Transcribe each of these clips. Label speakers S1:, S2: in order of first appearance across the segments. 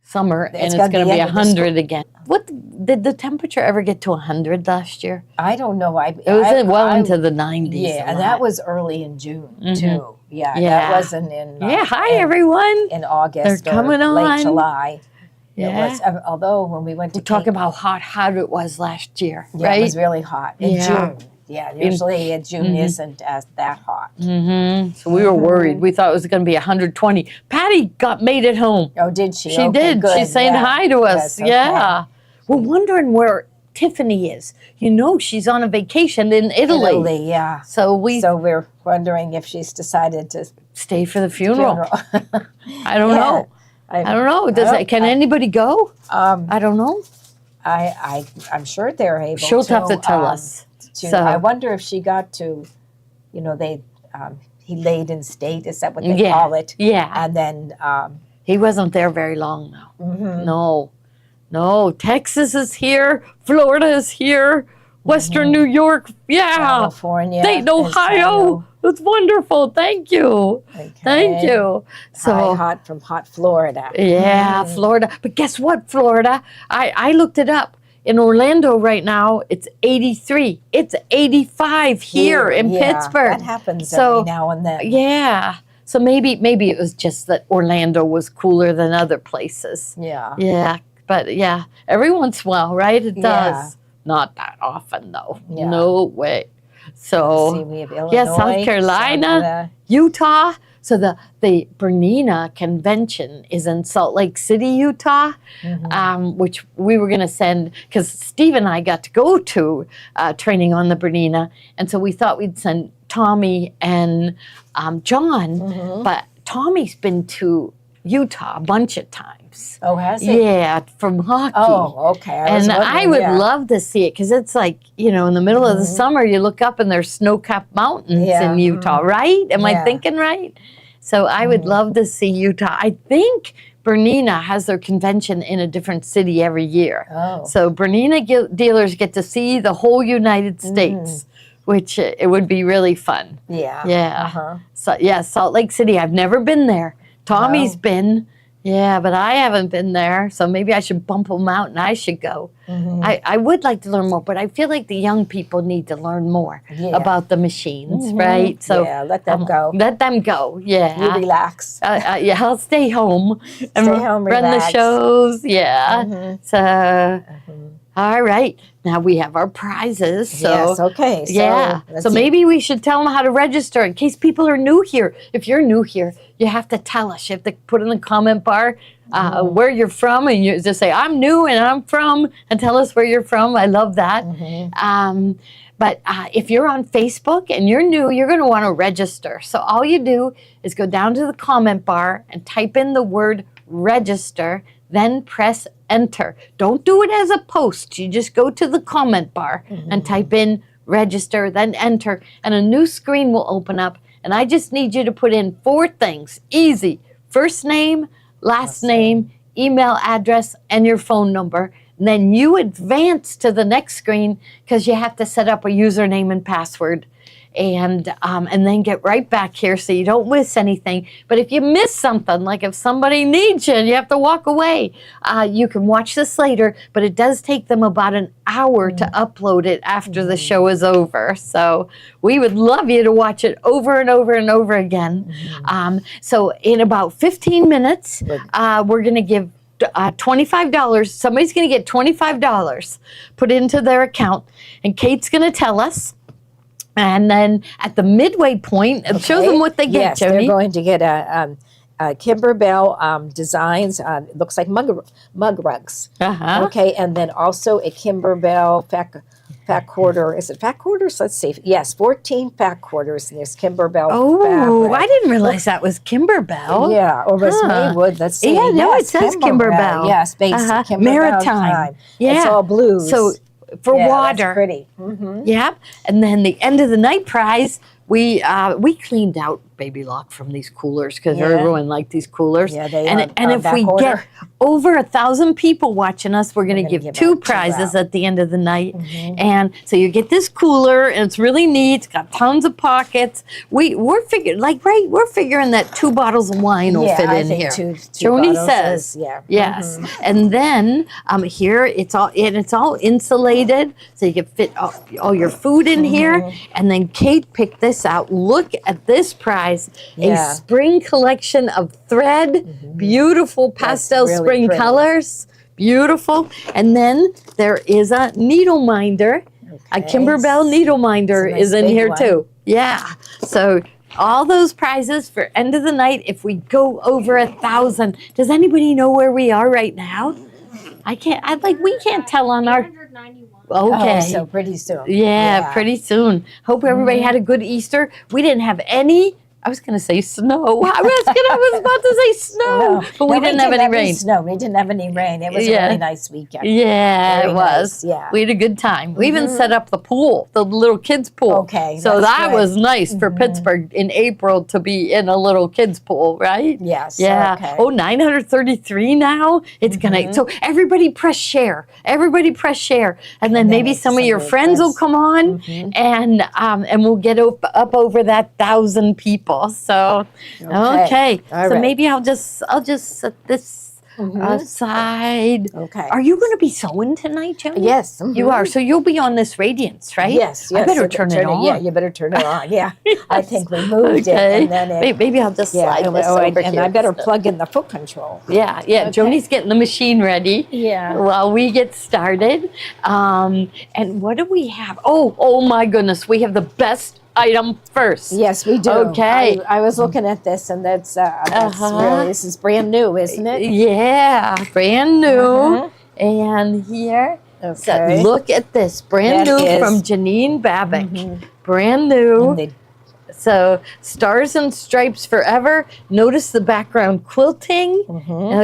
S1: summer, and it's going to be 100 again. What did the temperature ever get to 100 last year?
S2: I don't know.
S1: It was well into the 90s.
S2: Yeah, and that was early in June too. Yeah, that wasn't in.
S1: Hi everyone.
S2: In August.
S1: They're coming on.
S2: Late July.
S1: Yeah.
S2: It was, although when we went to
S1: talk about how hot it was last year, right?
S2: It was really hot in June. Yeah, usually June isn't as that hot.
S1: So we were worried. We thought it was going to be 120. Patty made it home.
S2: Oh, did she?
S1: She did.
S2: Good.
S1: She's saying hi to us.
S2: Yes,
S1: yeah. We're wondering where Tiffany is. You know, she's on a vacation in Italy.
S2: Italy, yeah.
S1: So we're
S2: wondering if she's decided to
S1: stay for the funeral. I don't know. I don't know. Can anybody go? I don't know.
S2: I'm sure they're able to.
S1: She'll have to tell us.
S2: So I wonder if she got to, you know, he laid in state. Is that what they call it?
S1: Yeah.
S2: And then
S1: he wasn't there very long though. No. Texas is here. Florida is here. Western New York. Yeah.
S2: California.
S1: Dayton, Ohio. It's wonderful. Thank you. Okay. Thank you.
S2: So hot from hot Florida.
S1: Yeah, Florida. But guess what, Florida? I looked it up. In Orlando right now, it's 83. It's 85 here in Pittsburgh.
S2: That happens every now and then.
S1: Yeah. So maybe it was just that Orlando was cooler than other places.
S2: Yeah.
S1: Yeah. But yeah, every once in a while, right? It does. Not that often though. Yeah. No way. So
S2: we have Illinois,
S1: South Carolina, Utah. So the Bernina convention is in Salt Lake City, Utah, which we were going to send, because Steve and I got to go to training on the Bernina, and so we thought we'd send Tommy and John, but Tommy's been to Utah a bunch of times.
S2: Oh, has he?
S1: Yeah, from hockey.
S2: Oh, okay.
S1: I would love to see it, because it's like, you know, in the middle of the summer, you look up and there's snow-capped mountains in Utah, right? Am I thinking right? So I would love to see Utah. I think Bernina has their convention in a different city every year.
S2: Oh.
S1: So Bernina dealers get to see the whole United States, which it would be really fun.
S2: Yeah.
S1: Yeah. So Salt Lake City. I've never been there. Tommy's been. Yeah, but I haven't been there, so maybe I should bump them out and I should go. I would like to learn more, but I feel like the young people need to learn more about the machines, right? So
S2: let them go.
S1: Let them go, yeah.
S2: You relax.
S1: I'll stay home and run the shows, So, all right. Now we have our prizes. So,
S2: yes, okay.
S1: So maybe we should tell them how to register in case people are new here. If you're new here, you have to tell us. You have to put in the comment bar where you're from, and you just say, I'm new and I'm from, and tell us where you're from. I love that. But if you're on Facebook and you're new, you're going to want to register. So all you do is go down to the comment bar and type in the word register, then press enter. Don't do it as a post. You just go to the comment bar and type in register, then enter, and a new screen will open up. And I just need you to put in 4 things. Easy. First name, last name, email address, and your phone number. And then you advance to the next screen because you have to set up a username and password. And then get right back here so you don't miss anything. But if you miss something, like if somebody needs you and you have to walk away, you can watch this later, but it does take them about an hour to upload it after the show is over. So we would love you to watch it over and over and over again. So in about 15 minutes, we're going to give $25. Somebody's going to get $25 put into their account, and Kate's going to tell us. And then at the midway point, show them what they get,
S2: yes,
S1: Jody.
S2: They're going to get a Kimberbell Designs, looks like mug rugs. Okay, and then also a Kimberbell fat quarter. Is it fat quarters? Let's see. Yes, 14 fat quarters. And there's Kimberbell fabric.
S1: I didn't realize that was Kimberbell.
S2: Yeah, or was Maywood. Let's see.
S1: Yeah, no, it says Kimberbell.
S2: Yes, basic Kimberbell.
S1: Maritime. Yeah.
S2: It's all blues.
S1: So for water.
S2: That's pretty.
S1: Yep. And then the end of the night prize, we cleaned out Baby Lock from these coolers because
S2: Yeah.
S1: everyone liked these coolers.
S2: Yeah, they
S1: and
S2: are,
S1: and if
S2: back
S1: we
S2: order.
S1: get over 1,000 people watching us, we're going to
S2: gonna
S1: give
S2: give
S1: two
S2: out 2
S1: prizes
S2: out.
S1: at the end of the night. And so you get this cooler, and it's really neat. It's got tons of pockets. We're figuring we're figuring that 2 bottles of wine will fit
S2: I
S1: in
S2: think
S1: here.
S2: 2
S1: Joni
S2: bottles
S1: says,
S2: is, yeah.
S1: yes. And then here it's all insulated, so you can fit all your food in here. And then Kate picked this out. Look at this prize:
S2: Yeah.
S1: a spring collection of thread, beautiful pastel
S2: really
S1: spring
S2: pretty.
S1: colors, beautiful. And then there is a needle minder. A
S2: Okay.
S1: Kimberbell needle minder
S2: It's a nice
S1: is in
S2: big
S1: here
S2: one.
S1: too. Yeah. So all those prizes for end of the night. If we go over 1,000, does anybody know where we are right now? We can't tell on our.
S3: 891.
S1: Okay.
S2: Oh, so pretty soon.
S1: Yeah, pretty soon. Hope everybody had a good Easter. We didn't have any. I was going to say snow. I was about to say snow, but we didn't have any rain.
S2: Snow. We didn't have any rain. It was a
S1: Yeah.
S2: really nice weekend.
S1: Yeah,
S2: Very
S1: it was.
S2: nice, yeah.
S1: We had a good time. We even set up the pool, the little kids pool.
S2: Okay,
S1: So
S2: that's
S1: that
S2: good.
S1: was nice for Pittsburgh in April to be in a little kids pool, right?
S2: Yes.
S1: Yeah.
S2: Okay.
S1: Oh, 933 now. It's gonna. So everybody press share. Everybody press share, and then maybe
S2: make
S1: some of your
S2: some
S1: friends will
S2: friends.
S1: come on, and we'll get up over that 1,000 people. So okay.
S2: All
S1: So
S2: right.
S1: maybe I'll just set this aside.
S2: Okay.
S1: Are you going to be sewing tonight, Joni?
S2: Yes.
S1: You are. So you'll be on this radiance, right?
S2: Yes.
S1: I better
S2: you
S1: turn it on.
S2: Yeah, you better turn it on. Yeah. I think we moved it,
S1: Okay.
S2: and then it.
S1: Maybe I'll just
S2: Yeah,
S1: slide
S2: and,
S1: this over
S2: and
S1: here.
S2: I better plug in the foot control.
S1: Yeah.
S2: Okay.
S1: Joni's getting the machine ready.
S2: Yeah.
S1: While we get started. And what do we have? Oh my goodness. We have the best item first.
S2: Yes, we do.
S1: Okay.
S2: I was looking at this, and that's really, this is brand new, isn't it?
S1: Yeah. Brand new. And here. So
S2: Okay.
S1: look at this. Brand
S2: That
S1: new
S2: is-
S1: from Janine Babick. Brand new.
S2: And they-
S1: So Stars and Stripes Forever. Notice the background quilting.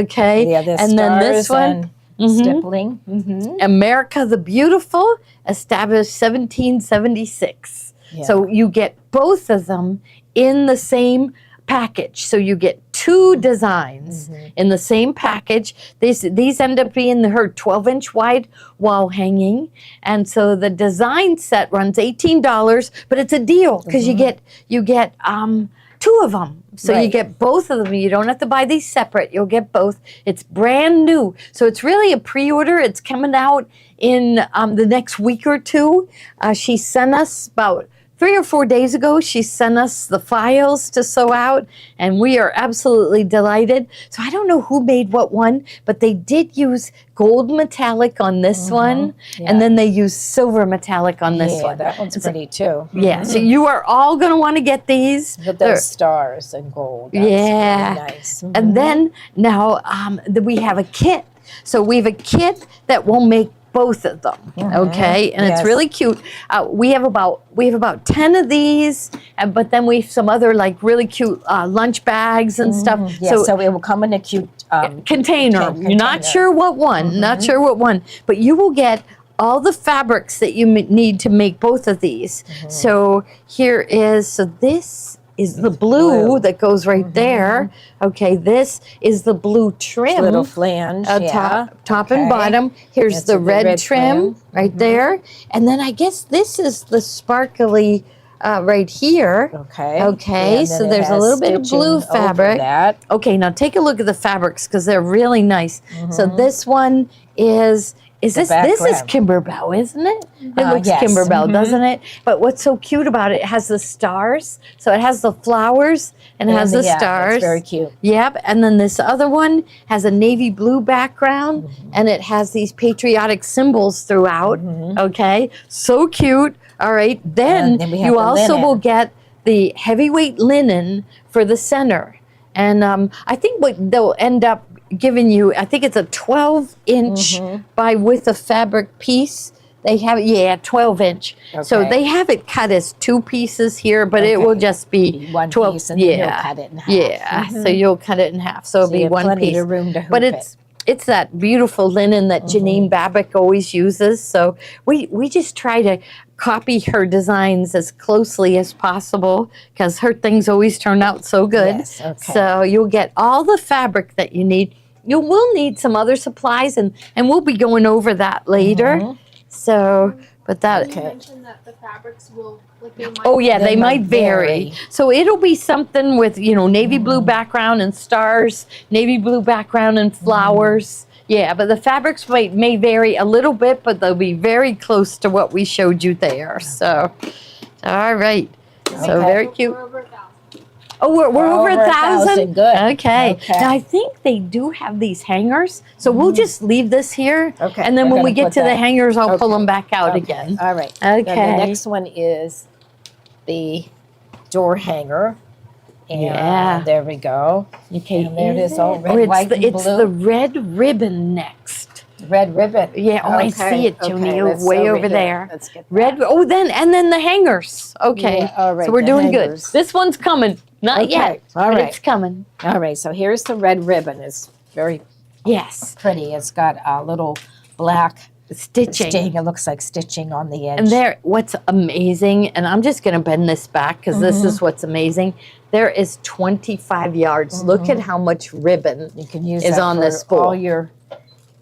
S1: Okay.
S2: yeah, the
S1: and then this
S2: stars
S1: one.
S2: and stippling.
S1: America the Beautiful, established 1776.
S2: Yeah.
S1: So you get both of them in the same package. So you get 2 designs in the same package. These end up being her 12-inch wide wall hanging. And so the design set runs $18, but it's a deal because you get 2 of them. So you
S2: Right.
S1: get both of them. You don't have to buy these separate. You'll get both. It's brand new. So it's really a pre-order. It's coming out in the next week or 2. She sent us about 3 or 4 days ago. She sent us the files to sew out, and we are absolutely delighted. So I don't know who made what one, but they did use gold metallic on this one, and then they used silver metallic on this
S2: Yeah,
S1: one.
S2: that one's pretty too.
S1: Yeah, so you are all going to want to get these.
S2: With
S1: They're-
S2: those stars and gold. That's
S1: Yeah.
S2: really nice.
S1: And then now we have a kit. So we have a kit that will make both of them. Okay, and it's
S2: Yes.
S1: really cute. We have about 10 of these, but then we have some other like really cute lunch bags and stuff.
S2: Yeah, so it will come in a cute
S1: Container. You're not
S2: container.
S1: sure what one. Not sure what one, but you will get all the fabrics that you need to make both of these. So here is. So this is the blue that goes right there. Okay, this is the blue trim.
S2: little flange. Yeah.
S1: Top and
S2: Okay.
S1: bottom. Here's
S2: That's
S1: the
S2: the
S1: red,
S2: red
S1: trim
S2: trim.
S1: right there. And then I guess this is the sparkly right here.
S2: Okay.
S1: Okay,
S2: And
S1: so
S2: then it
S1: there's a
S2: has
S1: little bit of blue
S2: stitching over
S1: fabric.
S2: that.
S1: Okay, now take a look at the fabrics because they're really nice. So this one is this is
S2: background.
S1: Kimberbell, isn't it? It looks
S2: yes.
S1: Kimberbell, doesn't it? But what's so cute about it, it has the stars. So it has the flowers and it has the
S2: yeah,
S1: stars.
S2: It's very cute.
S1: Yep, and then this other one has a navy blue background and it has these patriotic symbols throughout. Okay, so cute. All right, then
S2: And then we have
S1: you
S2: the
S1: also
S2: linen.
S1: will get the heavyweight linen for the center. And I think what they'll end up giving you, I think it's a 12-inch by width of fabric piece. They have, 12-inch. So
S2: Okay.
S1: they have it cut as 2 pieces here, but it will
S2: Okay.
S1: just be
S2: One
S1: 12.
S2: piece, and then you'll cut it in half.
S1: Yeah, so you'll cut it in half. So it'll
S2: So
S1: be
S2: you have
S1: one
S2: plenty
S1: piece.
S2: of room to hoop
S1: But
S2: it.
S1: it's it's that beautiful linen that Janine Babick always uses. So we just try to copy her designs as closely as possible because her things always turn out so good.
S2: Yes, okay.
S1: So you'll get all the fabric that you need. You will need some other supplies, and we'll be going over that later. So, but that.
S3: You mentioned that the fabrics will, like, they might.
S1: Oh yeah, they might vary. So it'll be something with, navy blue background and stars, navy blue background and flowers. Yeah, but the fabrics may vary a little bit, but they'll be very close to what we showed you there. So, all right. So very cute.
S3: We're over 1,000.
S1: Oh, we're over 1,000?
S2: Good.
S1: Okay. Now, I think they do have these hangers. So we'll just leave this here.
S2: Okay,
S1: And then
S2: we're
S1: when we
S2: gonna
S1: get
S2: put
S1: to the
S2: that-
S1: hangers, I'll pull
S2: okay,
S1: them back out
S2: Okay,
S1: again.
S2: All right.
S1: Okay.
S2: Then the next one is the door hanger. And
S1: Yeah.
S2: there we go.
S1: Okay.
S2: And there it is, all
S1: it?
S2: red, white, and
S1: it's
S2: blue.
S1: the red ribbon next.
S2: Red ribbon.
S1: Yeah, I see it, Joni,
S2: that's
S1: way over
S2: here.
S1: there.
S2: Let's get
S1: Red.
S2: that.
S1: Oh, and then the hangers. Okay.
S2: Yeah, all right,
S1: So we're
S2: the
S1: doing
S2: hangers.
S1: good. This one's coming. Not
S2: Okay,
S1: yet.
S2: all
S1: but
S2: right.
S1: it's coming.
S2: All right, so here's the red ribbon. It's very
S1: Yes.
S2: pretty. It's got a little black
S1: Stitching.
S2: stitching. It looks like stitching on the edge.
S1: And there, what's amazing, and I'm just going to bend this back because this is what's amazing. There is 25 yards. Look at how much ribbon
S2: you can use
S1: is
S2: that
S1: on
S2: for
S1: this spool.
S2: all your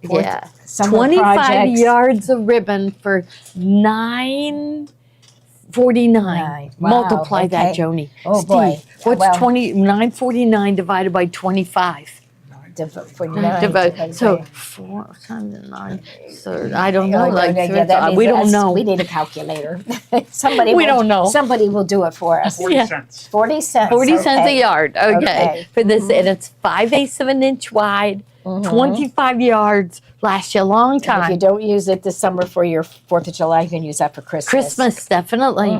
S1: Yeah.
S2: summer
S1: 25
S2: projects.
S1: yards of ribbon for $9.49.
S2: Wow,
S1: Multiply that,
S2: okay.
S1: Joni.
S2: Oh,
S1: Steve,
S2: boy.
S1: what's
S2: Well-
S1: 9.49 divided by 25?
S2: for nine.
S1: So
S2: Okay.
S1: 4 times 9. So I don't know. Like
S2: Yeah, that means
S1: we don't
S2: that's-
S1: know.
S2: We need a calculator. Somebody.
S1: We
S2: will-
S1: don't know.
S2: Somebody will do it for us.
S4: 40
S1: Yeah.
S4: cents.
S2: 40 cents.
S1: 40 cents a
S2: okay.
S1: yard. Okay.
S2: Okay.
S1: For this, and it's 5/8 of an inch wide, 25 yards, lasts you a long
S2: And if you
S1: time.
S2: don't use it this summer for your 4th of July, you can use that for Christmas.
S1: Christmas, definitely.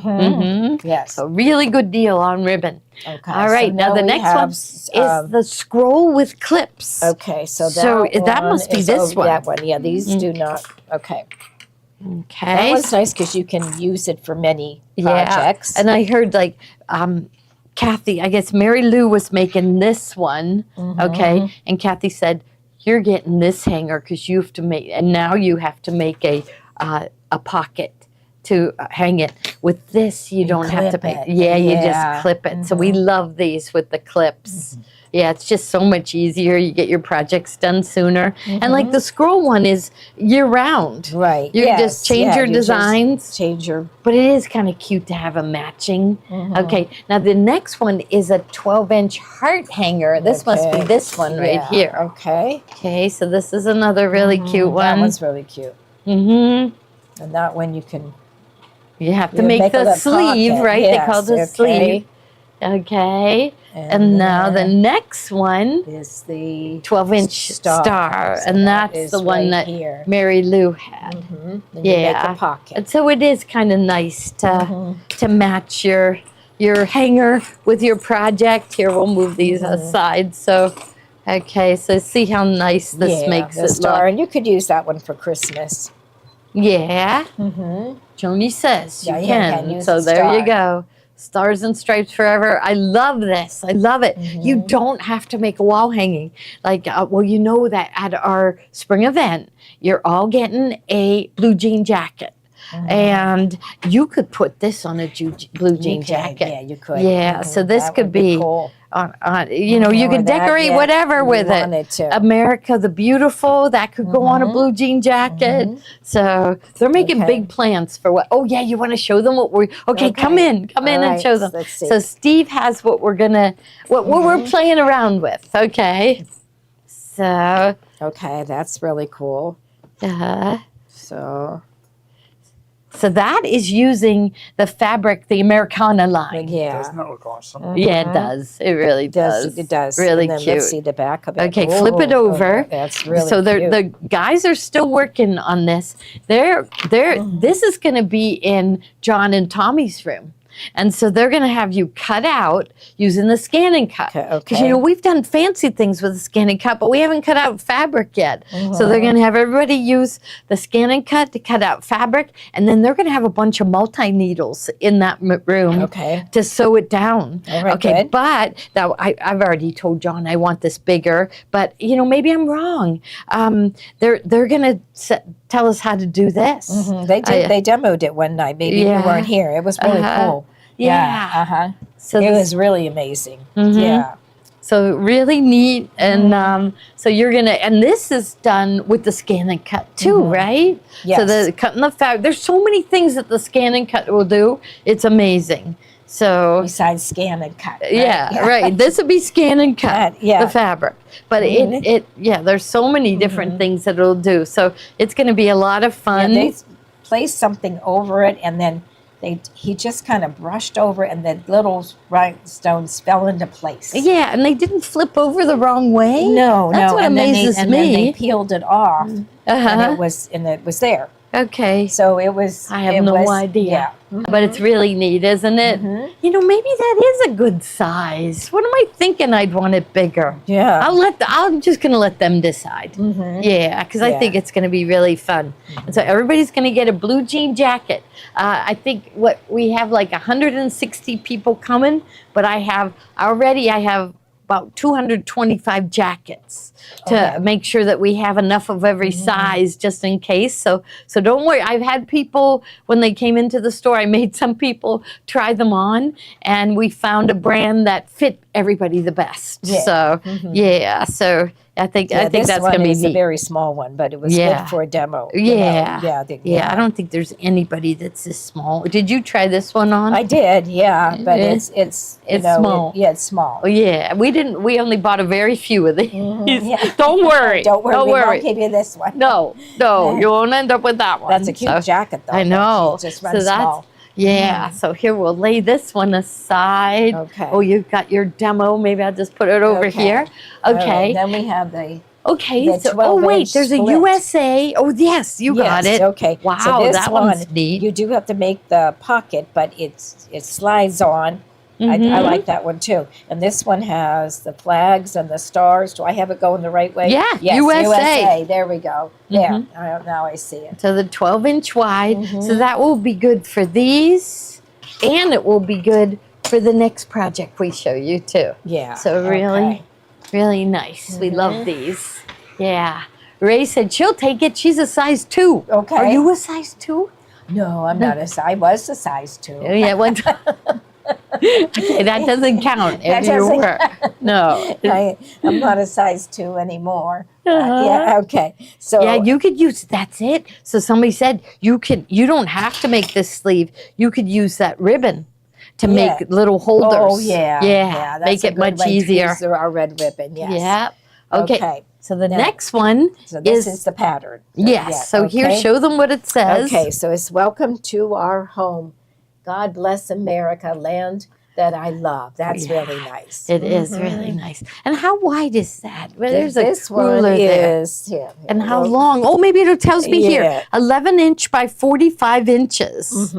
S2: Yes.
S1: So really good deal on ribbon.
S2: Okay.
S1: All right,
S2: so
S1: now the
S2: we
S1: next
S2: have,
S1: one is the scroll with clips.
S2: Okay, so that
S1: So that
S2: one
S1: must be
S2: is
S1: this one.
S2: That one, yeah. These do not. Okay. That
S1: Okay.
S2: one's nice because you can use it for many
S1: Yeah.
S2: projects.
S1: And I heard Kathy, I guess Mary Lou was making this one. Okay. And Kathy said, "You're getting this hanger because you have to make, and now you have to make a pocket to hang it. With this, you don't have to
S2: clip
S1: make.
S2: it.
S1: Yeah, you
S2: Yeah.
S1: just clip it. So we love these with the clips. Yeah, it's just so much easier. You get your projects done sooner. And like the scroll one is year round.
S2: Right.
S1: You
S2: yes,
S1: just change
S2: yeah,
S1: your
S2: you just
S1: designs.
S2: change your.
S1: But it is kind of cute to have a matching. Okay, now the next one is a 12-inch heart hanger. This must be
S2: Okay.
S1: this one right
S2: Yeah,
S1: here.
S2: Okay.
S1: Okay, so this is another really cute
S2: That
S1: one.
S2: one's really cute.
S1: Mm-hmm.
S2: And that one you can
S1: You have to
S2: you
S1: make
S2: a
S1: the
S2: little
S1: sleeve,
S2: pocket.
S1: right?
S2: Yes,
S1: They call it the
S2: okay.
S1: sleeve. Okay, and now the
S2: then
S1: next one,
S2: is the
S1: 12-inch star,
S2: So
S1: and
S2: that
S1: that's
S2: is
S1: the one
S2: right
S1: that
S2: here.
S1: Mary Lou had.
S2: Then you make
S1: Yeah.
S2: a pocket.
S1: And so it is kind of nice to match your hanger with your project. Here, we'll move these aside. So, okay, so see how nice this makes
S2: the
S1: it
S2: star,
S1: look.
S2: and you could use that one for Christmas.
S1: Yeah,
S2: Mm-hmm.
S1: Joni says you
S2: Yeah, you
S1: can.
S2: can use
S1: So
S2: the
S1: there you
S2: star.
S1: go. Stars and Stripes forever. I love this. I love it. You don't have to make a wall hanging. Like, well, you know that at our spring event, you're all getting a blue jean jacket. And you could put this on a blue jean jacket.
S2: Yeah, you could.
S1: Yeah, so this
S2: That
S1: could
S2: would
S1: be,
S2: cool.
S1: you know, you
S2: Or
S1: can
S2: that,
S1: decorate
S2: yeah,
S1: whatever
S2: you
S1: with it.
S2: wanted to.
S1: America the Beautiful, that could go on a blue jean jacket. So they're making
S2: Okay.
S1: big plans for what. Oh, yeah, you want to show them what we're. Okay, come
S2: Okay.
S1: in
S2: All
S1: and
S2: right,
S1: show them.
S2: let's see.
S1: So Steve has what we're what we're playing around with. Okay. So,
S2: Okay, that's really cool.
S1: uh,
S2: So
S1: so that is using the fabric, the Americana line.
S2: yeah,
S4: Doesn't that look awesome?
S1: Yeah, it does. It really does.
S2: it does.
S1: Really
S2: and then
S1: cute.
S2: Let's see the back of it.
S1: Okay, flip it
S2: Ooh,
S1: over.
S2: That's really
S1: So
S2: cute.
S1: the guys are still working on this. This is going to be in John and Tommy's room. And so they're going to have you cut out using the scan and cut. Because,
S2: Okay.
S1: we've done fancy things with the scan and cut, but we haven't cut out fabric yet. So they're going to have everybody use the scan and cut to cut out fabric. And then they're going to have a bunch of multi-needles in that room to sew it down.
S2: All right,
S1: okay,
S2: good.
S1: but now I've already told John I want this bigger, but maybe I'm wrong. They're going to tell us how to do this.
S2: They did. They demoed it one night. Maybe you weren't here. It was really cool.
S1: Yeah. So
S2: it was really amazing. Yeah.
S1: So really neat, and so you're gonna, and this is done with the scan and cut too, right?
S2: Yes.
S1: So the cutting the fabric. There's so many things that the scan and cut will do. It's amazing. So
S2: besides scan and cut. Right?
S1: Yeah, right. This would be scan and cut the fabric, but there's so many different things that it'll do. So it's going to be a lot of fun.
S2: Yeah, they placed something over it, and then he just kind of brushed over it, and the little rhinestones fell into place.
S1: Yeah, and they didn't flip over the wrong way.
S2: No,
S1: That's what amazes me.
S2: And then they peeled it off, and it was there.
S1: Okay.
S2: So it was.
S1: I have no idea.
S2: Yeah.
S1: But it's really neat, isn't it? Maybe that is a good size. What am I thinking? I'd want it bigger.
S2: Yeah.
S1: I'm just going to let them decide. Yeah, because I think it's going to be really fun. And so everybody's going to get a blue jean jacket. I think we have like 160 people coming, but I have about 225 jackets to make sure that we have enough of every size just in case. So don't worry. I've had people, when they came into the store, I made some people try them on, and we found a brand that fit everybody the best.
S2: Yeah.
S1: So, so I think that's going to be
S2: neat.
S1: neat.
S2: A very small one, but it was good for a demo.
S1: Yeah. I don't think there's anybody that's this small. Did you try this one on?
S2: I did, but it's
S1: small.
S2: It's small.
S1: Yeah, we only bought a very few of these. Don't worry.
S2: Don't worry. We won't give you this one.
S1: No, you won't end up with that one.
S2: That's a cute jacket, though.
S1: I know.
S2: Just runs small.
S1: Yeah, so here we'll lay this one aside.
S2: Okay.
S1: Oh, you've got your demo. Maybe I'll just put it over here. Okay.
S2: Right, then we have the.
S1: Okay.
S2: The
S1: there's a USA. Oh, yes, you got it.
S2: Okay.
S1: Wow,
S2: so this
S1: that one's neat.
S2: You do have to make the pocket, but it slides on. I like that one too. And this one has the flags and the stars. Do I have it going the right way?
S1: Yeah,
S2: yes, USA. There we go. There. Now I see it.
S1: So the 12-inch wide. So that will be good for these, and it will be good for the next project we show you too.
S2: Yeah.
S1: So really nice. We love these. Yeah. Ray said she'll take it. She's a size 2.
S2: Okay.
S1: Are you a size 2?
S2: No, I'm not I was a size 2.
S1: Oh, yeah. Okay, that doesn't count. No.
S2: I'm not a size 2 anymore. Okay. So
S1: yeah, you could use. That's it. So somebody said you don't have to make this sleeve. You could use that ribbon to make little holders.
S2: Oh yeah. That's
S1: make it much easier.
S2: Use our red ribbon. Yes.
S1: Yeah. Okay. So the next one
S2: this is the pattern.
S1: Yes. So here, show them what it says.
S2: Okay. So it's welcome to our home. God bless America, land that I love. That's really nice.
S1: It is really nice. And how wide is that? Well, there's
S2: this
S1: a ruler
S2: one
S1: there.
S2: is
S1: And how long? Oh, maybe it tells me here. 11 inch by 45 inches.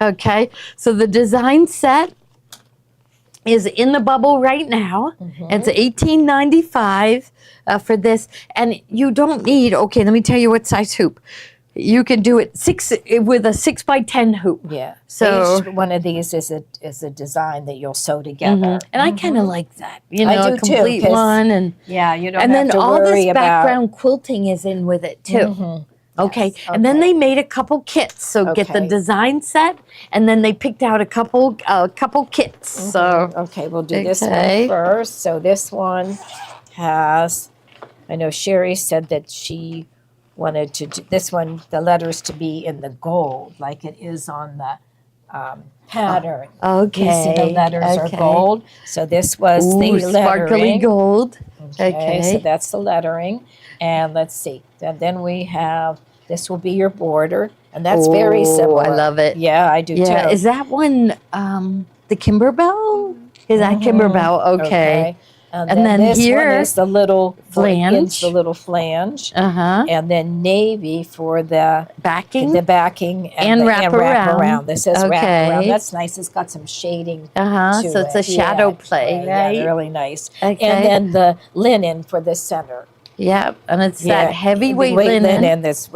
S1: Okay. So the design set is in the bubble right now. It's $18.95 for this. And you don't need, okay, let me tell you what size hoop. You can do it with a 6 by 10 hoop.
S2: Yeah.
S1: So
S2: each one of these is a design that you'll sew together.
S1: And I kind of like that.
S2: I do
S1: a complete
S2: too,
S1: one, and
S2: you don't
S1: and
S2: have
S1: then
S2: to
S1: all
S2: worry
S1: this background quilting is in with it too. Okay. And then they made a couple kits. So get the design set, and then they picked out a couple kits. So
S2: okay, we'll do this one first. So this one has. I know Sherry said that she wanted to do this one, the letters to be in the gold, like it is on the pattern.
S1: Okay.
S2: You see the letters are gold. So this was the lettering.
S1: Sparkly gold.
S2: Okay. So that's the lettering. And let's see. And then we have, this will be your border. And that's very similar.
S1: I love it.
S2: Yeah, I do too.
S1: Is that one the Kimberbell? Is that Kimberbell? Okay.
S2: And
S1: And then
S2: this
S1: here,
S2: one is the little
S1: flange.
S2: the little flange.
S1: Uh-huh.
S2: And then navy for the
S1: Backing.
S2: backing
S1: And wrap around.
S2: This says wrap
S1: Okay.
S2: around. That's nice. It's got some shading
S1: Uh-huh.
S2: to
S1: So it's a
S2: it.
S1: shadow
S2: Yeah,
S1: play,
S2: Yeah,
S1: right?
S2: really nice.
S1: Okay.
S2: And then the linen for the center.
S1: Yep. And it's
S2: Yeah,
S1: that heavyweight
S2: weight
S1: linen.
S2: This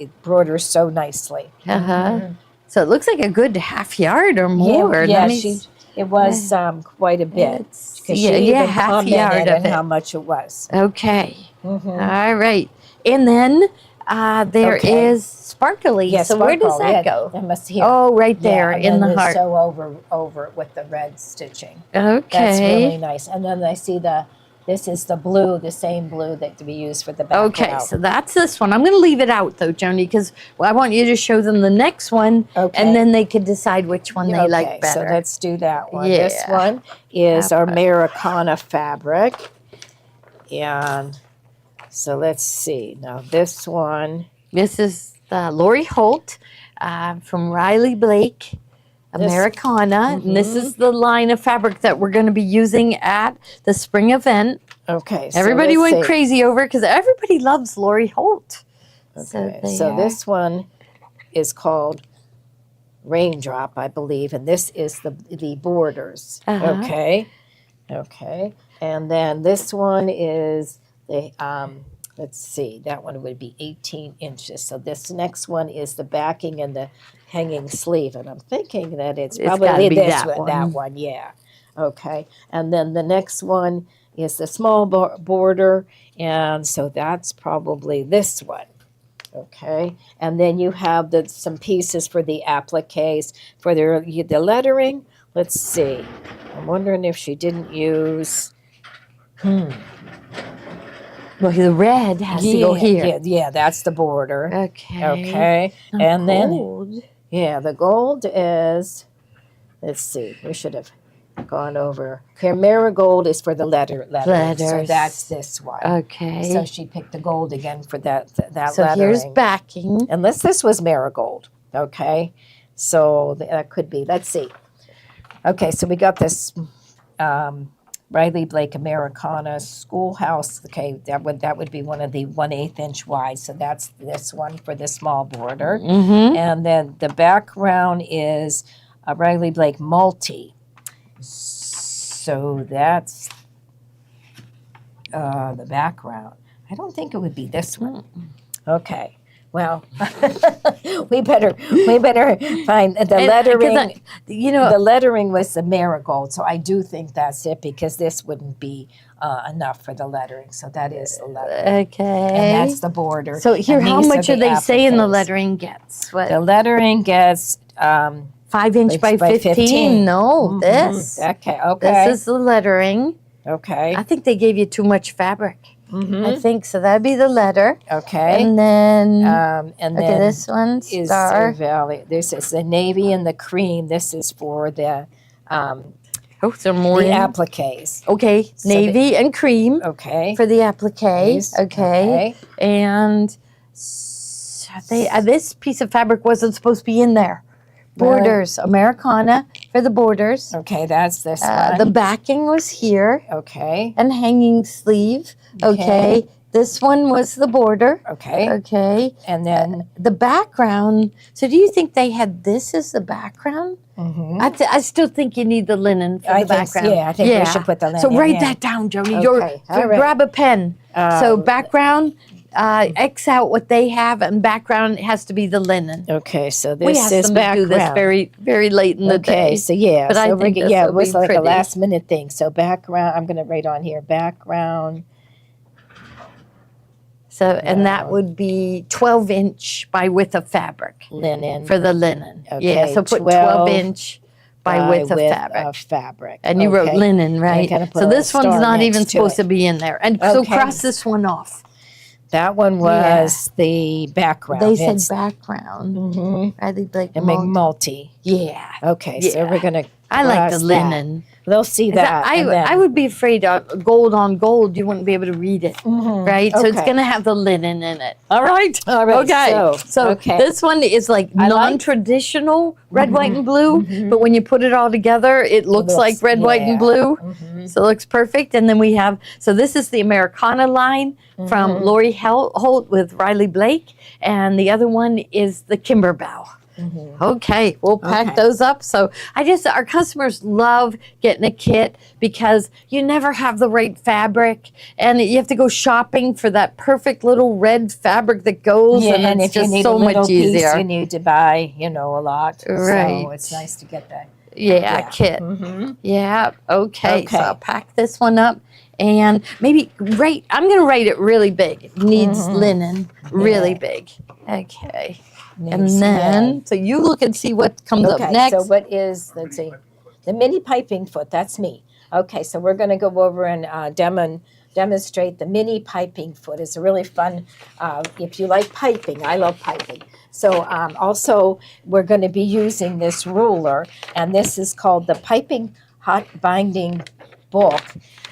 S2: it borders so nicely.
S1: Uh-huh. So it looks like a good half yard or more.
S2: Yeah,
S1: Let me
S2: it was quite a bit.
S1: It's,
S2: Because
S1: yeah,
S2: she
S1: yeah,
S2: even
S1: half yard
S2: commented
S1: of
S2: on how
S1: it.
S2: much it was.
S1: Okay.
S2: Mhm.
S1: All right. And then there is
S2: Okay.
S1: sparkly.
S2: Yeah,
S1: so where does
S2: sparkle,
S1: that
S2: yeah,
S1: go?
S2: That must here.
S1: Oh, right there
S2: and
S1: in
S2: then
S1: the heart.
S2: So over it with the red stitching.
S1: Okay.
S2: That's really nice. And then I see this is the blue, the same blue that we use for the background.
S1: Okay, so that's this one. I'm going to leave it out though, Joni, because I want you to show them the next one,
S2: Okay.
S1: and then they could decide which one they like better.
S2: So let's do that one.
S1: Yeah.
S2: This one is our Americana fabric. And so let's see. Now this one.
S1: This is Lori Holt from Riley Blake, Americana. And this is the line of fabric that we're going to be using at the spring event.
S2: Okay.
S1: Everybody
S2: let's
S1: went
S2: see.
S1: crazy over because everybody loves Lori Holt.
S2: Okay. So this one is called Raindrop, I believe, and this is the borders.
S1: Uh-huh.
S2: Okay. Okay. And then this one is the let's see, that one would be 18 inches. So this next one is the backing and the hanging sleeve. And I'm thinking that it's
S1: gotta
S2: probably
S1: be
S2: this
S1: that
S2: one.
S1: one.
S2: That one, yeah. Okay. And then the next one is the small border. And so that's probably this one. Okay. And then you have some pieces for the appliques. For the lettering, let's see. I'm wondering if she didn't use...
S1: Well, the red has to go here.
S2: Yeah, that's the border.
S1: Okay.
S2: Okay.
S1: Now
S2: And then,
S1: gold.
S2: the gold is, let's see, we should have gone over. Here, marigold is for the lettering. So
S1: Letters.
S2: that's this one.
S1: Okay.
S2: So she picked the gold again for that
S1: So
S2: lettering.
S1: here's backing.
S2: Unless this was marigold. Okay. So that could be. Let's see. Okay, so we got this Riley Blake Americana Schoolhouse. Okay, that would be one of the 1/8 inch wide. So that's this one for the small border.
S1: Mm-hmm.
S2: And then the background is a Riley Blake multi. So that's the background. I don't think it would be this one. Okay. Well, we better find the lettering. The lettering was the marigold, so I do think that's it because this wouldn't be enough for the lettering. So that is the lettering.
S1: Okay.
S2: And that's the border.
S1: So here,
S2: And
S1: how
S2: these
S1: much are they saying the
S2: appliques.
S1: lettering gets? What?
S2: The lettering gets
S1: 5 inch by 15?
S2: 15.
S1: No, this.
S2: Okay.
S1: This is the lettering.
S2: Okay.
S1: I think they gave you too much fabric. I
S2: Mm-hmm.
S1: think so. That'd be the letter.
S2: Okay.
S1: And then,
S2: And
S1: okay,
S2: then
S1: this one,
S2: is
S1: star.
S2: Valley. This is the navy and the cream. This is for the
S1: Oh, some more.
S2: the appliques.
S1: Okay,
S2: So
S1: navy and cream
S2: Okay.
S1: for the applique.
S2: These,
S1: Okay. And this piece of fabric wasn't supposed to be in there. Borders, Americana for the borders.
S2: Okay, that's this
S1: The
S2: one.
S1: backing was here
S2: Okay.
S1: and hanging sleeve. Okay. This one was the border.
S2: Okay.
S1: Okay.
S2: And then
S1: The background. So do you think they had this as the background?
S2: mhm.
S1: I still think you need the linen for
S2: I
S1: the
S2: think
S1: background.
S2: I think we should put the linen.
S1: So write
S2: in.
S1: that down, Joni.
S2: Okay, all right.
S1: Grab a pen. So
S2: Um,
S1: background, X out what they have, and background has to be the linen.
S2: Okay, so
S1: We
S2: this
S1: asked
S2: is
S1: them
S2: background.
S1: to do this very, very late in the
S2: Okay,
S1: day.
S2: so yeah,
S1: But
S2: so
S1: I
S2: we're
S1: think
S2: g-
S1: this
S2: yeah,
S1: will
S2: it was
S1: be
S2: like
S1: pretty.
S2: a last minute thing. So background, I'm going to write on here background.
S1: So, and that would be 12 inch by width of fabric
S2: Linen
S1: for the linen.
S2: Okay,
S1: Yeah, so put
S2: 12
S1: inch by width of fabric. And you wrote
S2: Okay.
S1: linen, right?
S2: gotta put
S1: So
S2: a
S1: this one's
S2: star
S1: not
S2: next
S1: even
S2: to
S1: supposed
S2: it.
S1: to be in there. And so
S2: Okay.
S1: cross this one off.
S2: That one was the background.
S1: They said
S2: It's-
S1: background.
S2: Mhm.
S1: Riley Blake
S2: And make
S1: multi.
S2: multi.
S1: Yeah.
S2: Okay, so
S1: Yeah.
S2: we're going to
S1: I like the
S2: Trust that.
S1: linen.
S2: They'll see that.
S1: I would be afraid of gold on gold. You wouldn't be able to read it, right? So it's
S2: Okay.
S1: going to have the linen in it. All right.
S2: All right,
S1: Okay.
S2: so, okay.
S1: This one is like
S2: I like-
S1: non-traditional red, white, and blue. But when you put it all together, it looks like red, white, and blue. So it looks perfect. And then we have, so this is the Americana line from Lori Holt with Riley Blake. And the other one is the Kimberbell. Okay, we'll pack those up. So our customers love getting a kit because you never have the right fabric and you have to go shopping for that perfect little red fabric that goes.
S2: Yeah,
S1: and it's
S2: if you
S1: just
S2: need
S1: so
S2: a little
S1: much
S2: piece,
S1: easier.
S2: you need to buy, a lot.
S1: Right.
S2: So it's nice to get that.
S1: Kit. Yeah, okay. So
S2: Okay.
S1: I'll pack this one up and maybe I'm going to write it really big. It needs linen really big. Okay. And then, so you look and see what comes up next.
S2: So what is, let's see, the mini piping foot, that's me. Okay, so we're going to go over and demonstrate the mini piping foot. It's a really fun, if you like piping, I love piping. So also, we're going to be using this ruler, and this is called the Piping Hot Binding Book.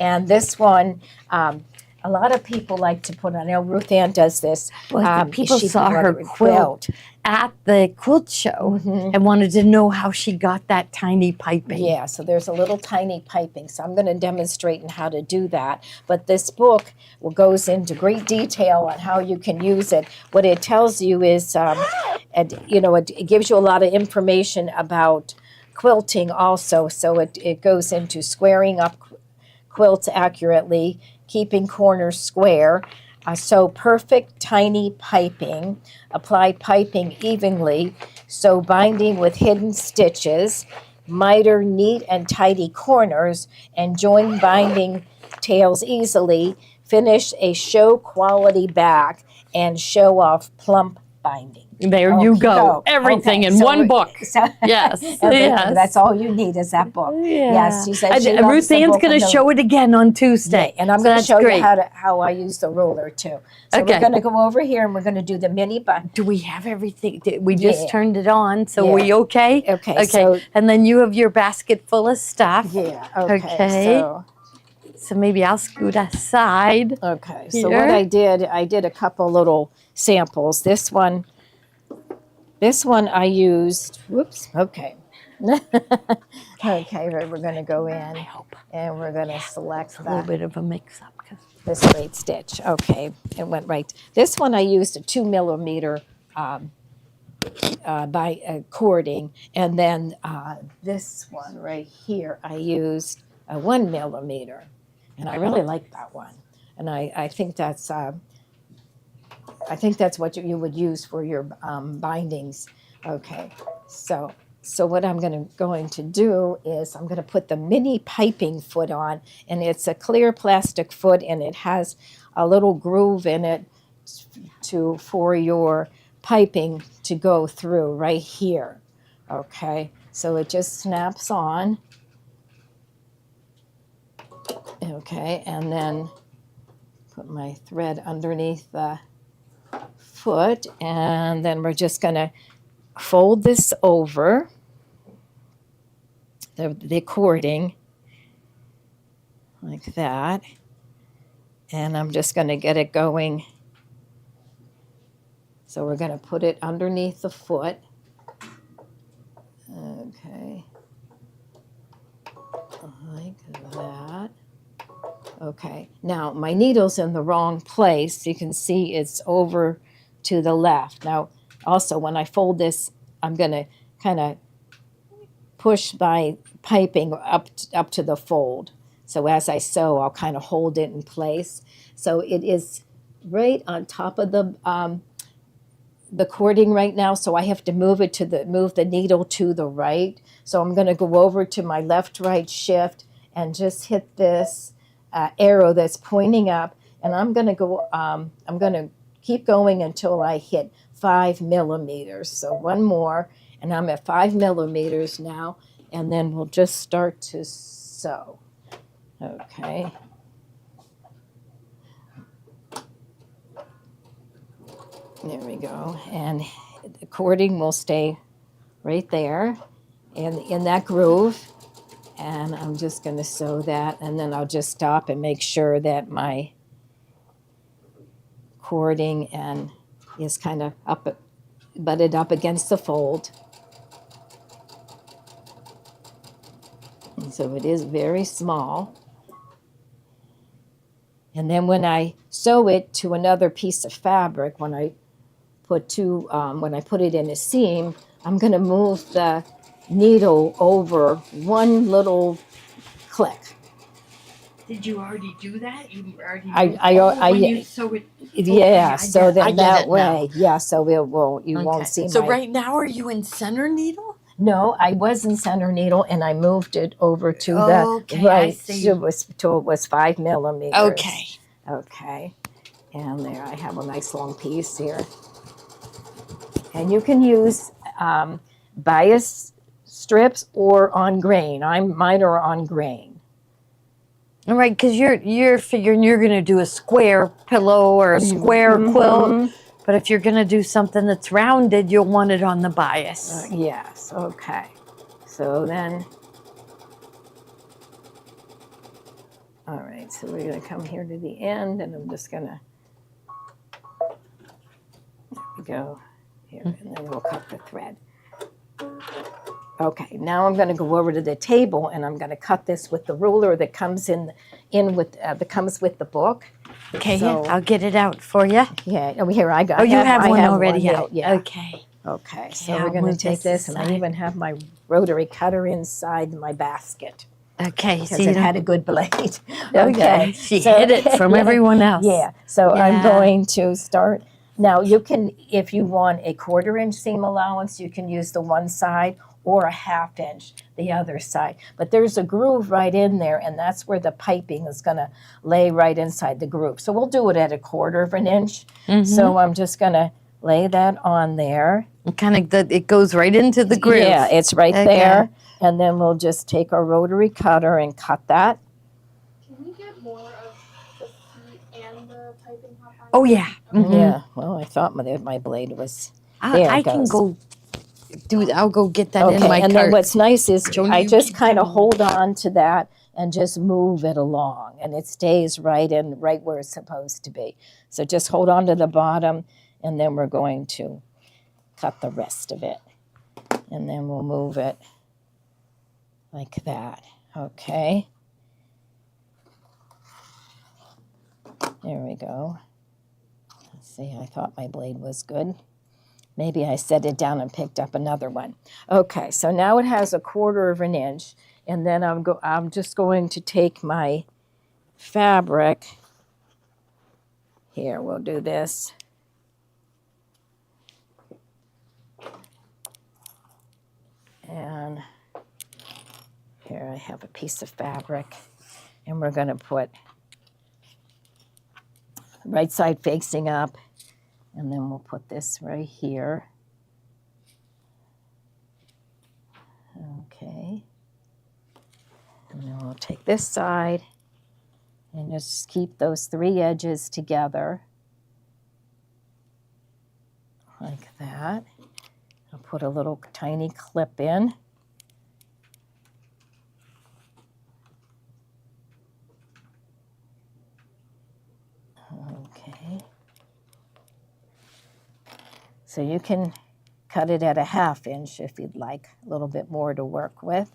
S2: And this one, a lot of people like to put on, Ruth Ann does this.
S1: Well, people
S2: she
S1: saw
S2: put
S1: her
S2: on a
S1: quilt at the quilt show and wanted to know how she got that tiny piping.
S2: Yeah, so there's a little tiny piping. So I'm going to demonstrate on how to do that. But this book goes into great detail on how you can use it. What it tells you is, it gives you a lot of information about quilting also. So it goes into squaring up quilts accurately, keeping corners square. So perfect tiny piping, apply piping evenly, so binding with hidden stitches, miter neat and tidy corners, and join binding tails easily, finish a show quality back, and show off plump binding.
S1: There you go. Everything in one book. Yes. Yes.
S2: That's all you need is that book.
S1: Yeah.
S2: Yes. She said she loves
S1: Ruth
S2: the
S1: Ann's
S2: book
S1: going to show it again on Tuesday.
S2: And I'm going to show you how I use the ruler too. So
S1: Okay.
S2: we're going to go over here and we're going to do the mini button.
S1: Do we have everything? We just
S2: Yeah.
S1: turned it on, so
S2: Yeah.
S1: we okay?
S2: Okay, so-
S1: and then you have your basket full of stuff.
S2: Yeah.
S1: Okay. So maybe I'll scoot aside.
S2: Okay. So
S1: Here.
S2: what I did a couple little samples. This one I used. Whoops. Okay. Okay. We're going to go in.
S1: I hope
S2: And we're going to select
S1: a little
S2: that.
S1: bit of a mix-up.
S2: This straight stitch. Okay, it went right. This one I used a 2 millimeter by cording, and then this one right here I used a 1 millimeter, and I really like that one. And I think that's what you would use for your bindings. Okay, so what I'm going to do is I'm going to put the mini piping foot on, and it's a clear plastic foot, and it has a little groove in it for your piping to go through right here. Okay, so it just snaps on. Okay, and then put my thread underneath the foot, and then we're just going to fold this over the cording like that, and I'm just going to get it going. So we're going to put it underneath the foot. Okay, like that. Okay, now my needle's in the wrong place. You can see it's over to the left. Now also when I fold this, I'm going to kind of push my piping up to the fold. So as I sew, I'll kind of hold it in place. So it is right on top of the cording right now. So I have to move the needle to the right. So I'm going to go over to my left-right shift and just hit this arrow that's pointing up. And I'm going to keep going until I hit 5 millimeters. So one more, and I'm at 5 millimeters now. And then we'll just start to sew. Okay. There we go. And the cording will stay right there in that groove. And I'm just going to sew that, and then I'll just stop and make sure that my cording and is kind of butted up against the fold. And so it is very small. And then when I sew it to another piece of fabric, when I put it in a seam, I'm going to move the needle over one little click.
S1: Did you already do that? You already
S2: when
S1: you sew it.
S2: Yeah,
S1: Okay,
S2: so
S1: I
S2: then
S1: get
S2: that
S1: it
S2: way,
S1: now.
S2: yeah, so you won't see
S1: So
S2: my.
S1: right now, are you in center needle?
S2: No, I was in center needle and I moved it over to
S1: Okay,
S2: the right.
S1: I see.
S2: Till it was 5 millimeters.
S1: Okay.
S2: Okay. And there I have a nice long piece here. And you can use bias strips or on grain. Mine are on grain.
S1: All right, because you're figuring you're going to do a square pillow or a square quilt, but if you're going to do something that's rounded, you'll want it on the bias.
S2: Yes, okay. So then, all right, so we're going to come here to the end, and I'm just going to, there we go, here, and then we'll cut the thread. Okay, now I'm going to go over to the table, and I'm going to cut this with the ruler that comes in with that comes with the book.
S1: Okay,
S2: So,
S1: I'll get it out for you.
S2: Yeah, here I got.
S1: Oh, you have one
S2: I
S1: already
S2: one,
S1: out.
S2: Yeah.
S1: Okay.
S2: Okay, so
S1: I'll
S2: we're going to
S1: move
S2: take
S1: this
S2: this, and I
S1: aside.
S2: even have my rotary cutter inside my basket.
S1: Okay,
S2: Because it had a good blade.
S1: Okay, she hid it from everyone else.
S2: Yeah, so I'm
S1: Yeah.
S2: going to start. Now you can, if you want a 1/4 inch seam allowance, you can use the one side or a 1/2 inch the other side. But there's a groove right in there, and that's where the piping is going to lay right inside the groove. So we'll do it at a 1/4 inch. So I'm just going to lay that on there.
S1: It goes right into the groove.
S2: Yeah, it's right there. And then we'll just take our rotary cutter and cut that.
S3: Can we get more of the feet and the piping hot iron?
S1: Oh yeah. Mm-hmm.
S2: Yeah. Well, I thought my blade was.
S1: I can go do. I'll go get that in my
S2: and
S1: cart.
S2: then what's nice is
S1: Joan,
S2: I
S1: you
S2: just
S1: keep
S2: kind of
S1: going.
S2: hold on to that and just move it along, and it stays right where it's supposed to be. So just hold on to the bottom, and then we're going to cut the rest of it, and then we'll move it like that. Okay. There we go. Let's see, I thought my blade was good. Maybe I set it down and picked up another one. Okay, so now it has a 1/4 inch, and then I'm just going to take my fabric. Here, we'll do this. And here I have a piece of fabric, and we're going to put right side facing up, and then we'll put this right here. Okay. And then we'll take this side and just keep those 3 edges together like that. I'll put a little tiny clip in. Okay. So you can cut it at a 1/2 inch if you'd like a little bit more to work with.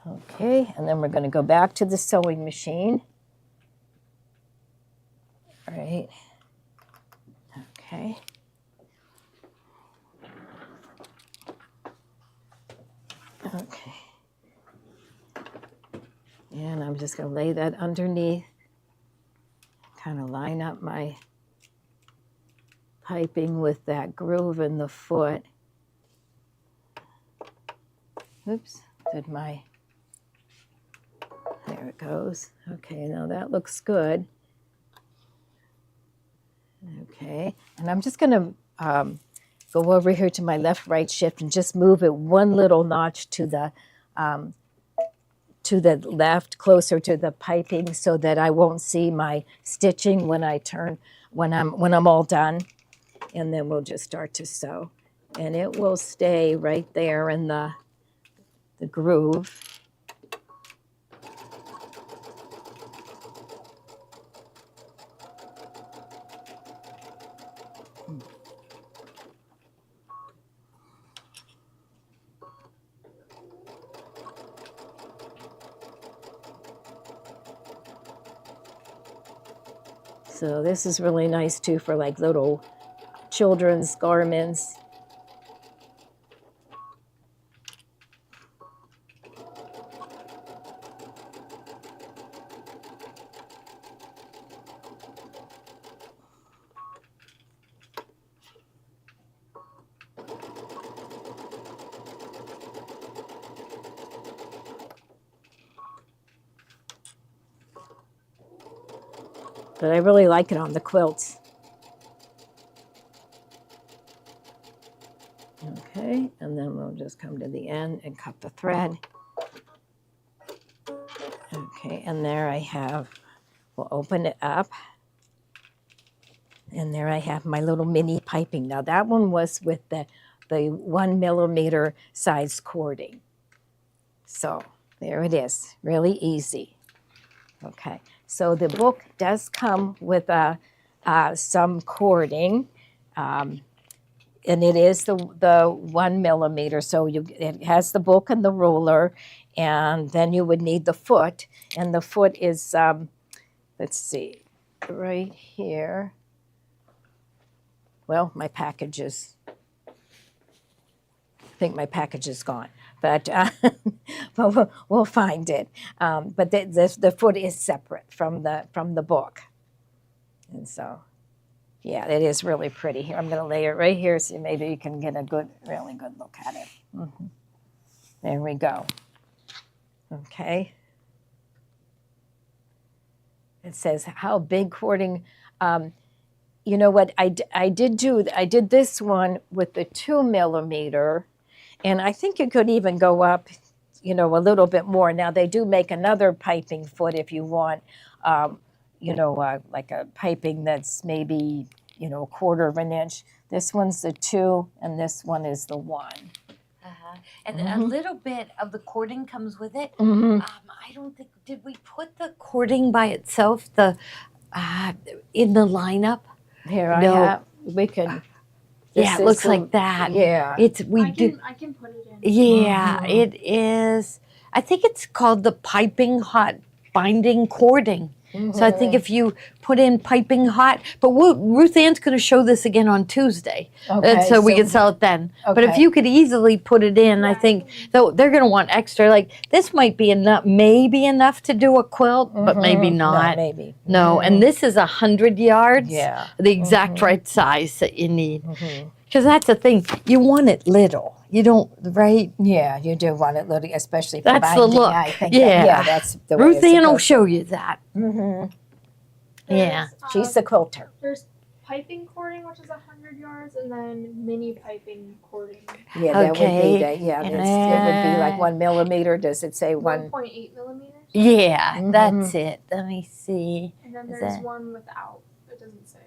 S2: Okay, and then we're going to go back to the sewing machine. All right. Okay. Okay. And I'm just going to lay that underneath, kind of line up my piping with that groove in the foot. Oops, there it goes. Okay, now that looks good. Okay, and I'm just going to go over here to my left-right shift and just move it one little notch to the to the left, closer to the piping, so that I won't see my stitching when I turn, when I'm all done. And then we'll just start to sew. And it will stay right there in the groove. So this is really nice too for like little children's garments. But I really like it on the quilts. Okay, and then we'll just come to the end and cut the thread. Okay, and there I have, we'll open it up. And there I have my little mini piping. Now that one was with the 1 millimeter size cording. So there it is, really easy. Okay, so the book does come with some cording, and it is the 1 millimeter. So it has the book and the ruler, and then you would need the foot, and the foot is let's see, right here. Well, my package is, I think my package is gone, but we'll find it. But the foot is separate from the book. And so, yeah, it is really pretty. Here, I'm going to lay it right here so maybe you can get a really good look at it. Mm-hmm. There we go. Okay. It says, how big cording, you know what, I did this one with the 2 millimeter, and I think you could even go up, you know, a little bit more. Now they do make another piping foot if you want, you know, like a piping that's maybe, you know, 1/4 of an inch. This one's the 2, and this one is the 1.
S1: And a little bit of the cording comes with it. I don't think, did we put the cording by itself in the lineup?
S2: Here
S1: No.
S2: I have, we can.
S1: Yeah, it looks like that.
S2: Yeah.
S3: I can put it in.
S1: Yeah, it is. I think it's called the piping hot binding cording. So I think if you put in piping hot, but Ruth Ann's going to show this again on Tuesday,
S2: Okay,
S1: so we
S2: so-
S1: can sell it then. But if
S2: Okay.
S1: you could easily put it in, I think though they're going to want extra. Like this might be enough, maybe enough to do a quilt, but maybe not.
S2: No, maybe.
S1: No, and this is 100 yards.
S2: Yeah.
S1: The exact right size that you need. Because that's the thing, you want it little. You don't, right?
S2: Yeah, you do want it little, especially for
S1: That's the
S2: binding.
S1: look.
S2: I think
S1: Yeah.
S2: yeah, that's the way
S1: Ruth
S2: it's
S1: Ann will
S2: supposed
S1: show you that. Yeah.
S2: She's the quilter.
S3: There's piping cording, which is 100 yards, and then mini piping cording,
S2: Yeah, that would
S1: Okay.
S2: be it would be like 1 millimeter. Does it say 1?
S3: 1.8 millimeters.
S1: Yeah, that's it. Let me see
S3: And then
S1: Is
S3: there's
S1: that-
S3: one without. It doesn't say.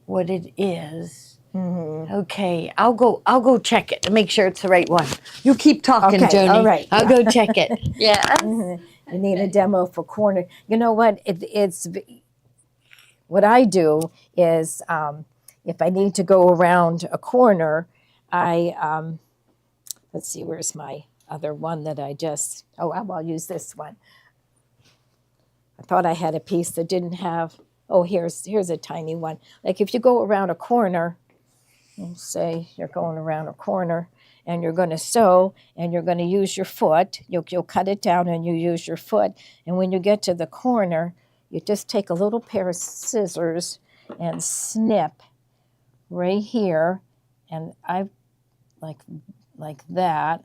S1: what it is.
S2: Mm-hmm.
S1: Okay, I'll go check it to make sure it's the right one. You keep talking,
S2: Okay,
S1: Joni.
S2: all right.
S1: I'll go check it. Yeah.
S2: You need a demo for corner. You know what? It's what I do is if I need to go around a corner, I let's see, where's my other one that I just? Oh, I'll use this one. I thought I had a piece that didn't have. Oh, here's a tiny one. Like if you go around a corner, let's say you're going around a corner and you're going to sew and you're going to use your foot. You'll cut it down and you use your foot. And when you get to the corner, you just take a little pair of scissors and snip right here. And I like that.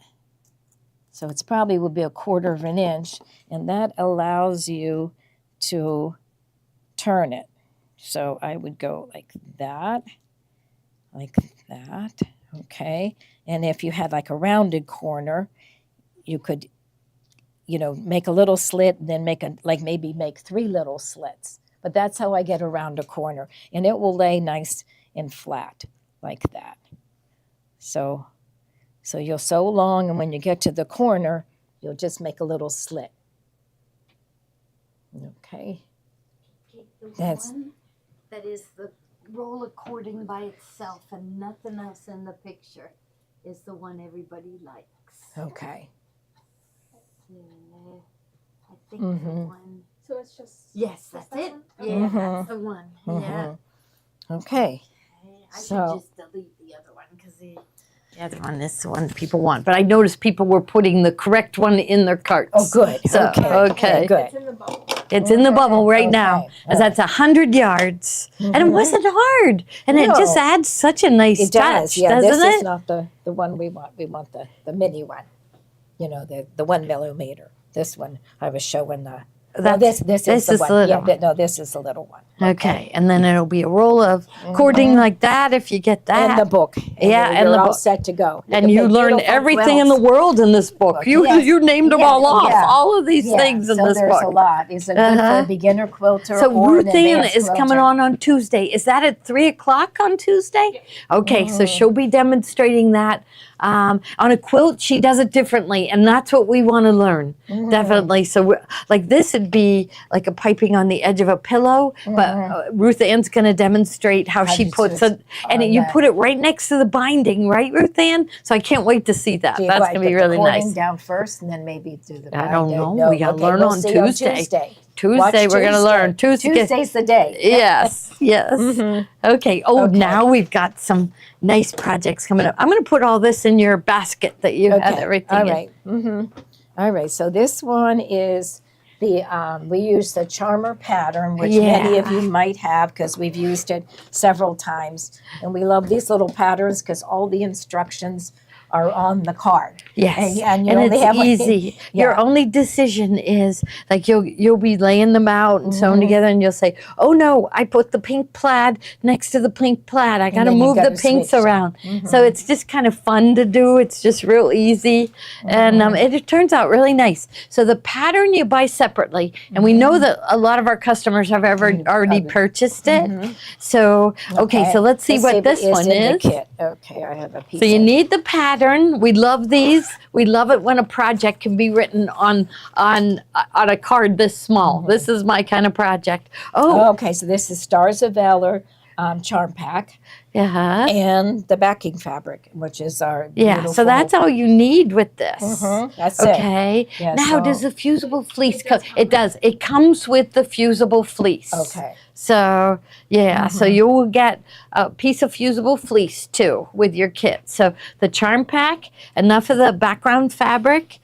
S2: So it's probably would be 1/4 of an inch. And that allows you to turn it. So I would go like that. Okay. And if you had like a rounded corner, you could make a little slit, and then maybe make 3 little slits. But that's how I get around a corner, and it will lay nice and flat like that. So you'll sew along, and when you get to the corner, you'll just make a little slit. Okay. That's
S1: one that is the roll of cording by itself and nothing else in the picture is the one everybody likes.
S2: okay.
S1: I think the one.
S3: So it's just.
S1: Yes, that's
S3: that
S1: it.
S3: one?
S1: Yeah,
S3: Okay.
S1: that's the one. Yeah.
S2: Okay.
S1: I
S2: So-
S1: should just delete the other one because the other one is the one people want. But I noticed people were putting the correct one in their carts.
S2: Oh, good.
S1: So, okay.
S2: Good.
S3: It's in the bubble.
S1: It's in the bubble right now.
S2: Okay.
S1: As that's 100 yards. And it wasn't hard. And it just
S2: No.
S1: adds such a nice
S2: It
S1: touch,
S2: does. Yeah,
S1: doesn't
S2: this
S1: it?
S2: is not the one we want. We want the mini one. The 1 millimeter. This one I was showing the.
S1: That's-
S2: This
S1: this
S2: is
S1: is
S2: the
S1: the
S2: one.
S1: little
S2: Yeah, no, this is the little one.
S1: Okay. And then it'll be a roll of cording like that if you get that.
S2: And the book.
S1: Yeah,
S2: you're
S1: and the
S2: all
S1: book.
S2: set to go.
S1: And you learn everything in the world in this book. You
S2: Yes.
S1: you named them
S2: Yeah,
S1: all off.
S2: yeah.
S1: All of these things in
S2: so
S1: this
S2: there's
S1: book.
S2: a lot. Is it good for
S1: Uh-huh.
S2: a beginner quilter
S1: So
S2: or an
S1: Ruth Ann
S2: advanced
S1: is coming
S2: quilter?
S1: on Tuesday. Is that at 3:00 on Tuesday? Okay, so she'll be demonstrating that. On a quilt, she does it differently, and that's what we want to learn. Definitely. So, like this would be like a piping on the edge of a pillow, but Ruth Ann's going to demonstrate how she
S2: you
S1: puts
S2: twist
S1: it, and
S2: on
S1: you
S2: that.
S1: put it right next to the binding, right, Ruth Ann? So I can't wait to see that.
S2: Do you
S1: That's
S2: like
S1: going to be
S2: put the
S1: really
S2: cording
S1: nice.
S2: down first, and then maybe do the.
S1: I don't
S2: binding?
S1: know.
S2: No,
S1: We gotta
S2: okay,
S1: learn
S2: we'll
S1: on
S2: see
S1: Tuesday. Tuesday,
S2: Watch
S1: we're going to learn.
S2: Tuesday's the day.
S1: Yes, yes. Okay. Oh,
S2: Okay.
S1: now we've got some nice projects coming up. I'm going to put all this in your basket that you had everything
S2: All
S1: in.
S2: right. All right. So this one is the we use the Charmer pattern, which many of you might have because we've used it several times, and we love these little patterns because all the instructions are on the card.
S1: Yes,
S2: and you
S1: and
S2: only
S1: it's
S2: have
S1: easy.
S2: Yeah.
S1: Your only decision is like you'll be laying them out and sewing together, and you'll say, "Oh no, I put the pink plaid next to the pink plaid. I got to
S2: then you
S1: move the
S2: gotta
S1: pinks
S2: switch.
S1: around." So it's just kind of fun to do. It's just real easy, and it turns out really nice. So the pattern you buy separately, and we know that a lot of our customers have already purchased it. So okay, so let's see what this one
S2: in
S1: is.
S2: the kit. Okay, I have a piece.
S1: So you
S2: of-
S1: need the pattern. We love these. We love it when a project can be written on a card this small. This is my kind of project. Oh,
S2: Okay, so this is Stars of Valor charm pack
S1: yeah.
S2: and the backing fabric, which is our
S1: Yeah,
S2: beautiful.
S1: so that's all you need with this.
S2: That's it.
S1: Okay.
S2: Yeah,
S1: Now,
S2: so-
S1: does the fusible fleece come? It does. It comes with the fusible fleece.
S2: Okay.
S1: So, yeah, so you will get a piece of fusible fleece too with your kit. So, the charm pack, enough of the background fabric.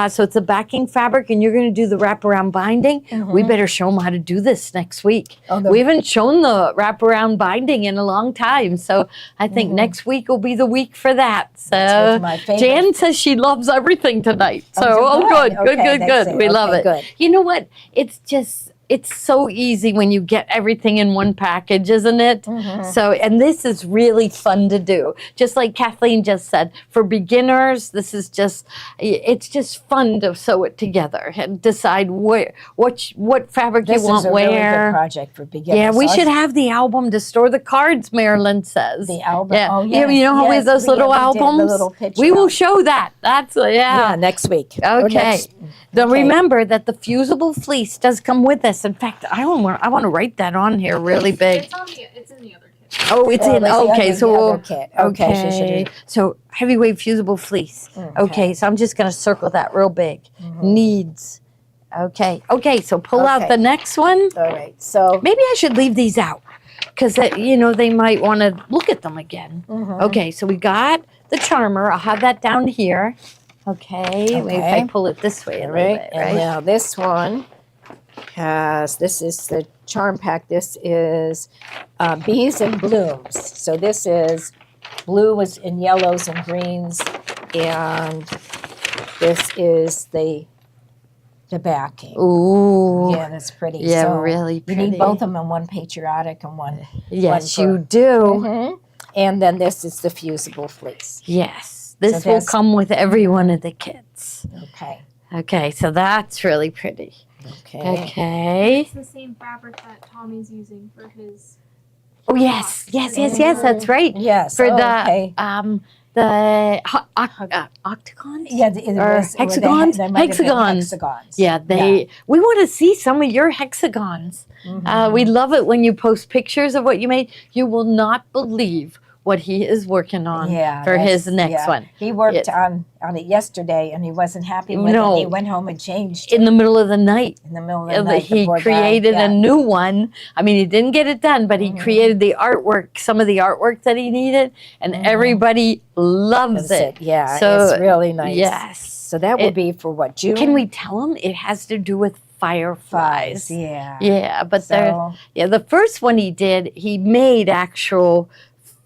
S1: So, it's a backing fabric, and you're going to do the wraparound binding. We better show them how to do this next week.
S2: Oh,
S1: We haven't shown the wraparound binding in a long time. So, I think next week will be the week for that. So,
S2: with my favorite-
S1: Jan says she loves everything tonight. So,
S2: good.
S1: good,
S2: Okay,
S1: good,
S2: that's
S1: good.
S2: it.
S1: We love
S2: Okay,
S1: it.
S2: good.
S1: You know what? It's so easy when you get everything in one package, isn't it? So, and this is really fun to do. Just like Kathleen just said, for beginners, it's just fun to sew it together and decide what fabric
S2: This
S1: you want
S2: is a really
S1: where.
S2: good project for beginners.
S1: Yeah, we
S2: So
S1: should have the album to store the cards, Marilyn says.
S2: The album?
S1: Yeah.
S2: Oh,
S1: Yeah,
S2: yes,
S1: you know how we have
S2: yes,
S1: those
S2: we
S1: little
S2: did the
S1: albums?
S2: little picture
S1: We will
S2: album.
S1: show that. That's,
S2: yeah, next week. Or
S1: Okay.
S2: next-
S1: Now
S2: okay.
S1: remember that the fusible fleece does come with this. In fact, I want to write that on here really big.
S3: It's in the other kit.
S1: Oh, it's
S2: Oh,
S1: in.
S2: that's the
S1: Okay,
S2: other-
S1: so
S2: the
S1: we'll.
S2: other kit. Okay, so should
S1: Okay.
S2: we-
S1: So heavyweight fusible fleece. Okay, so I'm just going to circle that real big. Needs. Okay. Okay, so pull out
S2: Okay.
S1: the next one.
S2: All right. So
S1: Maybe I should leave these out because they might want to look at them again. Okay, so we got the charmer. I'll have that down here. Okay, maybe if I
S2: Okay.
S1: pull it this way a
S2: all
S1: little
S2: right,
S1: bit,
S2: and
S1: right?
S2: now this one this is the charm pack. This is bees and blooms. So this is blue is in yellows and greens, and this is the backing.
S1: Ooh,
S2: Yeah, that's pretty.
S1: yeah,
S2: So
S1: really
S2: you
S1: pretty.
S2: need both of them, one patriotic and one.
S1: Yes,
S2: one
S1: you
S2: for-
S1: do.
S2: Mhm. And then this is the fusible fleece.
S1: Yes, this will
S2: that's-
S1: come with every one of the kits.
S2: Okay.
S1: Okay, so that's really pretty.
S2: Okay.
S1: Okay.
S3: It's the same fabric that Tommy's using for his.
S1: Oh yes, yes. That's right.
S2: Yes.
S1: For
S2: okay.
S1: the octagons.
S2: Yeah,
S1: Or hexagons.
S2: They might have been
S1: Hexagons.
S2: hexagons.
S1: Yeah, we want to see some of your hexagons. We love it when you post pictures of what you made. You will not believe what he is working on for his next one.
S2: He worked on it yesterday, and he wasn't happy with it. He went home and changed it.
S1: In the middle of the night.
S2: In the middle of the night,
S1: He created a new one. I mean, he didn't get it done, but he created the artwork, some of the artwork that he needed, and everybody loves it.
S2: Yeah,
S1: so,
S2: it's really nice.
S1: Yes.
S2: So that would be for what, June?
S1: Can we tell him it has to do with fireflies?
S2: Yeah.
S1: Yeah, but the first one he did, he made actual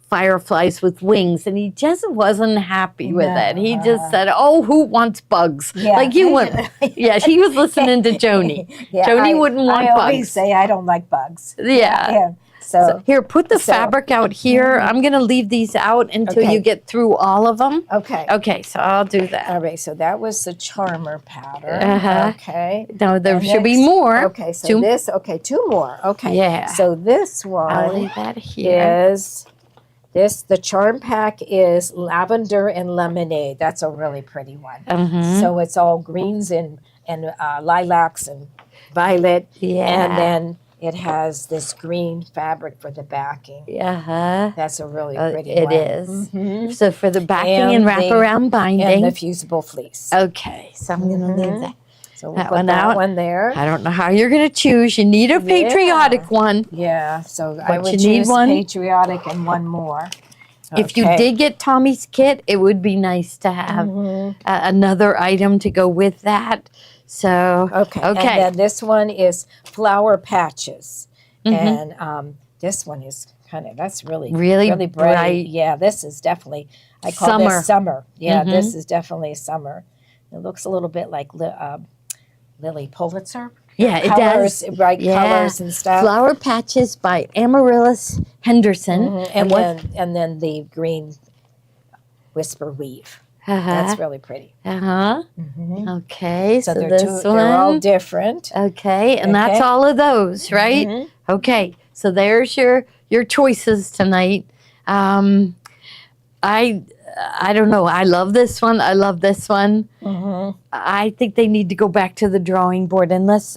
S1: fireflies with wings, and he just wasn't happy with it. He just said, "Oh, who wants bugs?"
S2: Yeah.
S1: Like you wouldn't. Yeah, he was listening to Joni. Joni wouldn't want bugs.
S2: I always say I don't like bugs.
S1: Yeah. So here, put the fabric out here. I'm going to leave these out until you get through all of them.
S2: Okay.
S1: Okay, so I'll do that.
S2: All right, so that was the charmer pattern. Okay.
S1: Now there should be more.
S2: Okay, so this, two more. Okay.
S1: Yeah.
S2: So this one
S1: I'll leave that here.
S2: is, the charm pack is lavender and lemonade. That's a really pretty one. So it's all greens and lilacs and violet.
S1: Yeah.
S2: And then it has this green fabric for the backing. That's a really pretty one.
S1: It is. So for the backing and wraparound binding.
S2: And the fusible fleece.
S1: Okay, so I'm going to leave that.
S2: So we'll put that one there.
S1: I don't know how you're going to choose. You need a patriotic one.
S2: Yeah, so I would
S1: you need
S2: choose
S1: one.
S2: patriotic and one more.
S1: If you did get Tommy's kit, it would be nice to have another item to go with that. So,
S2: okay. And then this one is flower patches. And this one is that's really bright. Yeah, this is definitely, I call this summer. Yeah, this is definitely summer. It looks a little bit like Lily Pulitzer.
S1: Yeah, it does.
S2: Bright colors and stuff.
S1: Flower Patches by Amaryllis Henderson.
S2: And then the green whisper weave. That's really pretty.
S1: Okay, so this one.
S2: They're all different.
S1: Okay, and that's all of those, right? Okay, so there's your choices tonight. I don't know. I love this one. I love this one. I think they need to go back to the drawing board unless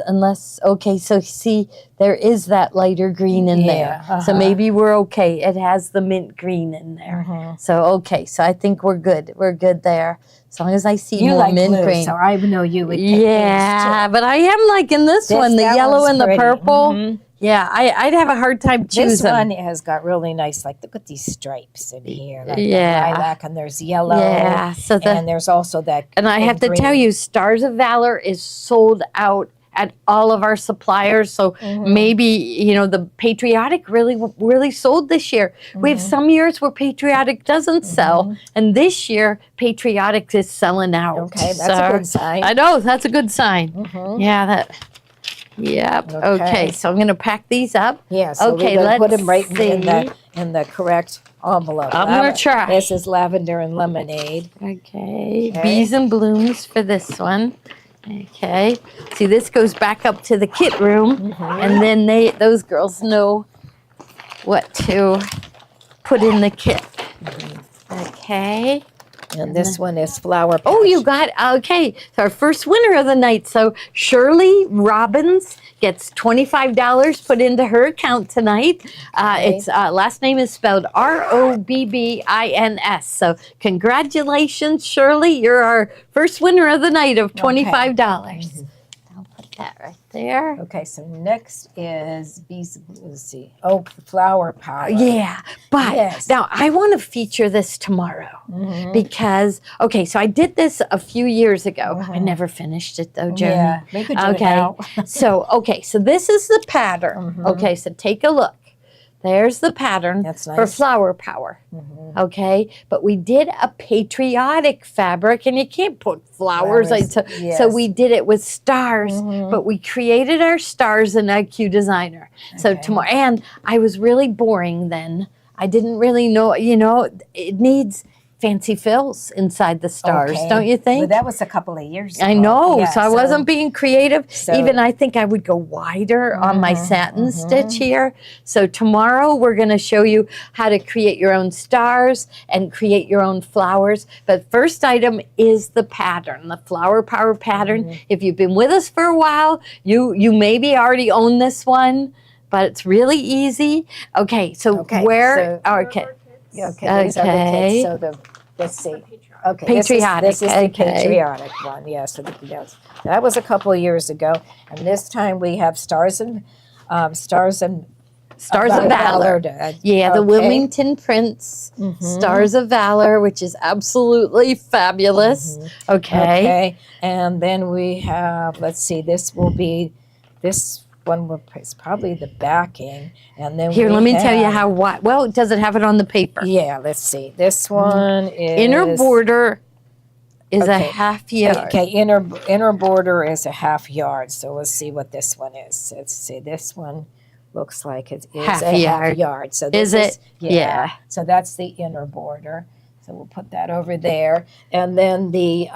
S1: okay, so see, there is that lighter green in there. So maybe we're okay. It has the mint green in there. So okay, so I think we're good. We're good there. As long as I see more mint
S2: blue,
S1: green.
S2: So I know you would pick these too.
S1: But I am liking this one, the yellow and the purple. Yeah, I'd have a hard time choosing.
S2: This one has got really nice, look at these stripes in here. Like the lilac, and there's yellow. Yeah, and there's also that.
S1: And I have to tell you, Stars of Valor is sold out at all of our suppliers. So maybe, the Patriotic really sold this year. We have some years where Patriotic doesn't sell. And this year, Patriotic is selling out.
S2: Okay, that's a good sign.
S1: I know, that's a good sign. Yeah, Yep. Okay. So I'm going to pack these up.
S2: Yeah. So
S1: okay.
S2: Let's put them right in the correct envelope.
S1: I'm going to try.
S2: This is lavender and lemonade.
S1: Okay. Bees and blooms for this one. Okay. See, this goes back up to the kit room, and then those girls know what to put in the kit. Okay.
S2: And this one is flower patch.
S1: Oh, you got, okay. So our first winner of the night. So Shirley Robbins gets $25 put into her account tonight. Its last name is spelled Robbins. So congratulations, Shirley. You're our first winner of the night of $25. I'll put that right there.
S2: Okay, so next is flower power.
S1: Yeah, but now I want to feature this tomorrow because, so I did this a few years ago. I never finished it though, Joni.
S2: Yeah, we could do it now.
S1: so this is the pattern. Okay, so take a look. There's the pattern for flower power. Okay, but we did a patriotic fabric, and you can't put flowers. So we did it with stars, but we created our stars in IQ Designer. So tomorrow, and I was really boring then. I didn't really know, it needs fancy fills inside the stars,
S2: Okay.
S1: don't you think?
S2: Well, that was a couple of years ago.
S1: I know,
S2: Yeah,
S1: so I wasn't being creative. Even I think I would go wider on my satin stitch here. So tomorrow we're going to show you how to create your own stars and create your own flowers. But first item is the pattern, the Flower Power pattern. If you've been with us for a while, you maybe already own this one, but it's really easy. Okay, so where? Okay.
S2: Okay, these are the kits. So let's see. Okay,
S1: Patriotic.
S2: This is the Patriotic one. Yeah, so that was a couple of years ago, and this time we have Stars of Valor.
S1: Yeah, the Wilmington Prince, Stars of Valor, which is absolutely fabulous. Okay,
S2: and then we have. Let's see. This one is probably the backing, and then
S1: here. Let me tell you how. Well, does it have it on the paper?
S2: Yeah. Let's see. This one is
S1: inner border is a half yard.
S2: Okay, inner border is a half yard. So let's see what this one is. Let's see. This one looks like it is half yard. So this
S1: is it?
S2: Yeah. So that's the inner border. So we'll put that over there, and then the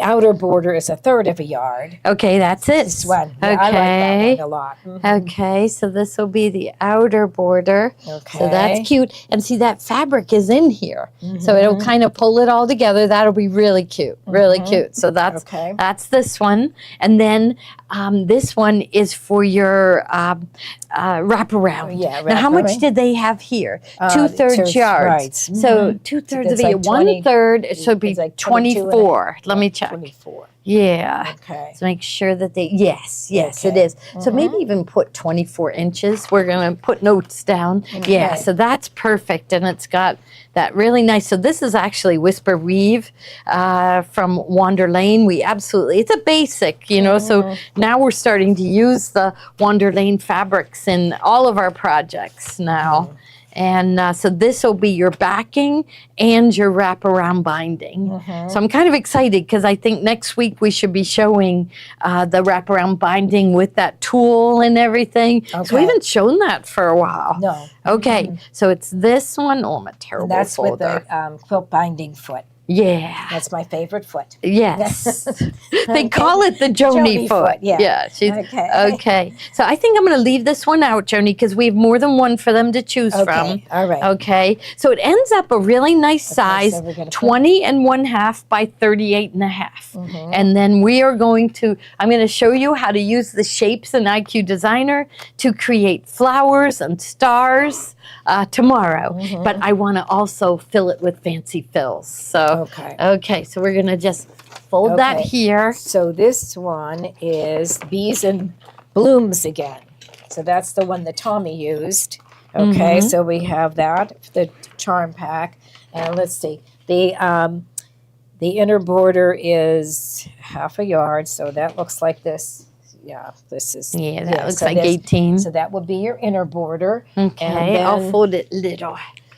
S2: outer border is a third of a yard.
S1: Okay, that's it.
S2: This one. Yeah,
S1: okay.
S2: I like that one a lot.
S1: Okay, so this will be the outer border.
S2: Okay.
S1: So that's cute. And see, that fabric is in here. So it'll kind of pull it all together. That'll be really cute. Really cute. So that's this one. And then this one is for your wraparound.
S2: Yeah,
S1: now, how much did they have here? 2/3 yards.
S2: Right.
S1: So 2/3 of it, 1/3, it should be
S2: like
S1: 24. Let me check.
S2: 24.
S1: Yeah.
S2: Okay.
S1: So make sure that they, yes, it is. So maybe even put 24 inches. We're going to put notes down. Yeah, so that's perfect. And it's got that really nice. So this is actually Whisper Weave from Wander Lane. It's a basic, so now we're starting to use the Wander Lane fabrics in all of our projects now. And so this will be your backing and your wraparound binding. So I'm kind of excited because I think next week we should be showing the wraparound binding with that tool and everything. So we haven't shown that for a while.
S2: No.
S1: Okay, so it's this one. Oh, I'm a terrible
S2: That's
S1: folder.
S2: with the quilt binding foot.
S1: Yeah.
S2: That's my favorite foot.
S1: Yes. They call it the Joni foot.
S2: Yeah.
S1: She's, okay. So I think I'm going to leave this one out, Joni, because we have more than one for them to choose from.
S2: All right.
S1: Okay. So it ends up a really nice size,
S2: so
S1: 20 1/2 by 38 1/2. And then I'm going to show you how to use the shapes in IQ Designer to create flowers and stars tomorrow. But I want to also fill it with fancy fills. So okay, so we're gonna just fold that here.
S2: So this one is Bees and Blooms again. So that's the one that Tommy used. Okay, so we have that, the charm pack, and let's see, the inner border is half a yard, so that looks like this. Yeah, this is
S1: that looks like 18.
S2: So that would be your inner border.
S1: Okay,
S2: and then,
S1: I'll fold it little.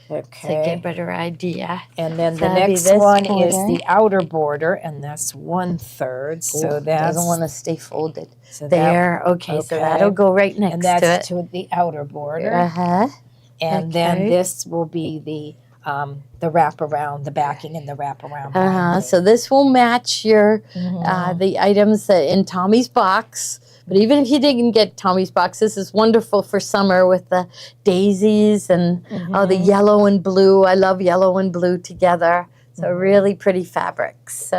S2: Okay.
S1: To get a better idea.
S2: And then the next one is the outer border, and that's 1/3. So that
S1: doesn't want to stay folded.
S2: So
S1: there. Okay, so that'll go right next
S2: and that's
S1: to it.
S2: to the outer border. And then this will be the wraparound, the backing and the wraparound.
S1: So this will match your the items in Tommy's box. But even if you didn't get Tommy's box, this is wonderful for summer with the daisies and the yellow and blue. I love yellow and blue together. So really pretty fabrics.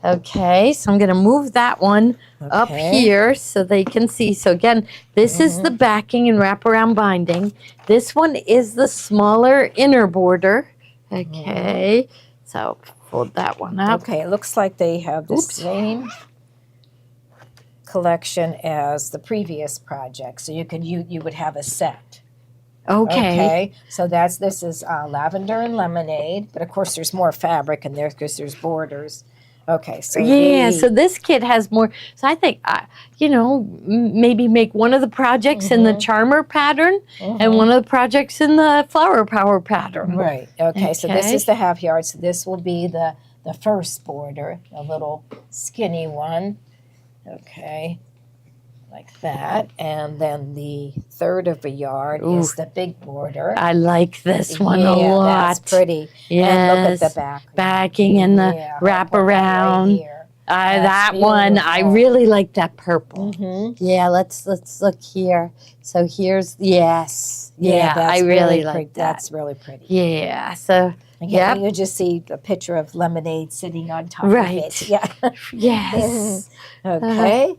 S1: Okay, so I'm going to move that one up here so they can see. So again, this is the backing and wraparound binding. This one is the smaller inner border. Okay, so fold that one up.
S2: Okay, it looks like they have the same collection as the previous project. So you would have a set. Okay. So this is lavender and lemonade, but of course there's more fabric in there because there's borders. Okay, so
S1: so this kit has more. So I think maybe make one of the projects in the charmer pattern and one of the projects in the flower power pattern.
S2: Right. Okay. So this is the half yard. So this will be the first border, a little skinny one. Okay. like that. And then the third of a yard is the big border.
S1: I like this one a
S2: Yeah,
S1: lot.
S2: that's pretty.
S1: Yes.
S2: And look at the back.
S1: Backing and the
S2: Yeah,
S1: wraparound.
S2: right here.
S1: That
S2: That's
S1: one, I
S2: beautiful.
S1: really like that purple.
S2: Mm-hmm.
S1: Yeah, let's look here. So here's
S2: That's
S1: I really like
S2: pretty.
S1: that.
S2: That's really pretty.
S1: Yeah, so
S2: And
S1: Yep.
S2: you just see the picture of lemonade sitting on top
S1: Right.
S2: of it. Yeah.
S1: yes.
S2: Okay.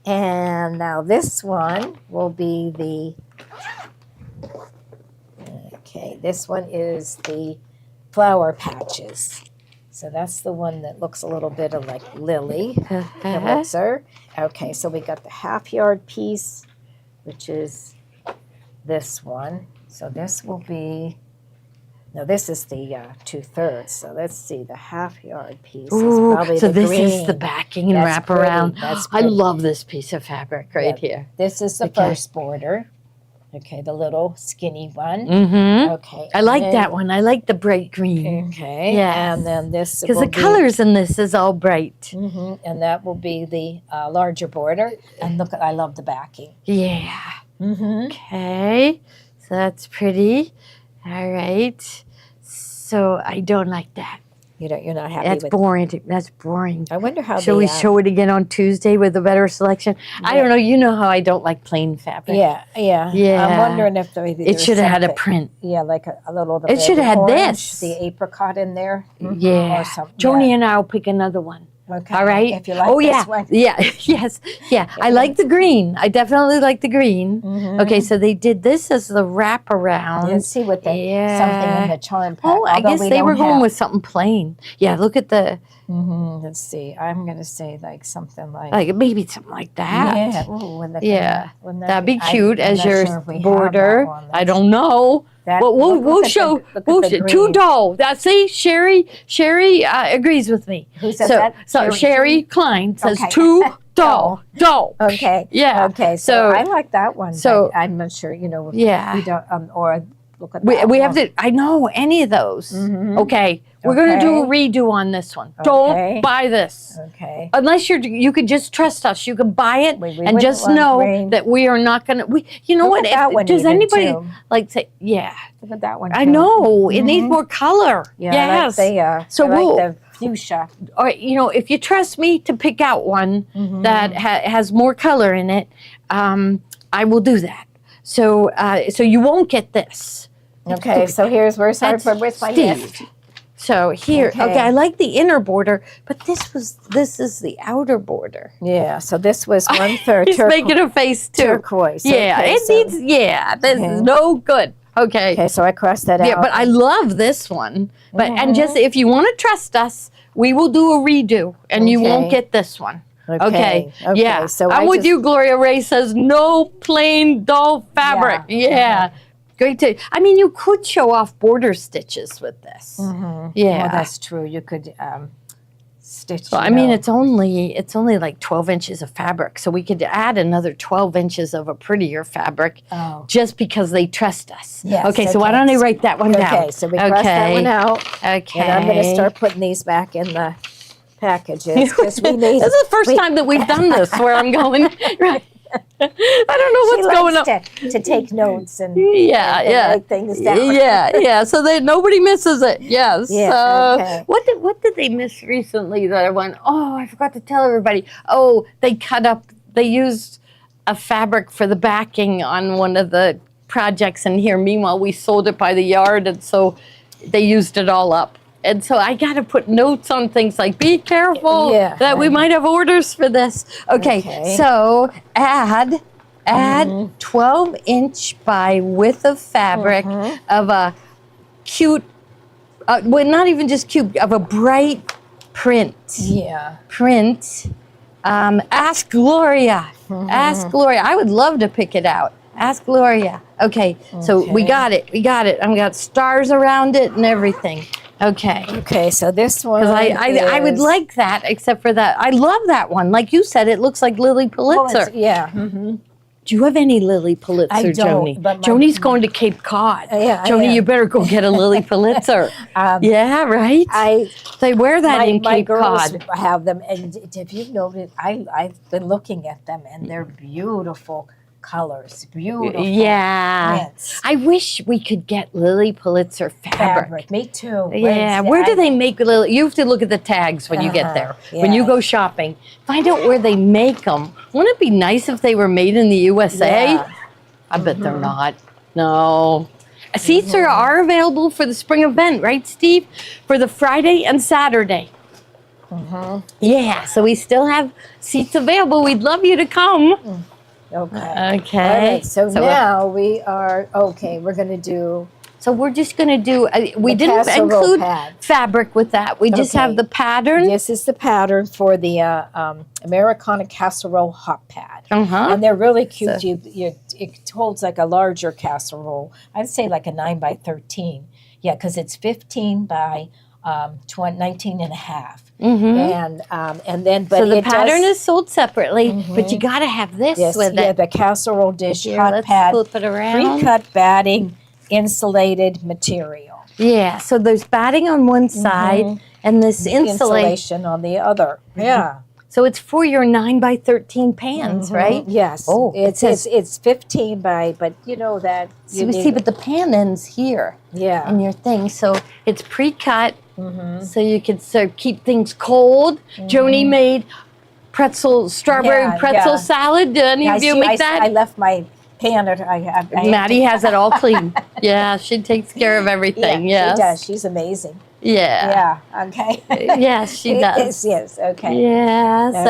S2: And now this one will be this one is the flower patches. So that's the one that looks a little bit of like lily. Pulitzer. Okay, so we got the half yard piece, which is this one. So this will be, no, this is the 2/3. So let's see, the half yard piece is
S1: Ooh,
S2: probably
S1: so
S2: the
S1: this
S2: green.
S1: is the backing and
S2: That's
S1: wraparound.
S2: pretty. That's
S1: I
S2: pretty.
S1: love this piece of fabric right here.
S2: This is the
S1: Okay.
S2: first border. Okay, the little skinny one.
S1: Mm-hmm.
S2: Okay.
S1: I
S2: and
S1: like
S2: then-
S1: that one. I like the bright green.
S2: Okay.
S1: Yes.
S2: And then this
S1: Because
S2: will
S1: the colors in this is all bright.
S2: and that will be the larger border. And look, I love the backing.
S1: Yeah.
S2: Mm-hmm.
S1: Okay. So that's pretty. All right. So I don't like that.
S2: You're not happy
S1: That's
S2: with.
S1: boring. That's boring.
S2: I wonder how.
S1: Shall we show it again on Tuesday with a better selection? I don't know. You know how I don't like plain fabric.
S2: Yeah.
S1: Yeah.
S2: I'm wondering if maybe
S1: It should have had a print.
S2: Yeah, like a little.
S1: It should have had
S2: orange,
S1: this.
S2: the apricot in there.
S1: Yeah.
S2: Or something.
S1: Joni and I will pick another one.
S2: Okay.
S1: All right.
S2: If you like
S1: oh
S2: this
S1: yeah.
S2: one.
S1: Yeah. yes. Yeah. I like the green. I definitely like the green.
S2: Mhm.
S1: Okay. So they did this as the wraparound.
S2: Let's see what the
S1: Yeah.
S2: something in the charm pack.
S1: Oh, I
S2: although
S1: guess
S2: we
S1: they
S2: don't
S1: were going
S2: have-
S1: with something plain. Yeah. Look at the
S2: Let's see. I'm gonna say like something like.
S1: maybe something like that.
S2: Yeah. Ooh, wouldn't that-
S1: Yeah.
S2: wouldn't that
S1: That'd be
S2: I'm
S1: cute
S2: not
S1: as your
S2: sure if we have
S1: border.
S2: that one.
S1: I don't know.
S2: That-
S1: Well, we'll
S2: look at the-
S1: show.
S2: look at
S1: We'll
S2: the
S1: show.
S2: green.
S1: Too dull. See, Sherry agrees with me.
S2: Who said
S1: So,
S2: that?
S1: so Sherry Klein says
S2: Okay.
S1: too dull. Dull.
S2: Okay.
S1: Yeah.
S2: Okay. So,
S1: So-
S2: I like that one.
S1: so-
S2: but I'm not sure.
S1: Yeah.
S2: We don't. Or look at
S1: We
S2: that
S1: have
S2: one.
S1: to. I know any of those.
S2: Mhm.
S1: Okay. We're gonna do a
S2: Okay.
S1: redo on this one.
S2: Okay.
S1: Don't buy this.
S2: Okay.
S1: Unless you could just trust us. You can buy it
S2: We
S1: and
S2: wouldn't
S1: just
S2: want
S1: know
S2: green.
S1: that we are not gonna. You know
S2: Look
S1: what?
S2: at that one
S1: Does
S2: even,
S1: anybody
S2: too.
S1: like say? Yeah.
S2: Look at that one.
S1: I
S2: too.
S1: know it needs
S2: Mhm.
S1: more color.
S2: Yeah.
S1: yes.
S2: I like the,
S1: So
S2: I like
S1: we'll-
S2: the fuchsia.
S1: Or if you trust me to pick out one that has more color in it, I will do that. So you won't get this.
S2: Okay. So where's
S1: That's
S2: where's my
S1: Steve.
S2: gift?
S1: So here,
S2: Okay.
S1: okay, I like the inner border, but this is the outer border.
S2: Yeah. So this was 1/3
S1: He's making a face too.
S2: turquoise.
S1: Yeah,
S2: Okay,
S1: it
S2: so-
S1: needs. Yeah, this
S2: Okay.
S1: is no good. Okay.
S2: Okay. So I crossed that out.
S1: Yeah, but I love this one. But and just if you want to trust us, we will do a redo, and you won't
S2: Okay.
S1: get this one. Okay. Yeah.
S2: So
S1: I'm
S2: I
S1: with
S2: just-
S1: you. Gloria Ray says no plain dull fabric.
S2: Yeah.
S1: Yeah. Great to. I mean, you could show off border stitches with this. Yeah.
S2: Well, that's true. You could stitch.
S1: Well,
S2: you
S1: I mean,
S2: know.
S1: it's only like 12 inches of fabric, so we could add another 12 inches of a prettier fabric
S2: Oh.
S1: just because they trust us.
S2: Yes,
S1: Okay, so why
S2: okay.
S1: don't I write that one down?
S2: Okay, so we crossed that one out.
S1: Okay.
S2: And I'm going to start putting these back in the packages because we need.
S1: This is the first time that we've done this where I'm going, right. I don't know what's going on.
S2: to take notes and
S1: Yeah,
S2: and
S1: yeah.
S2: write things down.
S1: Yeah, so that nobody misses it. Yes.
S2: Yeah, okay.
S1: What did they miss recently that I went, oh, I forgot to tell everybody. Oh, they used a fabric for the backing on one of the projects in here. Meanwhile, we sold it by the yard, and so they used it all up. And so I got to put notes on things like, be careful
S2: Yeah,
S1: that we might have orders for this. Okay. So add 12-inch by width of fabric of a cute, well, not even just cute, of a bright print.
S2: Yeah.
S1: Ask Gloria. Ask Gloria. I would love to pick it out. Ask Gloria. Okay, so we got it. I've got stars around it and everything. Okay.
S2: Okay, so this one.
S1: Because I would
S2: is-
S1: like that, except for that. I love that one. Like you said, it looks like Lily
S2: well,
S1: Pulitzer.
S2: it's- yeah.
S1: Do you have any Lily Pulitzer,
S2: I don't,
S1: Joni?
S2: but
S1: Joni's going to Cape Cod.
S2: Yeah,
S1: Joni, you better go get a Lily Pulitzer. Yeah, right? They wear that in
S2: my
S1: Cape
S2: girls
S1: Cod.
S2: have them, and if you've noticed, I've been looking at them, and they're beautiful colors, beautiful prints.
S1: I wish we could get Lily Pulitzer fabric.
S2: Me too.
S1: Yeah, where do they make Lily? You have to look at the tags when you get there. When you go shopping, find out where they make them. Wouldn't it be nice if they were made in the USA?
S2: Yeah.
S1: I bet they're not. No. Seats are available for the spring event, right, Steve? For the Friday and Saturday. Yeah, so we still have seats available. We'd love you to come.
S2: Okay.
S1: Okay.
S2: All right. So now we are we're going to do.
S1: So we're just going to do. We
S2: The
S1: didn't
S2: casserole
S1: include
S2: pad.
S1: fabric with that. We just have the pattern.
S2: This is the pattern for the Americana casserole hot pad, and they're really cute.
S1: So-
S2: It holds like a larger casserole. I'd say like a 9 by 13. Yeah, because it's 15 by 19 and a half. And then, but
S1: So the
S2: it
S1: pattern
S2: does,
S1: is sold separately, but you got to have this with it.
S2: the casserole dish
S1: Here,
S2: hot
S1: let's
S2: pad,
S1: flip it around.
S2: pre-cut batting, insulated material.
S1: Yeah, so there's batting on one side and this
S2: Insulation on the other. Yeah.
S1: So it's for your 9 by 13 pans, right?
S2: Yes.
S1: Oh,
S2: it's 15 by, but you know that.
S1: See, but the pan ends here
S2: Yeah.
S1: in your thing. So it's pre-cut, so you can keep things cold. Joni made strawberry pretzel salad. Did any of you make that?
S2: I left my pan at
S1: Maddie has it all clean. Yeah, she takes care of everything.
S2: Yeah,
S1: Yes.
S2: she does. She's amazing.
S1: Yeah.
S2: Yeah. Okay.
S1: Yes, she does.
S2: Yes. Okay.
S1: Yeah.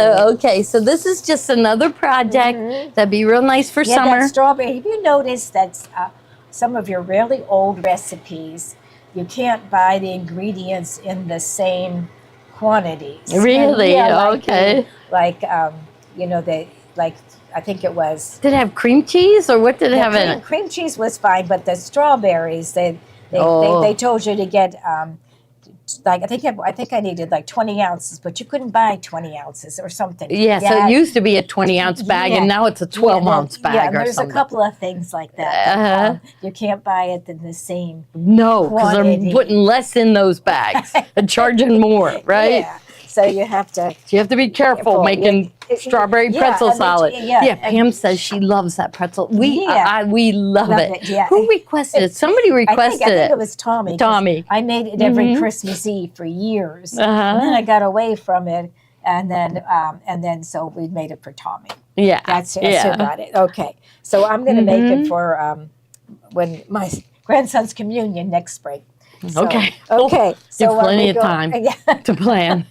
S1: So this is just another project that'd be real nice for
S2: Yeah,
S1: summer.
S2: that strawberry. Have you noticed that some of your really old recipes, you can't buy the ingredients in the same quantities?
S1: Really?
S2: Yeah,
S1: Okay.
S2: I think it was.
S1: Did it have cream cheese or what did it have in it?
S2: Cream cheese was fine, but the strawberries, they told you to get I think I needed like 20 ounces, but you couldn't buy 20 ounces or something.
S1: Yeah, so it used to be a 20-ounce bag, and now it's a 12-ounce bag
S2: yeah,
S1: or
S2: there's
S1: something.
S2: a couple of things like that. You can't buy it in the same.
S1: No, because they're
S2: quantity.
S1: putting less in those bags and charging more, right?
S2: Yeah. So you have to.
S1: So you have to be careful making strawberry pretzel salad. Pam says she loves that pretzel. We love it.
S2: Yeah.
S1: Who requested it? Somebody requested
S2: I think it was Tommy. 'Cause
S1: Tommy.
S2: I made it every Christmas Eve for years, and then I got away from it, and then so we made it for Tommy.
S1: Yeah.
S2: That's who got it. Okay, so I'm going to make it for when my grandson's communion next spring. So,
S1: Okay.
S2: Okay.
S1: You have plenty of time to plan.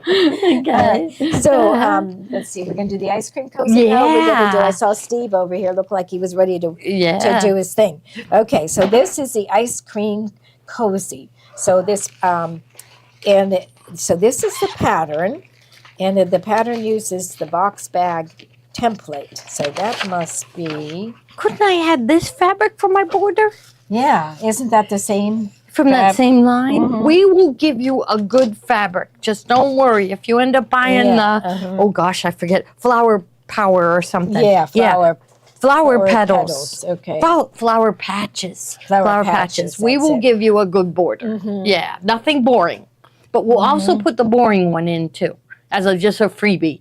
S1: Okay.
S2: So let's see. We're going to do the ice cream cozy.
S1: Yeah.
S2: Now we're going to do. I saw Steve over here. Looked like he was ready to do his thing. Okay. So this is the ice cream cozy. So this so this is the pattern, and the pattern uses the box bag template. So that must be.
S1: Couldn't I add this fabric for my border?
S2: Yeah. Isn't that the same?
S1: From that same line? We will give you a good fabric. Just don't worry. If you end up buying oh gosh, I forget, flower power or something.
S2: Yeah,
S1: flower petals.
S2: Okay.
S1: Flower patches.
S2: Flower patches,
S1: We
S2: that's
S1: will
S2: it.
S1: give you a good border. Yeah, nothing boring. But we'll also put the boring one in too, as just a freebie.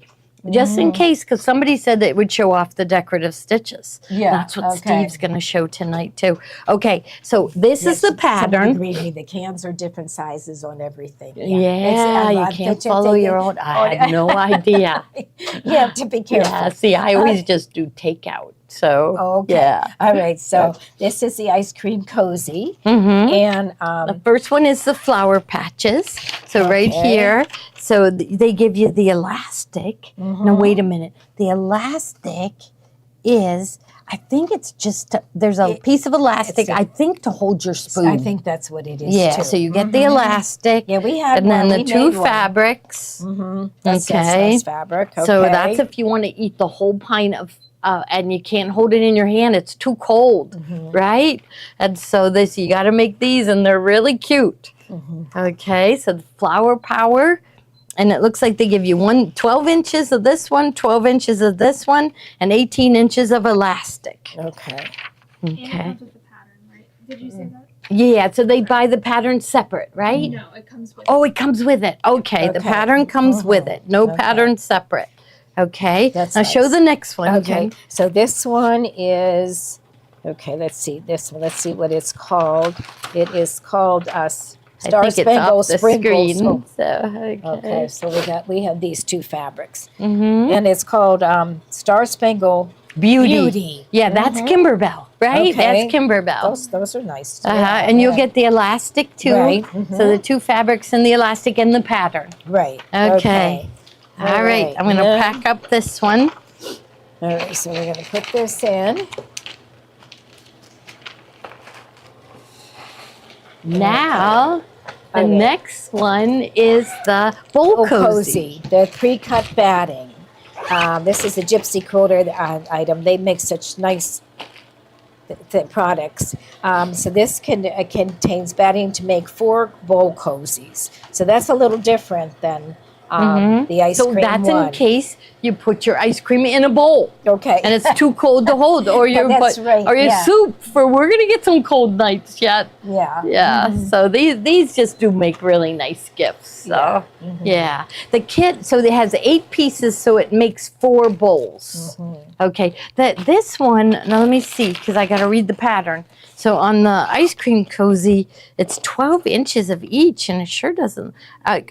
S1: Just in case, because somebody said that it would show off the decorative stitches.
S2: Yeah,
S1: That's what
S2: okay.
S1: Steve's going to show tonight too. Okay, so this is the pattern.
S2: Somebody agreed me. The cans are different sizes on everything.
S1: Yeah, you can't follow your own. I had no idea.
S2: You have to be careful.
S1: Yeah, see, I always just do takeout. So,
S2: Okay.
S1: yeah.
S2: All right. So this is the ice cream cozy,
S1: Mm-hmm.
S2: and
S1: The first one is the flower patches. So right here, so they give you the elastic. Now wait a minute. The elastic is, I think it's just, there's a piece of elastic, I think, to hold your spoon.
S2: I think that's what it is.
S1: Yeah,
S2: too.
S1: so you get the elastic.
S2: Yeah, we had
S1: and then
S2: one.
S1: the
S2: We
S1: two
S2: made one.
S1: fabrics.
S2: That's
S1: Okay.
S2: nice fabric. Okay.
S1: So that's if you want to eat the whole pint of, and you can't hold it in your hand. It's too cold, right? And so you got to make these, and they're really cute. Okay, so the flower power, And it looks like they give you 12 inches of this one, 12 inches of this one, and 18 inches of elastic.
S2: Okay.
S3: And it
S1: Okay.
S3: comes with the pattern, right? Did you say that?
S1: Yeah, so they buy the pattern separate, right?
S3: No, it comes with.
S1: Oh, it comes with it. Okay, the
S2: Okay.
S1: pattern comes with it. No
S2: Okay.
S1: pattern separate. Okay.
S2: That's
S1: now show
S2: nice.
S1: the next one.
S2: Okay.
S1: Jen.
S2: So this one is, okay, let's see this one. Let's see what it's called. It is called
S1: I
S2: Star
S1: think it's
S2: Spangled
S1: off the
S2: Sprinkles.
S1: screen.
S2: Oh,
S1: So, okay.
S2: okay, so we have these two fabrics.
S1: Mm-hmm.
S2: And it's called Star Spangled Beauty.
S1: Yeah, that's Kimberbell, right?
S2: Okay.
S1: That's Kimberbell.
S2: Those are nice. Too.
S1: And you'll get the elastic too.
S2: Right.
S1: So the two fabrics and the elastic and the pattern.
S2: Right.
S1: Okay. All right. I'm going to
S2: Then-
S1: pack up this one.
S2: All right, so we're going to put this in.
S1: Now, the
S2: Okay.
S1: next one is the bowl cozy.
S2: The pre-cut batting. This is a gypsy quilter item. They make such nice products. So this contains batting to make 4 bowl cozies. So that's a little different than the ice
S1: So
S2: cream
S1: that's
S2: one.
S1: in case you put your ice cream in a bowl
S2: Okay.
S1: and it's too cold to hold, or your
S2: That's right,
S1: or your
S2: yeah.
S1: soup. For we're gonna get some cold nights yet.
S2: yeah.
S1: Yeah. So these just do make really nice gifts. So yeah. The kit, so it has 8 pieces, so it makes 4 bowls. Okay. This one, now let me see, because I gotta read the pattern. So on the ice cream cozy, it's 12 inches of each, and it sure doesn't.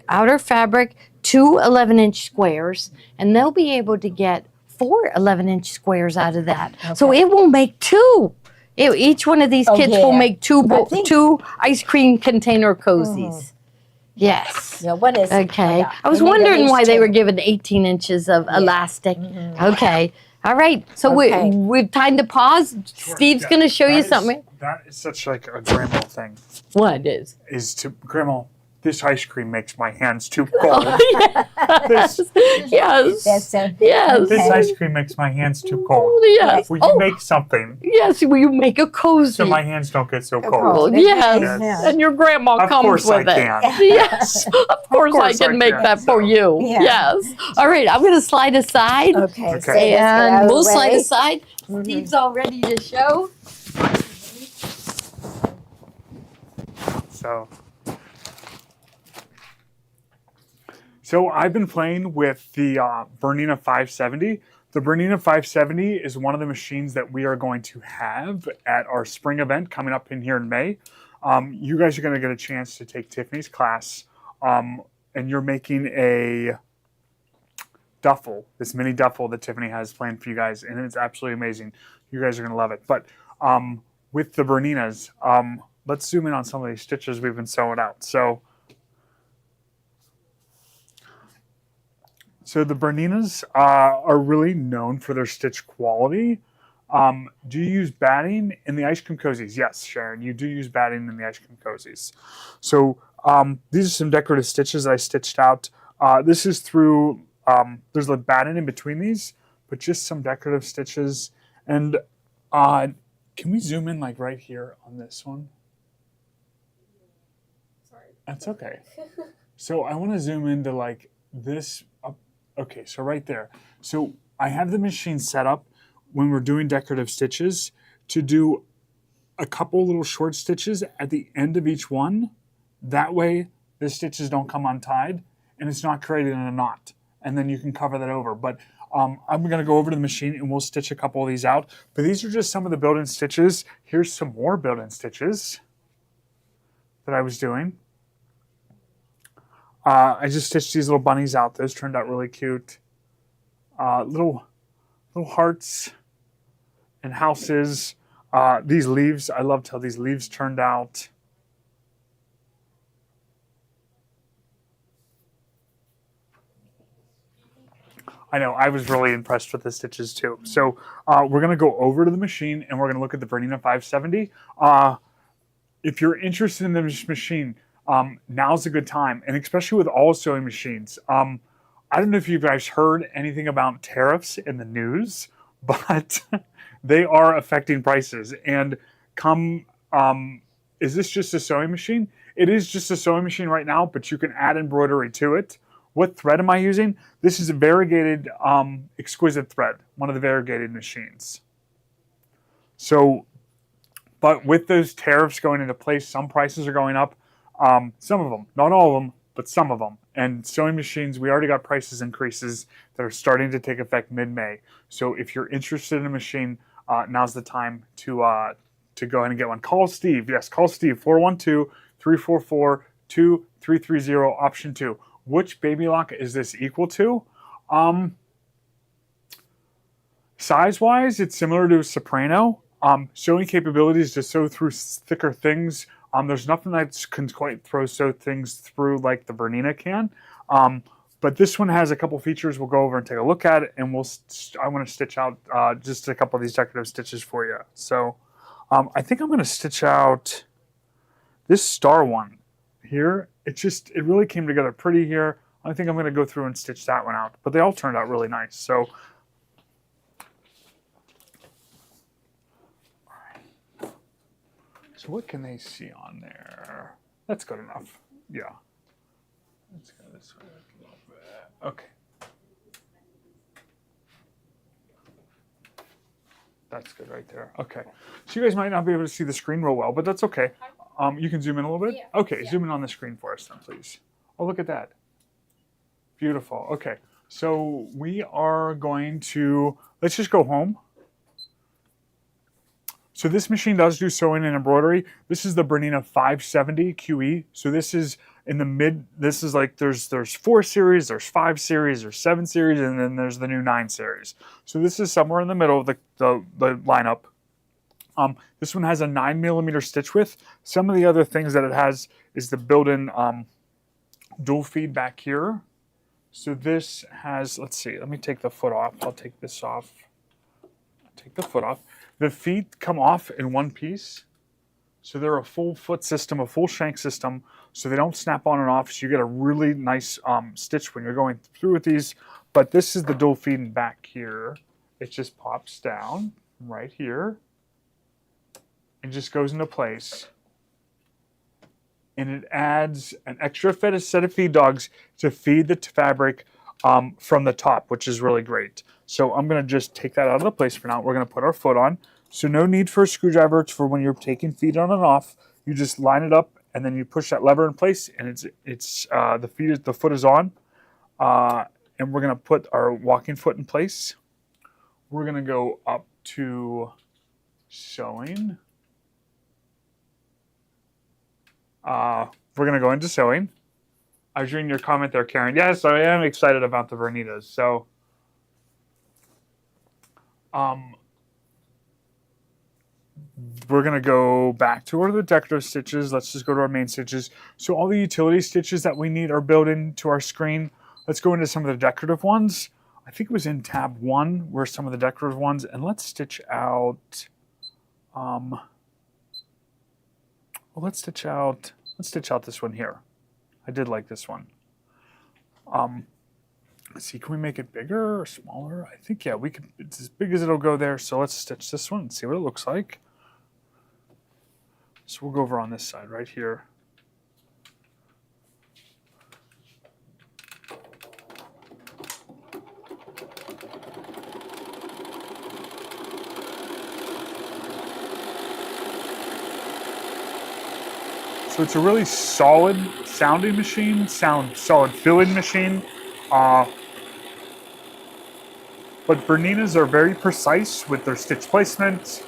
S1: Outer fabric, 2 11-inch squares, and they'll be able to get 4 11-inch squares out of that. So it will make 2. Each one of these kits will
S2: yeah.
S1: make 2
S2: I think-
S1: 2 ice cream container cozies. Yes.
S2: Yeah, one is
S1: Okay.
S2: yeah.
S1: I was
S2: They make at
S1: wondering
S2: least
S1: why they
S2: 2.
S1: were given 18 inches of elastic. Okay. All right. So
S2: Okay.
S1: we've time to pause. Steve's
S4: Yeah,
S1: going to show you
S4: that is-
S1: something.
S4: That is such like a grandma thing.
S1: What is?
S4: Is to grandma, this ice cream makes my hands too cold. this,
S1: Yes.
S2: That's a,
S1: Yes.
S4: this
S2: Okay.
S4: ice cream makes my hands too cold.
S1: Yes.
S4: Will you
S1: Oh,
S4: make something
S1: yes. Will you make a cozy?
S4: so my hands don't get so
S2: cold.
S4: cold?
S1: Yes.
S4: Yes.
S1: And your grandma
S4: Of
S1: comes
S4: course I
S1: with it.
S4: can.
S1: Yes. Of course I
S4: course I
S1: can make
S4: can,
S1: that for
S4: so.
S1: you.
S2: Yeah.
S1: Yes. All right. I'm going to slide aside.
S2: Okay.
S4: Okay.
S2: So let's get out
S1: And
S2: of
S1: we'll
S2: the
S1: slide
S2: way.
S1: aside. Steve's all ready to show.
S4: So I've been playing with the Bernina 570. The Bernina 570 is one of the machines that we are going to have at our spring event coming up in here in May. You guys are going to get a chance to take Tiffany's class, and you're making a duffel, this mini duffel that Tiffany has planned for you guys, and it's absolutely amazing. You guys are going to love it. But with the Berninas, let's zoom in on some of these stitches we've been sewing out. So the Berninas are really known for their stitch quality. Do you use batting in the ice cream cozies? Yes, Sharon, you do use batting in the ice cream cozies. So these are some decorative stitches I stitched out. This is through, there's a batting in between these, but just some decorative stitches. And can we zoom in like right here on this one?
S3: Sorry.
S4: That's okay. So I want to zoom into like this. Okay, so right there. So I have the machine set up when we're doing decorative stitches to do a couple little short stitches at the end of each one. That way the stitches don't come untied and it's not creating a knot. And then you can cover that over. But I'm going to go over to the machine and we'll stitch a couple of these out. But these are just some of the built-in stitches. Here's some more built-in stitches that I was doing. I just stitched these little bunnies out. Those turned out really cute. Little hearts and houses. These leaves, I loved how these leaves turned out. I know, I was really impressed with the stitches too. So we're going to go over to the machine and we're going to look at the Bernina 570. If you're interested in this machine, now's a good time, and especially with all sewing machines. I don't know if you guys heard anything about tariffs in the news, but they are affecting prices. And is this just a sewing machine? It is just a sewing machine right now, but you can add embroidery to it. What thread am I using? This is a variegated exquisite thread, one of the variegated machines. So, but with those tariffs going into place, some prices are going up. Some of them, not all of them, but some of them. And sewing machines, we already got prices increases that are starting to take effect mid-May. So if you're interested in a machine, now's the time to go ahead and get one. Call Steve. Yes, call Steve, 412-344-2330, option 2. Which baby lock is this equal to? Size-wise, it's similar to a Soprano. Sewing capabilities to sew through thicker things. There's nothing that can quite sew things through like the Bernina can. But this one has a couple features we'll go over and take a look at it, and I want to stitch out just a couple of these decorative stitches for you. So I think I'm going to stitch out this star one here. It really came together pretty here. I think I'm going to go through and stitch that one out, but they all turned out really nice. So what can they see on there? That's good enough. Yeah. Let's go this way a little bit. Okay. That's good right there. Okay. So you guys might not be able to see the screen real well, but that's okay. You can zoom in a little bit?
S3: Yeah.
S4: Okay, zoom in on the screen for us then, please. Oh, look at that. Beautiful. Okay. So we are going to, let's just go home. So this machine does do sewing and embroidery. This is the Bernina 570 QE. So this is in the mid, this is like, there's 4 series, there's 5 series, there's 7 series, and then there's the new 9 series. So this is somewhere in the middle of the lineup. This one has a 9mm stitch width. Some of the other things that it has is the built-in dual feed back here. So this has, let's see, let me take the foot off. I'll take this off. Take the foot off. The feet come off in one piece. So they're a full foot system, a full shank system. So they don't snap on and off. So you get a really nice stitch when you're going through with these. But this is the dual feed back here. It just pops down right here. It just goes into place. And it adds an extra set of feed dogs to feed the fabric from the top, which is really great. So I'm going to just take that out of the place for now. We're going to put our foot on. So no need for a screwdriver for when you're taking feed on and off. You just line it up and then you push that lever in place, and the foot is on. And we're going to put our walking foot in place. We're going to go up to sewing. We're going to go into sewing. I was reading your comment there, Karen. Yes, I am excited about the Bernitas. So, we're going to go back to the decorative stitches. Let's just go to our main stitches. So all the utility stitches that we need are built into our screen. Let's go into some of the decorative ones. I think it was in tab 1 where some of the decorative ones, and let's stitch out, let's stitch out this one here. I did like this one. Let's see, can we make it bigger or smaller? I think, yeah, we can. It's as big as it'll go there. So let's stitch this one and see what it looks like. So we'll go over on this side right here. So it's a really solid sounding machine, solid filling machine. But Berninas are very precise with their stitch placement,